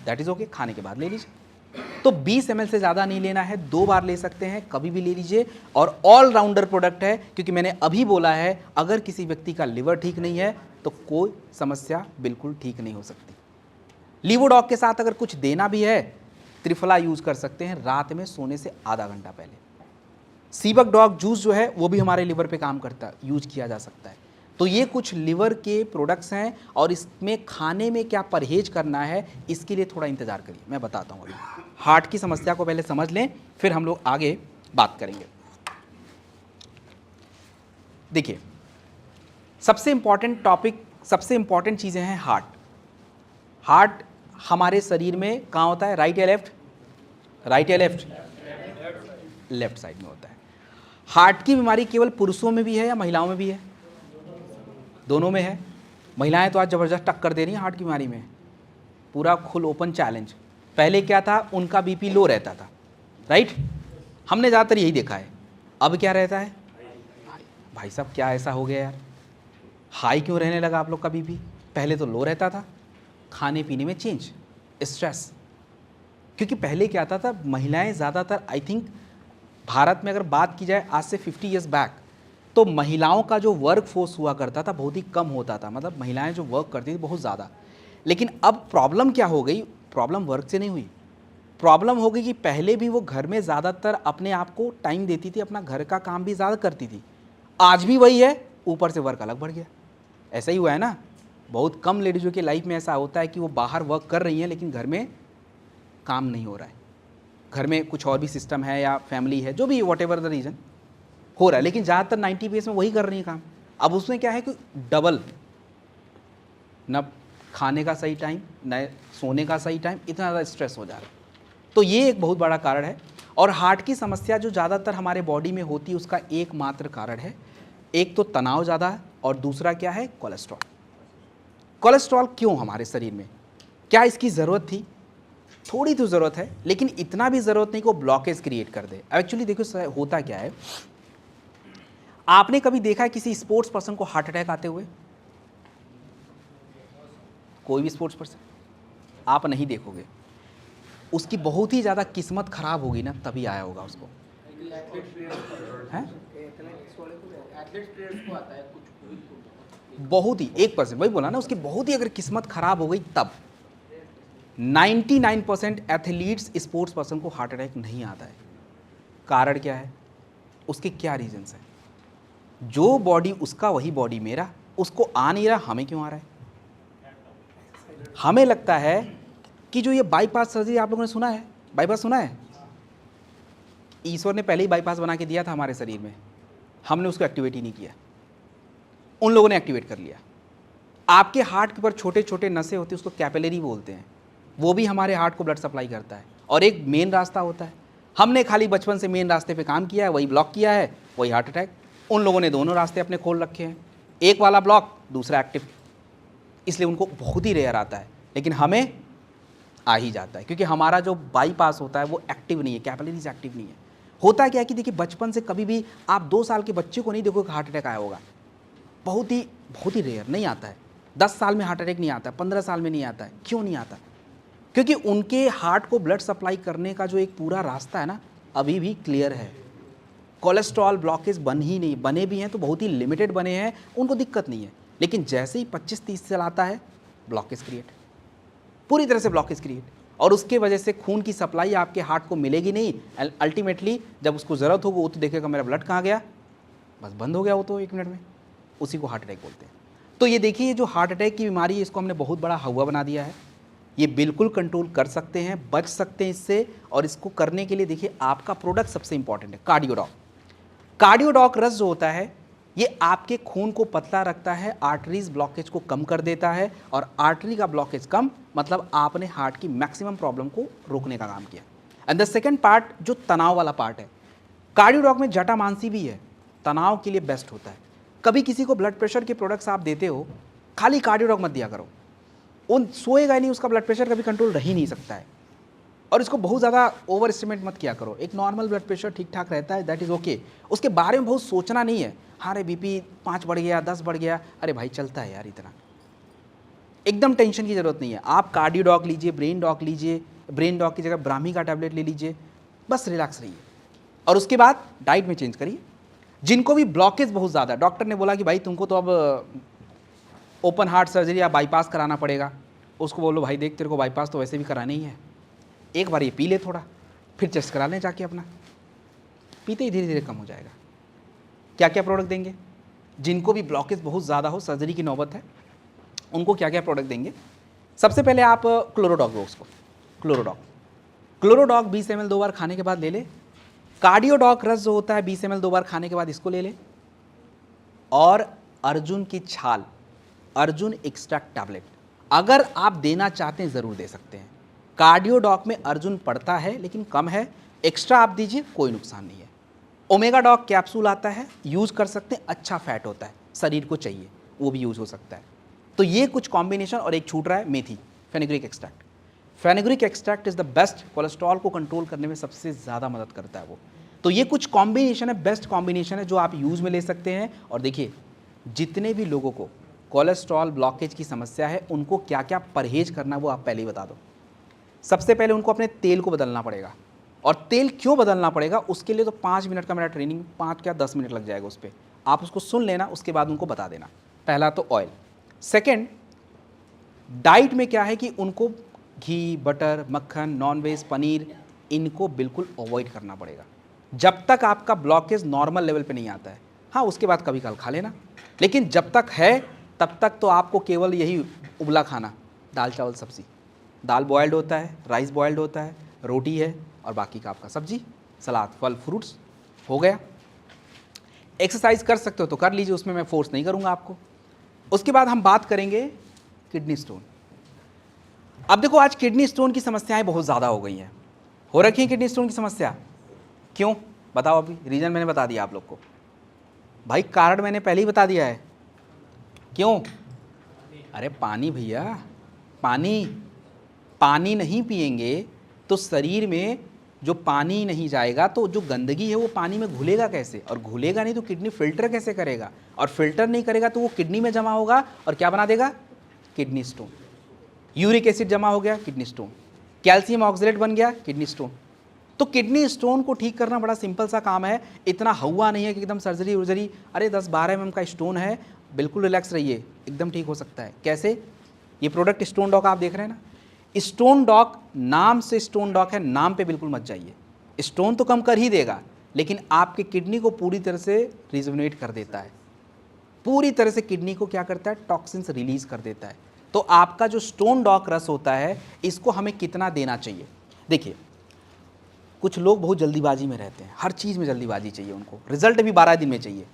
दैट इज ओके, खाने के बाद ले लीजिए। तो 20 ml से ज़्यादा नहीं लेना है, 2 बार ले सकते हैं, कभी भी ले लीजिए। और ऑलराउंडर प्रोडक्ट है, क्योंकि मैंने अभी बोला है अगर किसी व्यक्ति का लिवर ठीक नहीं है तो कोई समस्या बिल्कुल ठीक नहीं हो सकती। लीवोडॉक के साथ अगर कुछ देना भी है, त्रिफला यूज कर सकते हैं रात में सोने से आधा घंटा पहले। सीबक डॉग जूस जो है वो भी हमारे लिवर पे काम करता है, यूज किया जा सकता है। तो ये कुछ लिवर के प्रोडक्ट्स हैं, और इसमें खाने में क्या परहेज करना है इसके लिए थोड़ा इंतजार करिए, मैं बताता हूँ। अभी हार्ट की समस्या को पहले समझ लें, फिर हम लोग आगे बात करेंगे। देखिए, सबसे इंपॉर्टेंट टॉपिक, सबसे इंपॉर्टेंट चीज़ें हैं हार्ट। हार्ट हमारे शरीर में कहाँ होता है, राइट या लेफ्ट? राइट या लेफ्ट? लेफ्ट साइड में होता है। हार्ट की बीमारी केवल पुरुषों में भी है या महिलाओं में भी है? दोनों में है। महिलाएं तो आज ज़बरदस्त टक्कर दे रही हैं हार्ट की बीमारी में, पूरा खुल ओपन चैलेंज। पहले क्या था, उनका बीपी लो रहता था, राइट, हमने ज़्यादातर यही देखा है। अब क्या रहता है? भाई साहब क्या ऐसा हो गया यार, हाई क्यों रहने लगा आप लोग का बीपी? पहले तो लो रहता था। खाने पीने में चेंज, स्ट्रेस, क्योंकि पहले क्या आता था, महिलाएं ज़्यादातर, आई थिंक भारत में अगर बात की जाए आज से 50 ईयर्स बैक, तो महिलाओं का जो वर्क फोर्स हुआ करता था बहुत ही कम होता था, मतलब महिलाएं जो वर्क करती थी बहुत ज़्यादा। लेकिन अब प्रॉब्लम क्या हो गई, प्रॉब्लम वर्क से नहीं हुई, प्रॉब्लम हो गई कि पहले भी वो घर में ज़्यादातर अपने आप को टाइम देती थी, अपना घर का काम भी ज़्यादा करती थी, आज भी वही है, ऊपर से वर्क अलग बढ़ गया। ऐसा ही हुआ है ना, बहुत कम लेडीज़ों की लाइफ में ऐसा होता है कि वो बाहर वर्क कर रही हैं लेकिन घर में काम नहीं हो रहा है, घर में कुछ और भी सिस्टम है या फैमिली है, जो भी वॉट एवर द रीज़न हो रहा है, लेकिन ज़्यादातर 90% में वही कर रही है काम। अब उसमें क्या है कि डबल, न खाने का सही टाइम, न सोने का सही टाइम, इतना ज़्यादा स्ट्रेस हो जा रहा है। तो ये एक बहुत बड़ा कारण है। और हार्ट की समस्या जो ज़्यादातर हमारे बॉडी में होती है उसका एकमात्र कारण है, एक तो तनाव ज़्यादा है और दूसरा क्या है, कोलेस्ट्रॉल। कोलेस्ट्रॉल क्यों हमारे शरीर में, क्या इसकी ज़रूरत थी? थोड़ी तो ज़रूरत है, लेकिन इतना भी ज़रूरत नहीं कि वो ब्लॉकेज क्रिएट कर दे। एक्चुअली देखो होता क्या है, आपने कभी देखा है किसी स्पोर्ट्स पर्सन को हार्ट अटैक आते हुए? कोई भी स्पोर्ट्स पर्सन आप नहीं देखोगे, उसकी बहुत ही ज़्यादा किस्मत खराब होगी ना, तभी आया होगा उसको, हैं? बहुत ही 1%, वही बोला ना, उसकी बहुत ही अगर किस्मत खराब हो गई तब। 99% एथलीट्स, स्पोर्ट्स पर्सन को हार्ट अटैक नहीं आता है। कारण क्या है, उसके क्या रीजंस हैं? जो बॉडी उसका वही बॉडी मेरा, उसको आ नहीं रहा, हमें क्यों आ रहा है? हमें लगता है कि जो ये बाईपास सर्जरी आप लोगों ने सुना है, बाईपास सुना है, ईश्वर ने पहले ही बाईपास बना के दिया था हमारे शरीर में, हमने उसको एक्टिवेट ही नहीं किया, उन लोगों ने एक्टिवेट कर लिया। आपके हार्ट के ऊपर छोटे छोटे नसें होती हैं, उसको कैपिलरी बोलते हैं, वो भी हमारे हार्ट को ब्लड सप्लाई करता है, और एक मेन रास्ता होता है। हमने खाली बचपन से मेन रास्ते पे काम किया है, वही ब्लॉक किया है, वही हार्ट अटैक। उन लोगों ने दोनों रास्ते अपने खोल रखे हैं, एक वाला ब्लॉक, दूसरा एक्टिव, इसलिए उनको बहुत ही रेयर आता है, लेकिन हमें आ ही जाता है, क्योंकि हमारा जो बाईपास होता है वो एक्टिव नहीं है, कैपिलरीज एक्टिव नहीं है। होता क्या है कि देखिए, बचपन से कभी भी आप 2 साल के बच्चे को नहीं देखोगे हार्ट अटैक आया होगा, बहुत ही रेयर, नहीं आता है। 10 साल में हार्ट अटैक नहीं आता है, 15 साल में नहीं आता है। क्यों नहीं आता? क्योंकि उनके हार्ट को ब्लड सप्लाई करने का जो एक पूरा रास्ता है ना, अभी भी क्लियर है। कोलेस्ट्रॉल ब्लॉकेज बने भी हैं तो बहुत ही लिमिटेड बने हैं, उनको दिक्कत नहीं है, लेकिन जैसे ही 25-30 साल आता है, ब्लॉकेज क्रिएट, पूरी तरह से ब्लॉकेज क्रिएट, और उसके वजह से खून की सप्लाई आपके हार्ट को मिलेगी नहीं। अल्टीमेटली जब उसको ज़रूरत होगी वो तो देखेगा मेरा ब्लड कहाँ गया, बस बंद हो गया वो तो 1 मिनट में, उसी को हार्ट अटैक बोलते हैं। तो ये देखिए, जो हार्ट अटैक की बीमारी है, इसको हमने बहुत बड़ा हवा बना दिया है। ये बिल्कुल कंट्रोल कर सकते हैं, बच सकते हैं इससे। और इसको करने के लिए देखिए आपका प्रोडक्ट सबसे इंपॉर्टेंट है, कार्डियोडॉक। कार्डियोडॉक रस जो होता है ये आपके खून को पतला रखता है, आर्टरीज ब्लॉकेज को कम कर देता है, और आर्टरी का ब्लॉकेज कम मतलब आपने हार्ट की मैक्सिमम प्रॉब्लम को रोकने का काम किया। एंड द सेकेंड पार्ट जो तनाव वाला पार्ट है, कार्डियोडॉक में जटामांसी भी है, तनाव के लिए बेस्ट होता है। कभी किसी को ब्लड प्रेशर के प्रोडक्ट्स आप देते हो, खाली कार्डियोडॉक मत दिया करो, उन सोएगा नहीं, उसका ब्लड प्रेशर कभी कंट्रोल रह ही नहीं सकता है। और इसको बहुत ज़्यादा ओवर एस्टिमेट मत किया करो। एक नॉर्मल ब्लड प्रेशर ठीक ठाक रहता है, दैट इज़ ओके। उसके बारे में बहुत सोचना नहीं है, हाँ रे बीपी 5 बढ़ गया 10 बढ़ गया, अरे भाई चलता है यार, इतना एकदम टेंशन की ज़रूरत नहीं है। आप कार्डियोडॉक लीजिए, ब्रेन डॉक लीजिए, ब्रेन डॉक की जगह ब्राह्मी का टैबलेट ले लीजिए, बस रिलैक्स रहिए। और उसके बाद डाइट में चेंज करिए। जिनको भी ब्लॉकेज बहुत ज़्यादा, डॉक्टर ने बोला कि भाई तुमको तो अब ओपन हार्ट सर्जरी या बाईपास कराना पड़ेगा, उसको बोलो भाई देख तेरे को बाईपास तो वैसे भी कराना ही है, एक बार ये पी ले थोड़ा, फिर टेस्ट करा लें जाके अपना, पीते ही धीरे धीरे कम हो जाएगा। क्या क्या प्रोडक्ट देंगे? जिनको भी ब्लॉकेज बहुत ज़्यादा हो, सर्जरी की नौबत है, उनको क्या क्या प्रोडक्ट देंगे? सबसे पहले आप क्लोरोडॉक दो उसको, क्लोरोडॉक 20 ml 2 बार खाने के बाद ले ले। कार्डियोडॉक रस जो होता है 20 ml 2 बार खाने के बाद इसको ले ले। और अर्जुन की छाल, अर्जुन एक्सट्रैक्ट टैबलेट अगर आप देना चाहते हैं ज़रूर दे सकते हैं। कार्डियोडॉक में अर्जुन पड़ता है लेकिन कम है, एक्स्ट्रा आप दीजिए, कोई नुकसान नहीं है। ओमेगा डॉक कैप्सूल आता है, यूज़ कर सकते हैं, अच्छा फैट होता है, शरीर को चाहिए, वो भी यूज़ हो सकता है। तो ये कुछ कॉम्बिनेशन। और एक छूट रहा है मेथी, fenugreek extract. Fenugreek extract is the best, cholesterol को कंट्रोल करने में सबसे ज़्यादा मदद करता है वो। तो ये कुछ कॉम्बिनेशन है, बेस्ट कॉम्बिनेशन है जो आप यूज़ में ले सकते हैं। और देखिए जितने भी लोगों को कोलेस्ट्रॉल ब्लॉकेज की समस्या है उनको क्या क्या परहेज करना वो आप पहले ही बता दो। सबसे पहले उनको अपने तेल को बदलना पड़ेगा। और तेल क्यों बदलना पड़ेगा उसके लिए तो 5 मिनट का मेरा ट्रेनिंग, 5 क्या 10 मिनट लग जाएगा उस पर। आप उसको सुन लेना, उसके बाद उनको बता देना। पहला तो ऑयल। सेकेंड, डाइट में क्या है कि उनको घी, बटर, मक्खन, नॉनवेज, पनीर, इनको बिल्कुल अवॉइड करना पड़ेगा जब तक आपका ब्लॉकेज नॉर्मल लेवल पे नहीं आता है। हाँ उसके बाद कभी कल खा लेना, लेकिन जब तक है तब तक तो आपको केवल यही उबला खाना, दाल चावल सब्जी। दाल बॉयल्ड होता है, राइस बॉयल्ड होता है, रोटी है, और बाकी का आपका सब्जी, सलाद, फल, फ्रूट्स हो गया। एक्सरसाइज कर सकते हो तो कर लीजिए, उसमें मैं फोर्स नहीं करूँगा आपको। उसके बाद हम बात करेंगे किडनी स्टोन। अब देखो आज किडनी स्टोन की समस्याएं बहुत ज़्यादा हो गई हैं, हो रखी है किडनी स्टोन की समस्या। क्यों बताओ? अभी रीज़न मैंने बता दिया आप लोग को भाई, कारण मैंने पहले ही बता दिया है। क्यों? अरे पानी भैया, पानी नहीं पिएंगे तो शरीर में जो पानी नहीं जाएगा तो जो गंदगी है वो पानी में घुलेगा कैसे? और घुलेगा नहीं तो किडनी फिल्टर कैसे करेगा? और फिल्टर नहीं करेगा तो वो किडनी में जमा होगा और क्या बना देगा? Kidney stone. यूरिक एसिड जमा हो गया, किडनी स्टोन। कैल्शियम ऑक्सलेट बन गया, किडनी स्टोन। तो किडनी स्टोन को ठीक करना बड़ा सिंपल सा काम है, इतना हुआ नहीं है कि एकदम सर्जरी वर्जरी। अरे 10-12 mm का स्टोन है, बिल्कुल रिलैक्स रहिए, एकदम ठीक हो सकता है। कैसे? ये प्रोडक्ट स्टोन डॉक आप देख रहे हैं ना, स्टोन डॉक नाम से स्टोन डॉक है, नाम पे बिल्कुल मत जाइए। स्टोन तो कम कर ही देगा लेकिन आपके किडनी को पूरी तरह से रिजुवनेट कर देता है, पूरी तरह से किडनी को क्या करता है? टॉक्सिन्स रिलीज कर देता है। तो आपका जो स्टोन डॉक रस होता है इसको हमें कितना देना चाहिए? देखिए कुछ लोग बहुत जल्दीबाजी में रहते हैं, हर चीज़ में जल्दीबाजी चाहिए उनको, रिजल्ट भी 12 दिन में चाहिए,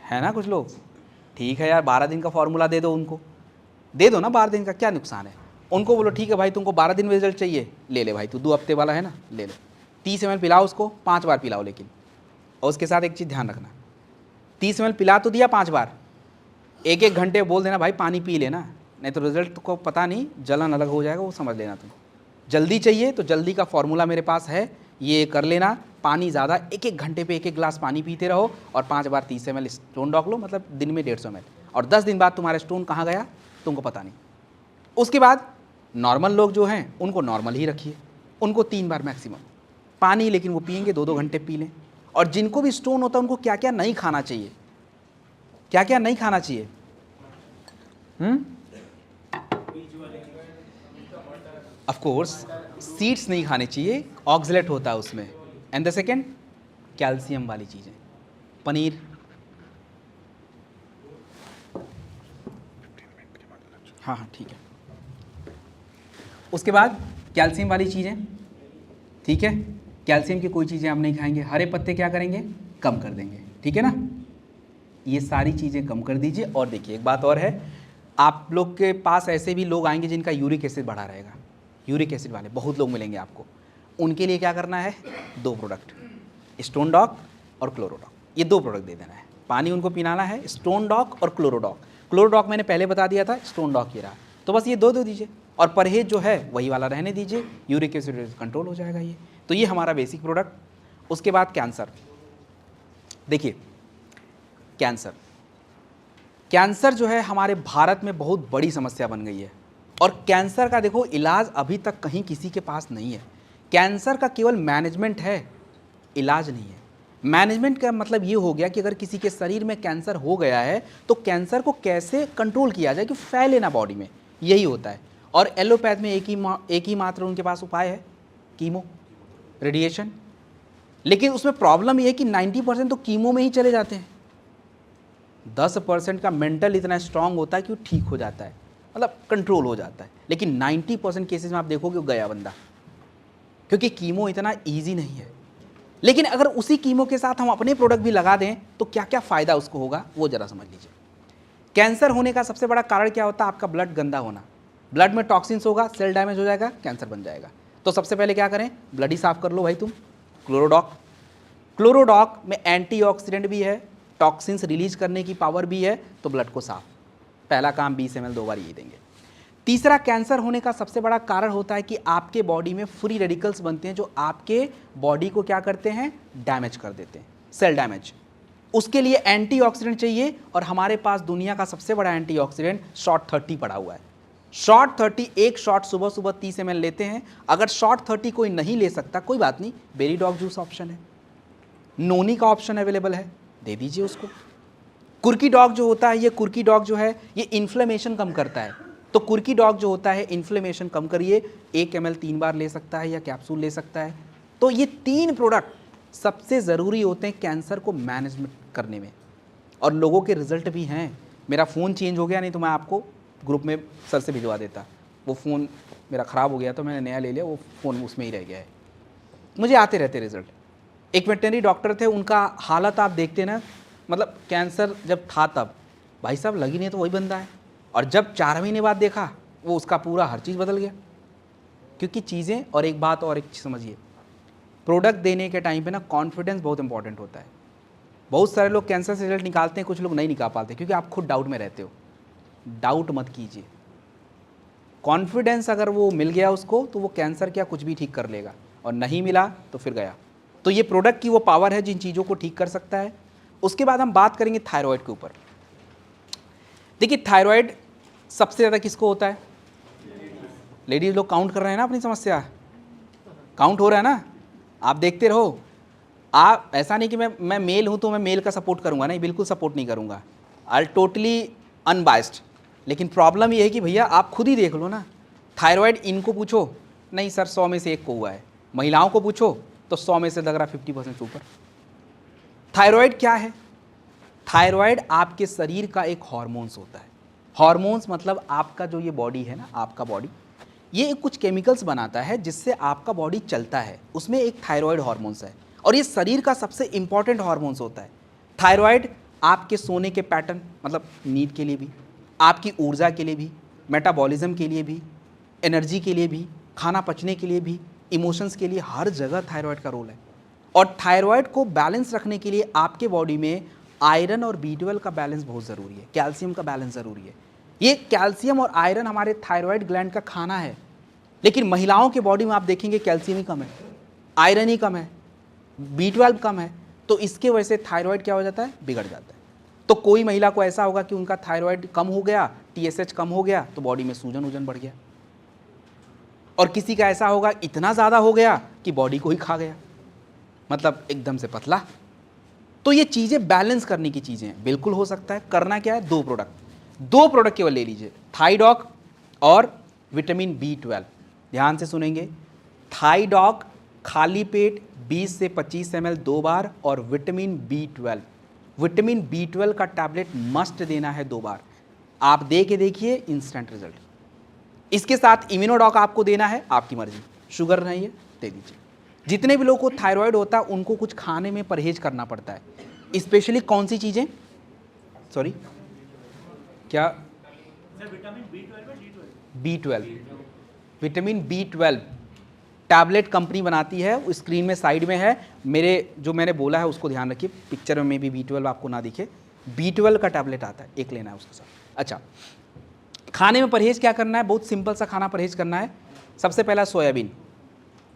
है ना कुछ लोग। ठीक है यार 12 दिन का फॉर्मूला दे दो उनको, दे दो ना 12 दिन का, क्या नुकसान है? उनको बोलो ठीक है भाई तुमको 12 दिन में रिजल्ट चाहिए, ले ले भाई तू 2 हफ्ते वाला है ना, ले ले। 30 ml पिलाओ उसको, 5 बार पिलाओ लेकिन। और उसके साथ एक चीज़ ध्यान रखना, 30 ml पिला तो दिया 5 बार, 1-1 घंटे बोल देना भाई पानी पी लेना, नहीं तो रिजल्ट को पता नहीं, जलन अलग हो जाएगा, वो समझ लेना तुम। जल्दी चाहिए तो जल्दी का फॉर्मूला मेरे पास है, ये कर लेना। पानी ज़्यादा, 1-1 घंटे पे 1-1 गिलास पानी पीते रहो और 5 बार 30 ml स्टोन डॉक लो, मतलब दिन में 150 ml। और 10 दिन बाद तुम्हारा स्टोन कहाँ गया तुमको पता नहीं। उसके बाद नॉर्मल लोग जो हैं उनको नॉर्मल ही रखिए, उनको 3 बार मैक्सिमम पानी, लेकिन वो पिएंगे 2-2 घंटे पी लें। और जिनको भी स्टोन होता है उनको क्या क्या नहीं खाना चाहिए, क्या क्या नहीं खाना चाहिए? ऑफ कोर्स सीड्स नहीं खाने चाहिए, ऑक्सलेट होता है उसमें। एंड द सेकेंड, कैल्शियम वाली चीज़ें, पनीर। हाँ हाँ ठीक है। उसके बाद कैल्शियम वाली चीज़ें, ठीक है, कैल्शियम की कोई चीज़ें हम नहीं खाएंगे। हरे पत्ते क्या करेंगे, कम कर देंगे, ठीक है ना। ये सारी चीज़ें कम कर दीजिए। और देखिए एक बात और है, आप लोग के पास ऐसे भी लोग आएंगे जिनका यूरिक एसिड बढ़ा रहेगा, यूरिक एसिड वाले बहुत लोग मिलेंगे आपको। उनके लिए क्या करना है, 2 प्रोडक्ट, स्टोन डॉक और क्लोरोडॉक, ये 2 प्रोडक्ट दे देना है। पानी उनको पिलाना है, स्टोन डॉक और क्लोरोडॉक। क्लोरोडॉक मैंने पहले बता दिया था, स्टोन डॉक ये रहा, तो बस ये 2 दे दीजिए। और परहेज जो है वही वाला रहने दीजिए, यूरिक एसिड कंट्रोल हो जाएगा ये। तो ये हमारा बेसिक प्रोडक्ट। उसके बाद कैंसर, देखिए कैंसर, कैंसर जो है हमारे भारत में बहुत बड़ी समस्या बन गई है। और कैंसर का देखो इलाज अभी तक कहीं किसी के पास नहीं है। कैंसर का केवल मैनेजमेंट है, इलाज नहीं है। मैनेजमेंट का मतलब ये हो गया कि अगर किसी के शरीर में कैंसर हो गया है तो कैंसर को कैसे कंट्रोल किया जाए कि फैले ना बॉडी में, यही होता है। और एलोपैथ में एक ही मात्र उनके पास उपाय है, कीमो, रेडिएशन। लेकिन उसमें प्रॉब्लम ये है कि 90% तो कीमो में ही चले जाते हैं। 10% का मेंटल इतना स्ट्रांग होता है कि वो ठीक हो जाता है, मतलब कंट्रोल हो जाता है। लेकिन 90% केसेस में आप देखोगे वो गया बंदा, क्योंकि कीमो इतना ईजी नहीं है। लेकिन अगर उसी कीमो के साथ हम अपने प्रोडक्ट भी लगा दें तो क्या क्या फ़ायदा उसको होगा वो ज़रा समझ लीजिए। कैंसर होने का सबसे बड़ा कारण क्या होता है, आपका ब्लड गंदा होना। ब्लड में टॉक्सिन्स होगा, सेल डैमेज हो जाएगा, कैंसर बन जाएगा। तो सबसे पहले क्या करें, ब्लड ही साफ़ कर लो भाई तुम। क्लोरोडॉक, क्लोरोडॉक में एंटीऑक्सीडेंट भी है, टॉक्सिन्स रिलीज करने की पावर भी है, तो ब्लड को साफ, पहला काम 20 ml 2 बार ये देंगे। तीसरा, कैंसर होने का सबसे बड़ा कारण होता है कि आपके बॉडी में फ्री रेडिकल्स बनते हैं जो आपके बॉडी को क्या करते हैं, डैमेज कर देते हैं, सेल डैमेज। उसके लिए एंटीऑक्सीडेंट चाहिए, और हमारे पास दुनिया का सबसे बड़ा एंटीऑक्सीडेंट शॉर्ट 30 पड़ा हुआ है। शॉर्ट 30, एक शॉट सुबह सुबह 30 ml लेते हैं। अगर शॉर्ट 30 कोई नहीं ले सकता, कोई बात नहीं, बेरी डॉग जूस ऑप्शन है, नोनी का ऑप्शन अवेलेबल है, दे दीजिए उसको। कुर्की डॉग जो होता है, ये कुर्की डॉग जो है ये इन्फ्लेमेशन कम करता है, तो कुर्की डॉग जो होता है इन्फ्लेमेशन कम करिए, 1 ml 3 बार ले सकता है या कैप्सूल ले सकता है। तो ये 3 प्रोडक्ट सबसे ज़रूरी होते हैं कैंसर को मैनेजमेंट करने में, और लोगों के रिजल्ट भी हैं। मेरा फ़ोन चेंज हो गया, नहीं तो मैं आपको ग्रुप में सर से भिजवा देता। वो फ़ोन मेरा ख़राब हो गया तो मैंने नया ले लिया, वो फ़ोन उसमें ही रह गया है। मुझे आते रहते रिजल्ट। एक वेटनरी डॉक्टर थे, उनका हालत आप देखते ना, मतलब कैंसर जब था तब भाई साहब लगी नहीं तो वही बंदा है, और जब 4 महीने बाद देखा वो उसका पूरा हर चीज़ बदल गया। क्योंकि चीज़ें, और एक बात और एक चीज़ समझिए, प्रोडक्ट देने के टाइम पे ना कॉन्फिडेंस बहुत इंपॉर्टेंट होता है। बहुत सारे लोग कैंसर से रिजल्ट निकालते हैं, कुछ लोग नहीं निकाल पाते, क्योंकि आप खुद डाउट में रहते हो। डाउट मत कीजिए, कॉन्फिडेंस अगर वो मिल गया उसको तो वो कैंसर क्या कुछ भी ठीक कर लेगा, और नहीं मिला तो फिर गया। तो ये प्रोडक्ट की वो पावर है जिन चीज़ों को ठीक कर सकता है। उसके बाद हम बात करेंगे थायराइड के ऊपर। देखिए थायराइड सबसे ज़्यादा किसको होता है, लेडीज़ लोग काउंट कर रहे हैं ना अपनी समस्या, काउंट हो रहा है ना, आप देखते रहो। आप ऐसा नहीं कि मैं मेल हूँ तो मैं मेल का सपोर्ट करूँगा, नहीं, बिल्कुल सपोर्ट नहीं करूँगा, आई टोटली अनबाइस्ड। लेकिन प्रॉब्लम ये है कि भैया आप खुद ही देख लो ना, थायराइड इनको पूछो, नहीं सर 100 में से 1 को हुआ है, महिलाओं को पूछो तो 100 में से लग रहा 50% ऊपर। थायराइड क्या है, थायराइड आपके शरीर का एक हार्मोन्स होता है। हार्मोन्स मतलब आपका जो ये बॉडी है ना, आपका बॉडी ये कुछ केमिकल्स बनाता है जिससे आपका बॉडी चलता है, उसमें एक थायराइड हार्मोन्स है, और ये शरीर का सबसे इंपॉर्टेंट हार्मोन्स होता है। थायराइड आपके सोने के पैटर्न, मतलब नींद के लिए भी, आपकी ऊर्जा के लिए भी, मेटाबॉलिज्म के लिए भी, एनर्जी के लिए भी, खाना पचने के लिए भी, इमोशंस के लिए, हर जगह थायराइड का रोल है। और थायराइड को बैलेंस रखने के लिए आपके बॉडी में आयरन और B12 का बैलेंस बहुत ज़रूरी है, कैल्शियम का बैलेंस ज़रूरी है। ये कैल्शियम और आयरन हमारे थायराइड ग्लैंड का खाना है। लेकिन महिलाओं के बॉडी में आप देखेंगे कैल्शियम ही कम है, आयरन ही कम है, B12 कम है, तो इसके वजह से थायराइड क्या हो जाता है, बिगड़ जाता है। तो कोई महिला को ऐसा होगा कि उनका थायराइड कम हो गया, TSH कम हो गया, तो बॉडी में सूजन वूजन बढ़ गया, और किसी का ऐसा होगा इतना ज़्यादा हो गया कि बॉडी को ही खा गया, मतलब एकदम से पतला। तो ये चीज़ें बैलेंस करने की चीज़ें हैं, बिल्कुल हो सकता है। करना क्या है, 2 प्रोडक्ट केवल ले लीजिए, थाईडॉक और विटामिन B12। ध्यान से सुनेंगे, थाईडॉक खाली पेट 20 से 25 ml 2 बार, और विटामिन B12 का टैबलेट मस्ट देना है 2 बार। आप दे के देखिए, इंस्टेंट रिजल्ट। इसके साथ इम्यूनोडॉक आपको देना है, आपकी मर्जी, शुगर नहीं है दे दीजिए। जितने भी लोगों को थायराइड होता है उनको कुछ खाने में परहेज करना पड़ता है, स्पेशली कौन सी चीज़ें, सॉरी क्या, B12, vitamin B12 tablet company बनाती है, वो स्क्रीन में साइड में है, मेरे जो मैंने बोला है उसको ध्यान रखिए, पिक्चर में भी B12 आपको ना दिखे, B12 का टैबलेट आता है, एक लेना है उसके साथ। अच्छा, खाने में परहेज क्या करना है, बहुत सिंपल सा खाना परहेज करना है। सबसे पहला सोयाबीन,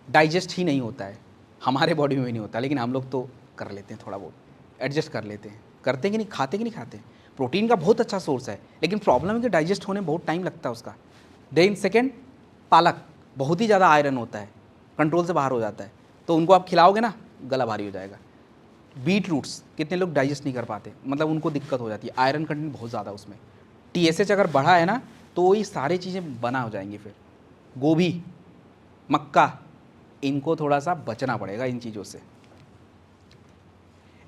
डाइजेस्ट ही नहीं होता है, हमारे बॉडी में भी नहीं होता, लेकिन हम लोग तो कर लेते हैं, थोड़ा बहुत एडजस्ट कर लेते हैं, करते कि नहीं, खाते कि नहीं खाते। प्रोटीन का बहुत अच्छा सोर्स है, लेकिन प्रॉब्लम है कि डाइजेस्ट होने में बहुत टाइम लगता है उसका। देन सेकेंड, पालक, बहुत ही ज़्यादा आयरन होता है, कंट्रोल से बाहर हो जाता है, तो उनको आप खिलाओगे ना गला भारी हो जाएगा। बीट रूट्स, कितने लोग डाइजेस्ट नहीं कर पाते, मतलब उनको दिक्कत हो जाती है, आयरन कंटेंट बहुत ज़्यादा उसमें। TSH अगर बढ़ा है ना तो ये सारी चीज़ें बना हो जाएंगी फिर। गोभी, मक्का, इनको थोड़ा सा बचना पड़ेगा इन चीज़ों से।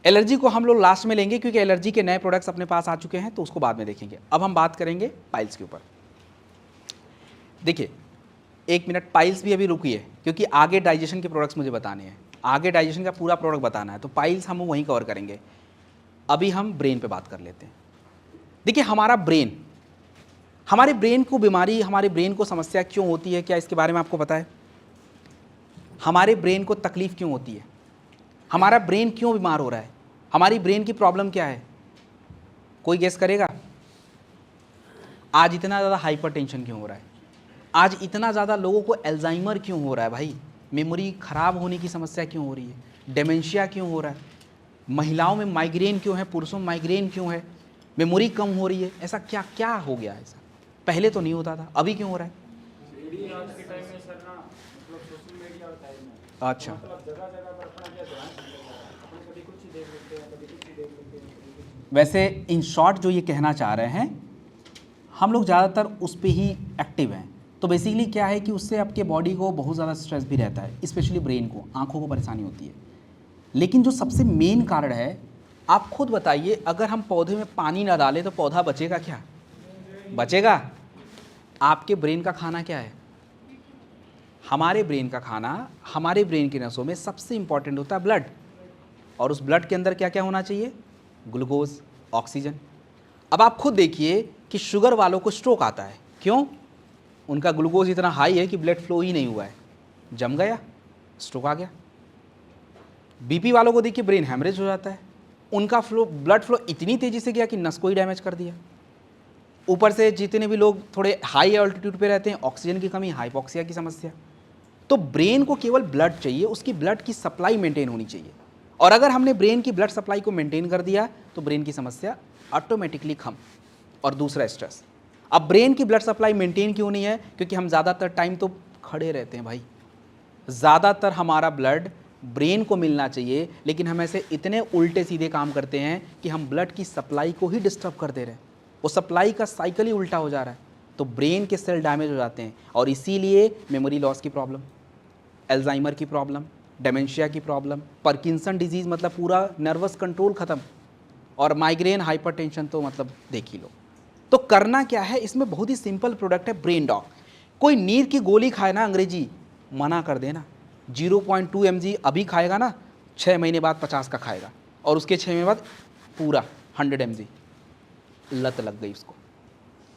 एलर्जी को हम लोग लास्ट में लेंगे, क्योंकि एलर्जी के नए प्रोडक्ट्स अपने पास आ चुके हैं, तो उसको बाद में देखेंगे। अब हम बात करेंगे पाइल्स के ऊपर। देखिए, एक मिनट, पाइल्स भी अभी रुकी है, क्योंकि आगे डाइजेशन के प्रोडक्ट्स मुझे बताने हैं, आगे डाइजेशन का पूरा प्रोडक्ट बताना है, तो पाइल्स हम वहीं कवर करेंगे। अभी हम ब्रेन पे बात कर लेते हैं। देखिए, हमारा ब्रेन, हमारे ब्रेन को बीमारी, हमारे ब्रेन को समस्या क्यों होती है, क्या इसके बारे में आपको पता है? हमारे ब्रेन को तकलीफ क्यों होती है, हमारा ब्रेन क्यों बीमार हो रहा है, हमारी ब्रेन की प्रॉब्लम क्या है, कोई गेस करेगा? आज इतना ज़्यादा हाइपरटेंशन क्यों हो रहा है, आज इतना ज़्यादा लोगों को एल्जाइमर क्यों हो रहा है भाई, मेमोरी खराब होने की समस्या क्यों हो रही है, डेमेंशिया क्यों हो रहा है, महिलाओं में माइग्रेन क्यों है, पुरुषों में माइग्रेन क्यों है, मेमोरी कम हो रही है, ऐसा क्या क्या हो गया? ऐसा पहले तो नहीं होता था, अभी क्यों हो रहा है? आज के टाइम में सर ना, मतलब सोशल मीडिया और टाइम में अच्छा, मतलब जगह जगह पर अपना क्या ध्यान नहीं लग रहा है, अपन कभी कुछ ही देख लेते हैं, कभी कुछ ही देख लेते हैं, कभी कुछ ही। वैसे इन शॉर्ट जो ये कहना चाह रहे हैं, हम लोग ज़्यादातर उस पर ही एक्टिव हैं, तो बेसिकली क्या है कि उससे आपके बॉडी को बहुत ज़्यादा स्ट्रेस भी रहता है, स्पेशली ब्रेन को, आंखों को परेशानी होती है। लेकिन जो सबसे मेन कारण है, आप खुद बताइए, अगर हम पौधे में पानी ना डालें तो पौधा बचेगा क्या? बचेगा? आपके ब्रेन का खाना क्या है? हमारे ब्रेन का खाना, हमारे ब्रेन की नसों में सबसे इंपॉर्टेंट होता है ब्लड, और उस ब्लड के अंदर क्या क्या होना चाहिए? Glucose, oxygen. अब आप खुद देखिए कि शुगर वालों को स्ट्रोक आता है, क्यों? उनका ग्लूकोज इतना हाई है कि ब्लड फ्लो ही नहीं हुआ है, जम गया, स्ट्रोक आ गया। BP वालों को देखिए ब्रेन हैमरेज हो जाता है, उनका ब्लड फ्लो इतनी तेज़ी से गया कि नस को ही डैमेज कर दिया। ऊपर से जितने भी लोग थोड़े हाई ऑल्टीट्यूड पे रहते हैं, ऑक्सीजन की कमी, हाइपोक्सिया की समस्या। तो ब्रेन को केवल ब्लड चाहिए, उसकी ब्लड की सप्लाई मेंटेन होनी चाहिए, और अगर हमने ब्रेन की ब्लड सप्लाई को मेंटेन कर दिया तो ब्रेन की समस्या ऑटोमेटिकली कम। और दूसरा स्ट्रेस, अब ब्रेन की ब्लड सप्लाई मेंटेन क्यों नहीं है? क्योंकि हम ज़्यादातर टाइम तो खड़े रहते हैं भाई, ज़्यादातर हमारा ब्लड ब्रेन को मिलना चाहिए, लेकिन हम ऐसे इतने उल्टे सीधे काम करते हैं कि हम ब्लड की सप्लाई को ही डिस्टर्ब कर दे रहे हैं, वो सप्लाई का साइकिल ही उल्टा हो जा रहा है, तो ब्रेन के सेल डैमेज हो जाते हैं, और इसीलिए मेमोरी लॉस की प्रॉब्लम, एल्जाइमर की प्रॉब्लम, डेमेंशिया की प्रॉब्लम, पार्किंसन डिजीज़ मतलब पूरा नर्वस कंट्रोल ख़त्म, और माइग्रेन, हाइपरटेंशन तो मतलब देख ही लो। तो करना क्या है, इसमें बहुत ही सिंपल प्रोडक्ट है, ब्रेन डॉक। कोई नींद की गोली खाए ना, अंग्रेजी मना कर देना, 0.2 mg अभी खाएगा ना, 6 महीने बाद 50 का खाएगा, और उसके 6 महीने बाद पूरा 100 mg, लत लग गई उसको।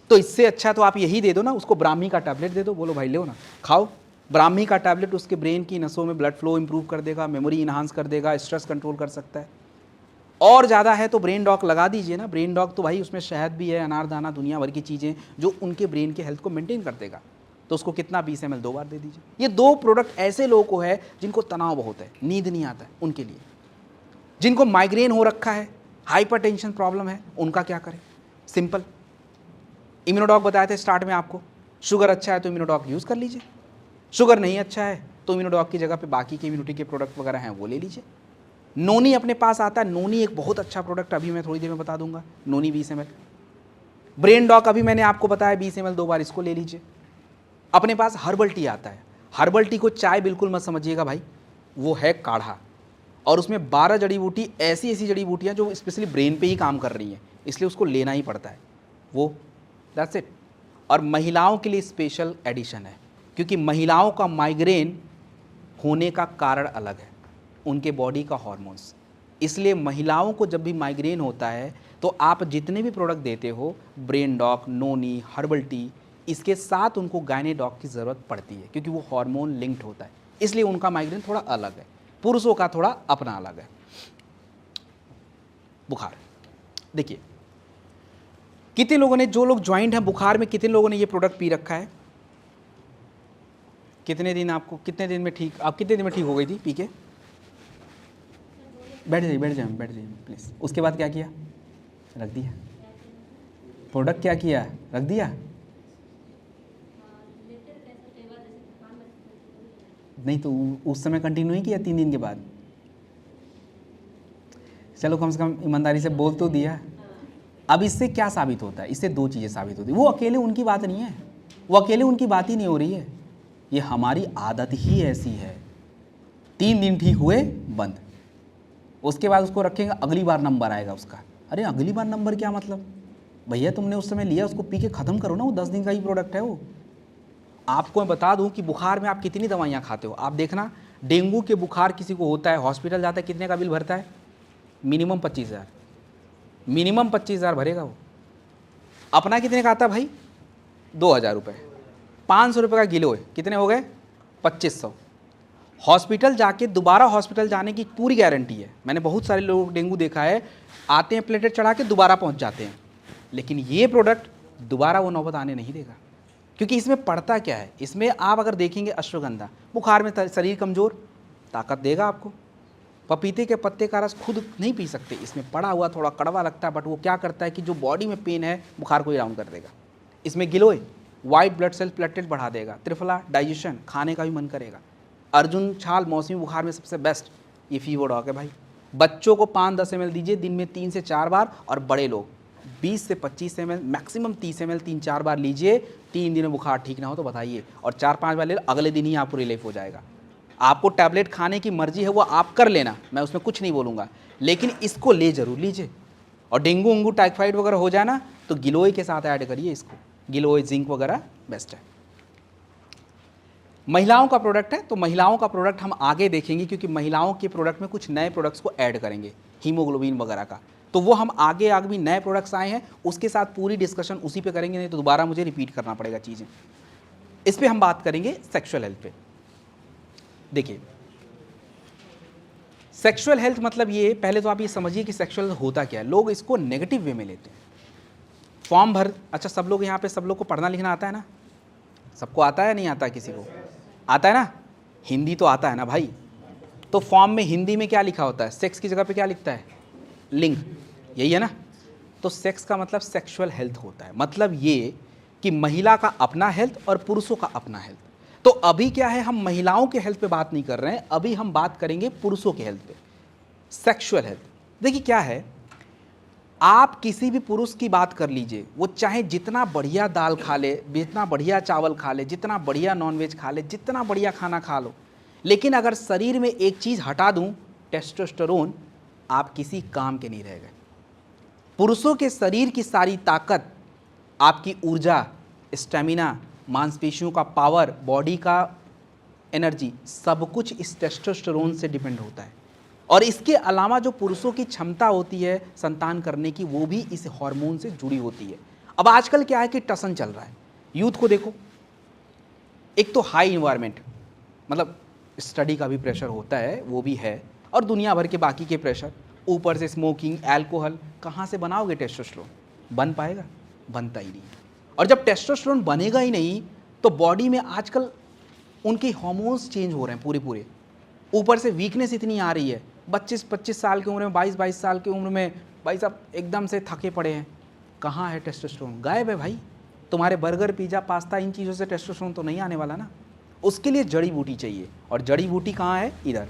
तो इससे अच्छा तो आप यही दे दो ना, उसको ब्राह्मी का टैबलेट दे दो, बोलो भाई लो ना, खाओ। ब्राह्मी का टैबलेट उसके ब्रेन की नसों में ब्लड फ्लो इंप्रूव कर देगा, मेमोरी इन्हांस कर देगा, स्ट्रेस कंट्रोल कर सकता है। और ज़्यादा है तो ब्रेन डॉक लगा दीजिए ना। ब्रेन डॉक तो भाई उसमें शहद भी है, अनारदाना, दुनिया भर की चीज़ें जो उनके ब्रेन के हेल्थ को मेंटेन कर देगा। तो उसको कितना 20 ml 2 बार दे दीजिए। ये 2 प्रोडक्ट ऐसे लोगों को है जिनको तनाव बहुत है, नींद नहीं आता है, उनके लिए। जिनको माइग्रेन हो रखा है, हाइपरटेंशन प्रॉब्लम है, उनका क्या करें? सिंपल, इम्यूनोडॉक बताए थे स्टार्ट में आपको। शुगर अच्छा है तो इम्यूनोडॉक यूज़ कर लीजिए, शुगर नहीं अच्छा है तो इम्यूनोडॉक की जगह पे बाकी के इम्यूनिटी के प्रोडक्ट वगैरह हैं वो ले लीजिए। नोनी अपने पास आता है, नोनी एक बहुत अच्छा प्रोडक्ट, अभी मैं थोड़ी देर में बता दूंगा। नोनी 20 ml। ब्रेन डॉक अभी मैंने आपको बताया 20 ml 2 बार, इसको ले लीजिए। अपने पास हर्बल टी आता है। हर्बल टी को चाय बिल्कुल मत समझिएगा भाई, वो है काढ़ा, और उसमें 12 जड़ी बूटी, ऐसी ऐसी जड़ी बूटियाँ जो स्पेशली ब्रेन पे ही काम कर रही हैं, इसलिए उसको लेना ही पड़ता है वो। That's it. और महिलाओं के लिए स्पेशल एडिशन है, क्योंकि महिलाओं का माइग्रेन होने का कारण अलग है, उनके बॉडी का हार्मोन्स। इसलिए महिलाओं को जब भी माइग्रेन होता है तो आप जितने भी प्रोडक्ट देते हो, ब्रेन डॉक, नोनी, हर्बल टी, इसके साथ उनको गायने डॉक की ज़रूरत पड़ती है, क्योंकि वो हार्मोन लिंक्ड होता है, इसलिए उनका माइग्रेन थोड़ा अलग है, पुरुषों का थोड़ा अपना अलग है। बुखार देखिए, कितने लोगों ने, जो लोग ज्वाइंट हैं बुखार में, कितने लोगों ने ये प्रोडक्ट पी रखा है? कितने दिन आपको, कितने दिन में ठीक, आप कितने दिन में ठीक हो गई थी पी के? बैठ जाइए प्लीज़। उसके बाद क्या किया? रख दिया। प्रोडक्ट क्या किया? रख दिया। नहीं तो उस समय कंटिन्यू नहीं किया 3 दिन के बाद? चलो कम से कम ईमानदारी से बोल तो दिया। अब इससे क्या साबित होता है? इससे 2 चीज़ें साबित होती है। वो अकेले उनकी बात नहीं है, वो अकेले उनकी बात ही नहीं हो रही है, ये हमारी आदत ही ऐसी है। 3 दिन ठीक हुए, बंद। उसके बाद उसको रखेंगे, अगली बार नंबर आएगा उसका। अरे अगली बार नंबर क्या मतलब? भैया तुमने उस समय लिया, उसको पी के ख़त्म करो ना, वो 10 दिन का ही प्रोडक्ट है वो। आपको मैं बता दूं कि बुखार में आप कितनी दवाइयाँ खाते हो। आप देखना, डेंगू के बुखार किसी को होता है, हॉस्पिटल जाता है, कितने का बिल भरता है? मिनिमम 25,000, मिनिमम 25,000 भरेगा वो। अपना कितने का आता है भाई? 2,000 रुपये। 500 रुपये का किलो है, कितने हो गए? 2500। हॉस्पिटल जाके दोबारा हॉस्पिटल जाने की पूरी गारंटी है। मैंने बहुत सारे लोग डेंगू देखा है, आते हैं प्लेटेट चढ़ा के दोबारा पहुंच जाते हैं, लेकिन ये प्रोडक्ट दोबारा वो नौबत आने नहीं देगा। क्योंकि इसमें पड़ता क्या है, इसमें आप अगर देखेंगे अश्वगंधा, बुखार में शरीर कमज़ोर, ताकत देगा आपको। पपीते के पत्ते का रस खुद नहीं पी सकते, इसमें पड़ा हुआ थोड़ा कड़वा लगता है, बट वो क्या करता है कि जो बॉडी में पेन है, बुखार को ही डाउन कर देगा। इसमें गिलोय, वाइट ब्लड सेल प्लेटलेट बढ़ा देगा। त्रिफला, डाइजेशन, खाने का भी मन करेगा। अर्जुन छाल मौसमी बुखार में सबसे बेस्ट ये फीवर डॉग है भाई। बच्चों को 5-10 ml दीजिए दिन में 3 से 4 बार, और बड़े लोग 20 से 25 ml, मैक्सिमम 30 ml 3-4 बार लीजिए। 3 दिन में बुखार ठीक ना हो तो बताइए, और 4-5 बार ले लो, अगले दिन ही आपको रिलीफ हो जाएगा। आपको टैबलेट खाने की मर्जी है, वो आप कर लेना, मैं उसमें कुछ नहीं बोलूँगा, लेकिन इसको ले जरूर लीजिए। और डेंगू उंगू टाइफाइड वगैरह हो जाए ना, तो गिलोय के साथ ऐड करिए इसको। गिलोय, जिंक वगैरह बेस्ट है। महिलाओं का प्रोडक्ट है, तो महिलाओं का प्रोडक्ट हम आगे देखेंगे, क्योंकि महिलाओं के प्रोडक्ट में कुछ नए प्रोडक्ट्स को ऐड करेंगे, हीमोग्लोबिन वगैरह का, तो वो हम आगे भी नए प्रोडक्ट्स आए हैं, उसके साथ पूरी डिस्कशन उसी पे करेंगे, नहीं तो दोबारा मुझे रिपीट करना पड़ेगा चीज़ें। इस पे हम बात करेंगे सेक्सुअल हेल्थ पे। देखिए, सेक्सुअल हेल्थ मतलब ये, पहले तो आप ये समझिए कि सेक्सुअल होता क्या है। लोग इसको नेगेटिव वे में लेते हैं। फॉर्म भर, अच्छा सब लोग यहाँ पे, सब लोग को पढ़ना लिखना आता है ना? सबको आता है, नहीं आता किसी को? आता है ना? हिंदी तो आता है ना भाई? तो फॉर्म में हिंदी में क्या लिखा होता है? सेक्स की जगह पे क्या लिखता है? लिंग, यही है ना? तो सेक्स का मतलब सेक्सुअल हेल्थ होता है। मतलब ये कि महिला का अपना हेल्थ और पुरुषों का अपना हेल्थ। तो अभी क्या है, हम महिलाओं के हेल्थ पे बात नहीं कर रहे हैं, अभी हम बात करेंगे पुरुषों के हेल्थ पे, सेक्सुअल हेल्थ। देखिए क्या है, आप किसी भी पुरुष की बात कर लीजिए, वो चाहे जितना बढ़िया दाल खा ले, जितना बढ़िया चावल खा ले, जितना बढ़िया नॉनवेज खा ले, जितना बढ़िया खाना खा लो, लेकिन अगर शरीर में एक चीज़ हटा दूं, टेस्टोस्टेरोन, आप किसी काम के नहीं रह गए। पुरुषों के शरीर की सारी ताकत, आपकी ऊर्जा, स्टेमिना, मांसपेशियों का पावर, बॉडी का एनर्जी, सब कुछ इस टेस्टोस्टेरोन से डिपेंड होता है। और इसके अलावा जो पुरुषों की क्षमता होती है संतान करने की, वो भी इस हार्मोन से जुड़ी होती है। अब आजकल क्या है कि टसन चल रहा है, यूथ को देखो, एक तो हाई इन्वायरमेंट, मतलब स्टडी का भी प्रेशर होता है, वो भी है, और दुनिया भर के बाकी के प्रेशर, ऊपर से स्मोकिंग, अल्कोहल, कहाँ से बनाओगे टेस्टोस्टेरोन? बन पाएगा? बनता ही नहीं। और जब टेस्टोस्टेरोन बनेगा ही नहीं, तो बॉडी में आजकल उनके हार्मोन्स चेंज हो रहे हैं पूरे, ऊपर से वीकनेस इतनी आ रही है। 25 साल की उम्र में, 22 साल की उम्र में, भाई साहब एकदम से थके पड़े हैं। कहाँ है टेस्टोस्टेरोन? गायब है भाई। तुम्हारे बर्गर, पिज़्ज़ा, पास्ता, इन चीज़ों से टेस्टोस्टेरोन तो नहीं आने वाला ना। उसके लिए जड़ी बूटी चाहिए, और जड़ी बूटी कहाँ है? इधर।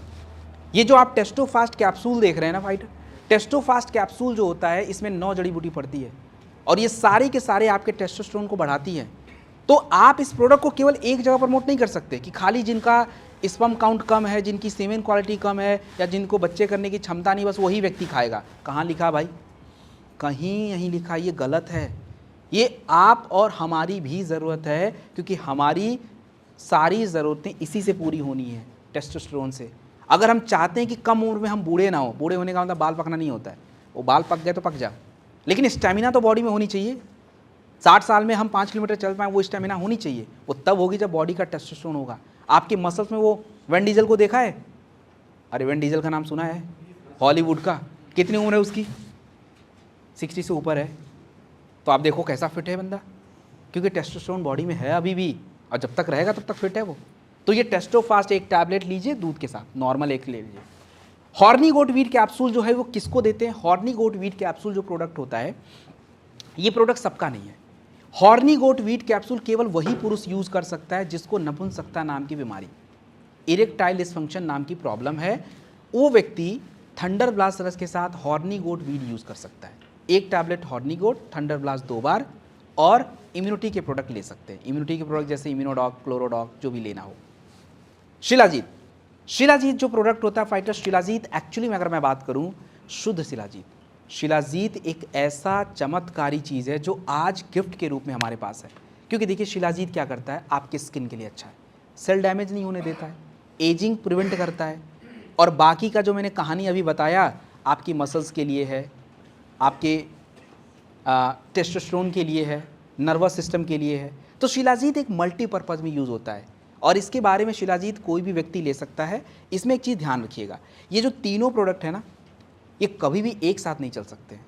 ये जो आप टेस्टोफास्ट कैप्सूल देख रहे हैं ना फाइटर, टेस्टोफास्ट कैप्सूल जो होता है, इसमें 9 जड़ी बूटी पड़ती है, और ये सारे के सारे आपके टेस्टोस्टेरोन को बढ़ाती है। तो आप इस प्रोडक्ट को केवल एक जगह प्रमोट नहीं कर सकते कि खाली जिनका स्पर्म काउंट कम है, जिनकी सीमेन क्वालिटी कम है, या जिनको बच्चे करने की क्षमता नहीं, बस वही व्यक्ति खाएगा। कहाँ लिखा भाई? कहीं यहीं लिखा, ये गलत है। ये आप और हमारी भी ज़रूरत है, क्योंकि हमारी सारी ज़रूरतें इसी से पूरी होनी है, टेस्टोस्टेरोन से। अगर हम चाहते हैं कि कम उम्र में हम बूढ़े ना हो, बूढ़े होने का मतलब बाल पकना नहीं होता है, वो बाल पक गए तो पक जा, लेकिन स्टेमिना तो बॉडी में होनी चाहिए। 60 साल में हम 5 किलोमीटर चल पाएँ, वो स्टेमिना होनी चाहिए। वो तब होगी जब बॉडी का टेस्टोस्टेरोन होगा। आपके मसल्स में वो वैन डीजल को देखा है? अरे वैन डीजल का नाम सुना है, हॉलीवुड का। कितनी उम्र है उसकी? 60 से ऊपर है। तो आप देखो कैसा फिट है बंदा, क्योंकि टेस्टोस्टेरोन बॉडी में है अभी भी, और जब तक रहेगा तब तक फिट है वो। तो ये टेस्टोफास्ट एक टैबलेट लीजिए दूध के साथ, नॉर्मल एक ले लीजिए। हॉर्नी गोट वीट कैप्सूल जो है वो किसको देते हैं? हॉर्नी गोट वीट कैप्सूल जो प्रोडक्ट होता है, ये प्रोडक्ट सबका नहीं है। हॉर्नी गोट वीट कैप्सूल केवल वही पुरुष यूज कर सकता है जिसको नपुंसकता नाम की बीमारी, इरेक्टाइल डिसफंक्शन नाम की प्रॉब्लम है। वो व्यक्ति थंडर ब्लास्ट रस के साथ हॉर्नी गोट वीट यूज कर सकता है। एक टैबलेट हॉर्नी गोट, थंडर ब्लास्ट 2 बार, और इम्यूनिटी के प्रोडक्ट ले सकते हैं। इम्यूनिटी के प्रोडक्ट जैसे इम्यूनोडॉक, क्लोरोडॉक, जो भी लेना हो। शिलाजीत, शिलाजीत जो प्रोडक्ट होता है फाइटर शिलाजीत, एक्चुअली में अगर मैं बात करूं, शुद्ध शिलाजीत, शिलाजीत एक ऐसा चमत्कारी चीज़ है जो आज गिफ्ट के रूप में हमारे पास है। क्योंकि देखिए शिलाजीत क्या करता है, आपके स्किन के लिए अच्छा है, सेल डैमेज नहीं होने देता है, एजिंग प्रिवेंट करता है, और बाकी का जो मैंने कहानी अभी बताया आपकी मसल्स के लिए है, आपके टेस्टोस्टेरोन के लिए है, नर्वस सिस्टम के लिए है। तो शिलाजीत एक मल्टीपर्पज़ में यूज़ होता है, और इसके बारे में शिलाजीत कोई भी व्यक्ति ले सकता है। इसमें एक चीज़ ध्यान रखिएगा, ये जो तीनों प्रोडक्ट है ना, ये कभी भी एक साथ नहीं चल सकते हैं।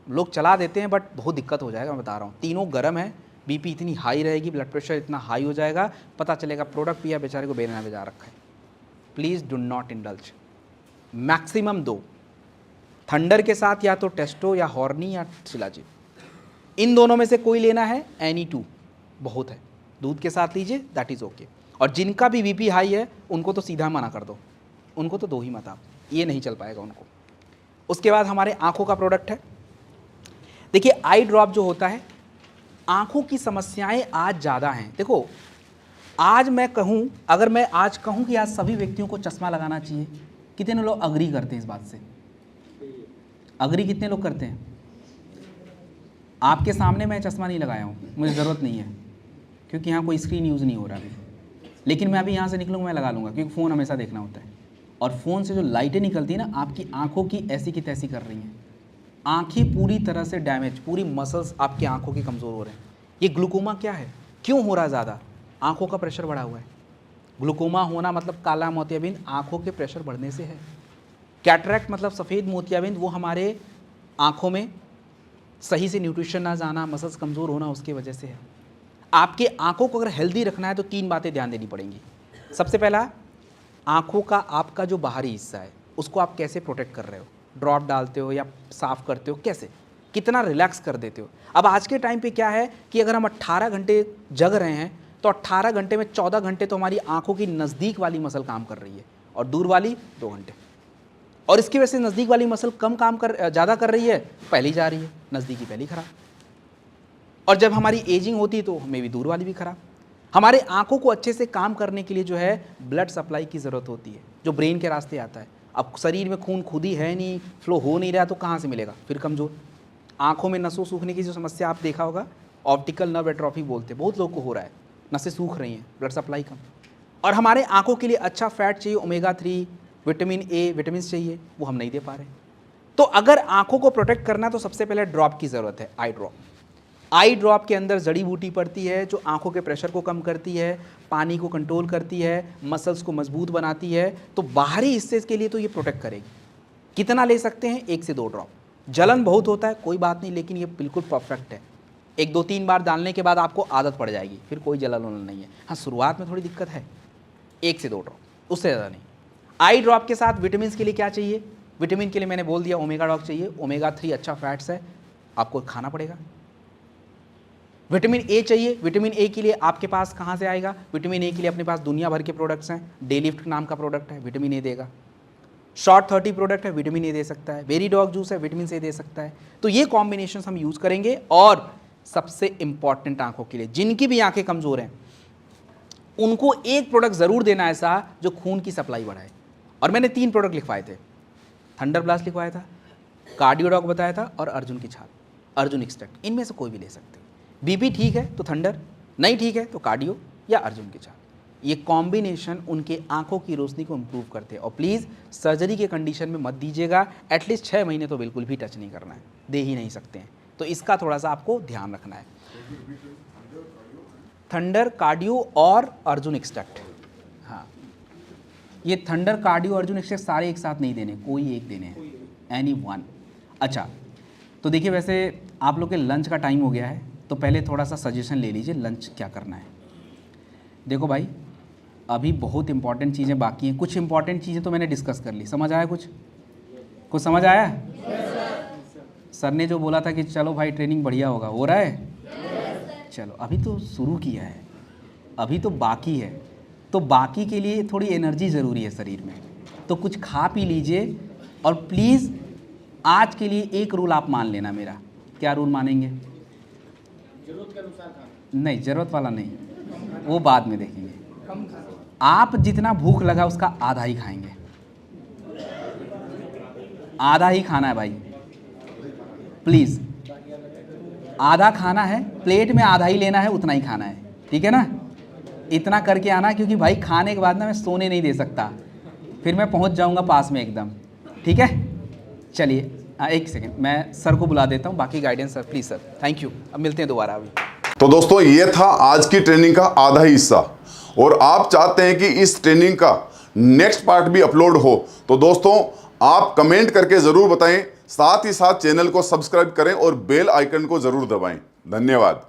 लोग चला देते हैं बट बहुत दिक्कत हो जाएगा, मैं बता रहा हूँ। तीनों गर्म है, बीपी इतनी हाई रहेगी, ब्लड प्रेशर इतना हाई हो जाएगा, पता चलेगा प्रोडक्ट पिया बेचारे को बेना बेजा रखा है। Please do not indulge. Maximum 2, thunder के साथ या तो टेस्टो या हॉर्नी या शिलाजीत, इन दोनों में से कोई लेना है, एनी 2 बहुत है। दूध के साथ लीजिए, दैट इज़ ओके। और जिनका भी बीपी हाई है उनको तो सीधा मना कर दो, उनको तो दो ही मत आप, ये नहीं चल पाएगा उनको। उसके बाद हमारे आँखों का प्रोडक्ट है। देखिए आई ड्रॉप जो होता है, आँखों की समस्याएं आज ज़्यादा हैं। देखो आज मैं कहूँ, अगर मैं आज कहूँ कि आज सभी व्यक्तियों को चश्मा लगाना चाहिए, कितने लोग अग्री करते हैं इस बात से? अग्री कितने लोग करते हैं? आपके सामने मैं चश्मा नहीं लगाया हूँ, मुझे ज़रूरत नहीं है, क्योंकि यहाँ कोई स्क्रीन यूज़ नहीं हो रहा अभी। लेकिन मैं अभी यहाँ से निकलूँगा, मैं लगा लूँगा, क्योंकि फ़ोन हमेशा देखना होता है। और फ़ोन से जो लाइटें निकलती हैं ना, आपकी आंखों की ऐसी की तैसी कर रही हैं। आंखें पूरी तरह से डैमेज, पूरी मसल्स आपकी आंखों के कमज़ोर हो रहे हैं। ये ग्लूकोमा क्या है, क्यों हो रहा है ज़्यादा? आंखों का प्रेशर बढ़ा हुआ है। ग्लूकोमा होना मतलब काला मोतियाबिंद आंखों के प्रेशर बढ़ने से है। कैटरैक्ट मतलब सफ़ेद मोतियाबिंद, वो हमारे आंखों में सही से न्यूट्रिशन ना जाना, मसल्स कमज़ोर होना, उसकी वजह से है। आपके आंखों को अगर हेल्दी रखना है तो 3 बातें ध्यान देनी पड़ेंगी। सबसे पहला, आंखों का आपका जो बाहरी हिस्सा है उसको आप कैसे प्रोटेक्ट कर रहे हो, ड्रॉप डालते हो या साफ़ करते हो, कैसे, कितना रिलैक्स कर देते हो। अब आज के टाइम पे क्या है कि अगर हम 18 घंटे जग रहे हैं तो 18 घंटे में 14 घंटे तो हमारी आंखों की नज़दीक वाली मसल काम कर रही है और दूर वाली 2 घंटे, और इसकी वजह से नज़दीक वाली मसल कम काम ज़्यादा कर रही है, पहली जा रही है, नज़दीकी पहली खराब। और जब हमारी एजिंग होती है तो हमें भी दूर वाली भी खराब। हमारे आंखों को अच्छे से काम करने के लिए जो है ब्लड सप्लाई की ज़रूरत होती है, जो ब्रेन के रास्ते आता है। अब शरीर में खून खुद ही है नहीं, फ्लो हो नहीं रहा, तो कहाँ से मिलेगा? फिर कमज़ोर। आंखों में नसों सूखने की जो समस्या आप देखा होगा, ऑप्टिकल नर्व एट्रोफी बोलते हैं, बहुत लोग को हो रहा है, नसें सूख रही हैं, ब्लड सप्लाई कम। और हमारे आंखों के लिए अच्छा फैट चाहिए, ओमेगा 3, विटामिन ए, विटामिन चाहिए, वो हम नहीं दे पा रहे। तो अगर आंखों को प्रोटेक्ट करना तो सबसे पहले ड्रॉप की ज़रूरत है, आई ड्रॉप। आई ड्रॉप के अंदर जड़ी बूटी पड़ती है जो आंखों के प्रेशर को कम करती है, पानी को कंट्रोल करती है, मसल्स को मजबूत बनाती है। तो बाहरी हिस्से के लिए तो ये प्रोटेक्ट करेगी। कितना ले सकते हैं? 1 से 2 ड्रॉप। जलन बहुत होता है, कोई बात नहीं, लेकिन ये बिल्कुल परफेक्ट है। 1, 2, 3 बार डालने के बाद आपको आदत पड़ जाएगी, फिर कोई जलन वलन नहीं है। हाँ, शुरुआत में थोड़ी दिक्कत है। 1 से 2 ड्रॉप, उससे ज़्यादा नहीं। आई ड्रॉप के साथ विटामिन के लिए क्या चाहिए? विटामिन के लिए मैंने बोल दिया, ओमेगा डॉक चाहिए। ओमेगा 3 अच्छा फैट्स है, आपको खाना पड़ेगा। विटामिन ए चाहिए। विटामिन ए के लिए आपके पास कहाँ से आएगा? विटामिन ए के लिए अपने पास दुनिया भर के प्रोडक्ट्स हैं। डेलिफ्ट नाम का प्रोडक्ट है, विटामिन ए देगा। शॉर्ट 30 प्रोडक्ट है, विटामिन ए दे सकता है। वेरी डॉग जूस है, विटामिन ए दे सकता है। तो ये कॉम्बिनेशन हम यूज़ करेंगे। और सबसे इंपॉर्टेंट आंखों के लिए, जिनकी भी आंखें कमज़ोर हैं, उनको एक प्रोडक्ट ज़रूर देना ऐसा जो खून की सप्लाई बढ़ाए। और मैंने 3 प्रोडक्ट लिखवाए थे, थंडर ब्लास्ट लिखवाया था, कार्डियोडॉक बताया था, और अर्जुन की छाल, अर्जुन एक्सट्रैक्ट। इनमें से कोई भी ले सकते हो। बीपी ठीक है तो थंडर, नहीं ठीक है तो कार्डियो या अर्जुन की चाल। ये कॉम्बिनेशन उनके आंखों की रोशनी को इम्प्रूव करते हैं। और प्लीज़ सर्जरी के कंडीशन में मत दीजिएगा, एटलीस्ट 6 महीने तो बिल्कुल भी टच नहीं करना है, दे ही नहीं सकते हैं, तो इसका थोड़ा सा आपको ध्यान रखना है। थंडर, कार्डियो और अर्जुन एक्सट्रैक्ट। हाँ, ये थंडर, कार्डियो, अर्जुन एक्सट्रैक्ट सारे एक साथ नहीं देने, कोई एक देने हैं, एनी वन। अच्छा, तो देखिए वैसे आप लोग के लंच का टाइम हो गया है, तो पहले थोड़ा सा सजेशन ले लीजिए लंच क्या करना है। देखो भाई, अभी बहुत इंपॉर्टेंट चीज़ें बाकी हैं, कुछ इंपॉर्टेंट चीज़ें तो मैंने डिस्कस कर ली, समझ आया कुछ समझ आया? सर ने जो बोला था कि चलो भाई ट्रेनिंग बढ़िया होगा, हो रहा है? चलो, अभी तो शुरू किया है, अभी तो बाकी है, तो बाकी के लिए थोड़ी एनर्जी ज़रूरी है शरीर में, तो कुछ खा पी लीजिए। और प्लीज़ आज के लिए एक रूल आप मान लेना मेरा। क्या रूल मानेंगे? जरूरत के अनुसार खाना। नहीं, ज़रूरत वाला नहीं, वो बाद में देखेंगे। आप जितना भूख लगा उसका आधा ही खाएंगे, आधा ही खाना है भाई, प्लीज़ आधा खाना है, प्लेट में आधा ही लेना है, उतना ही खाना है, ठीक है ना? इतना करके आना, क्योंकि भाई खाने के बाद ना मैं सोने नहीं दे सकता, फिर मैं पहुंच जाऊंगा पास में एकदम, ठीक है? चलिए एक सेकंड, मैं सर को बुला देता हूं, बाकी guidance sir, please sir, thank you. अब मिलते हैं दोबारा अभी। तो दोस्तों ये था आज की ट्रेनिंग का आधा ही हिस्सा, और आप चाहते हैं कि इस ट्रेनिंग का नेक्स्ट पार्ट भी अपलोड हो, तो दोस्तों आप कमेंट करके ज़रूर बताएं, साथ ही साथ चैनल को सब्सक्राइब करें और बेल आइकन को ज़रूर दबाएं। धन्यवाद।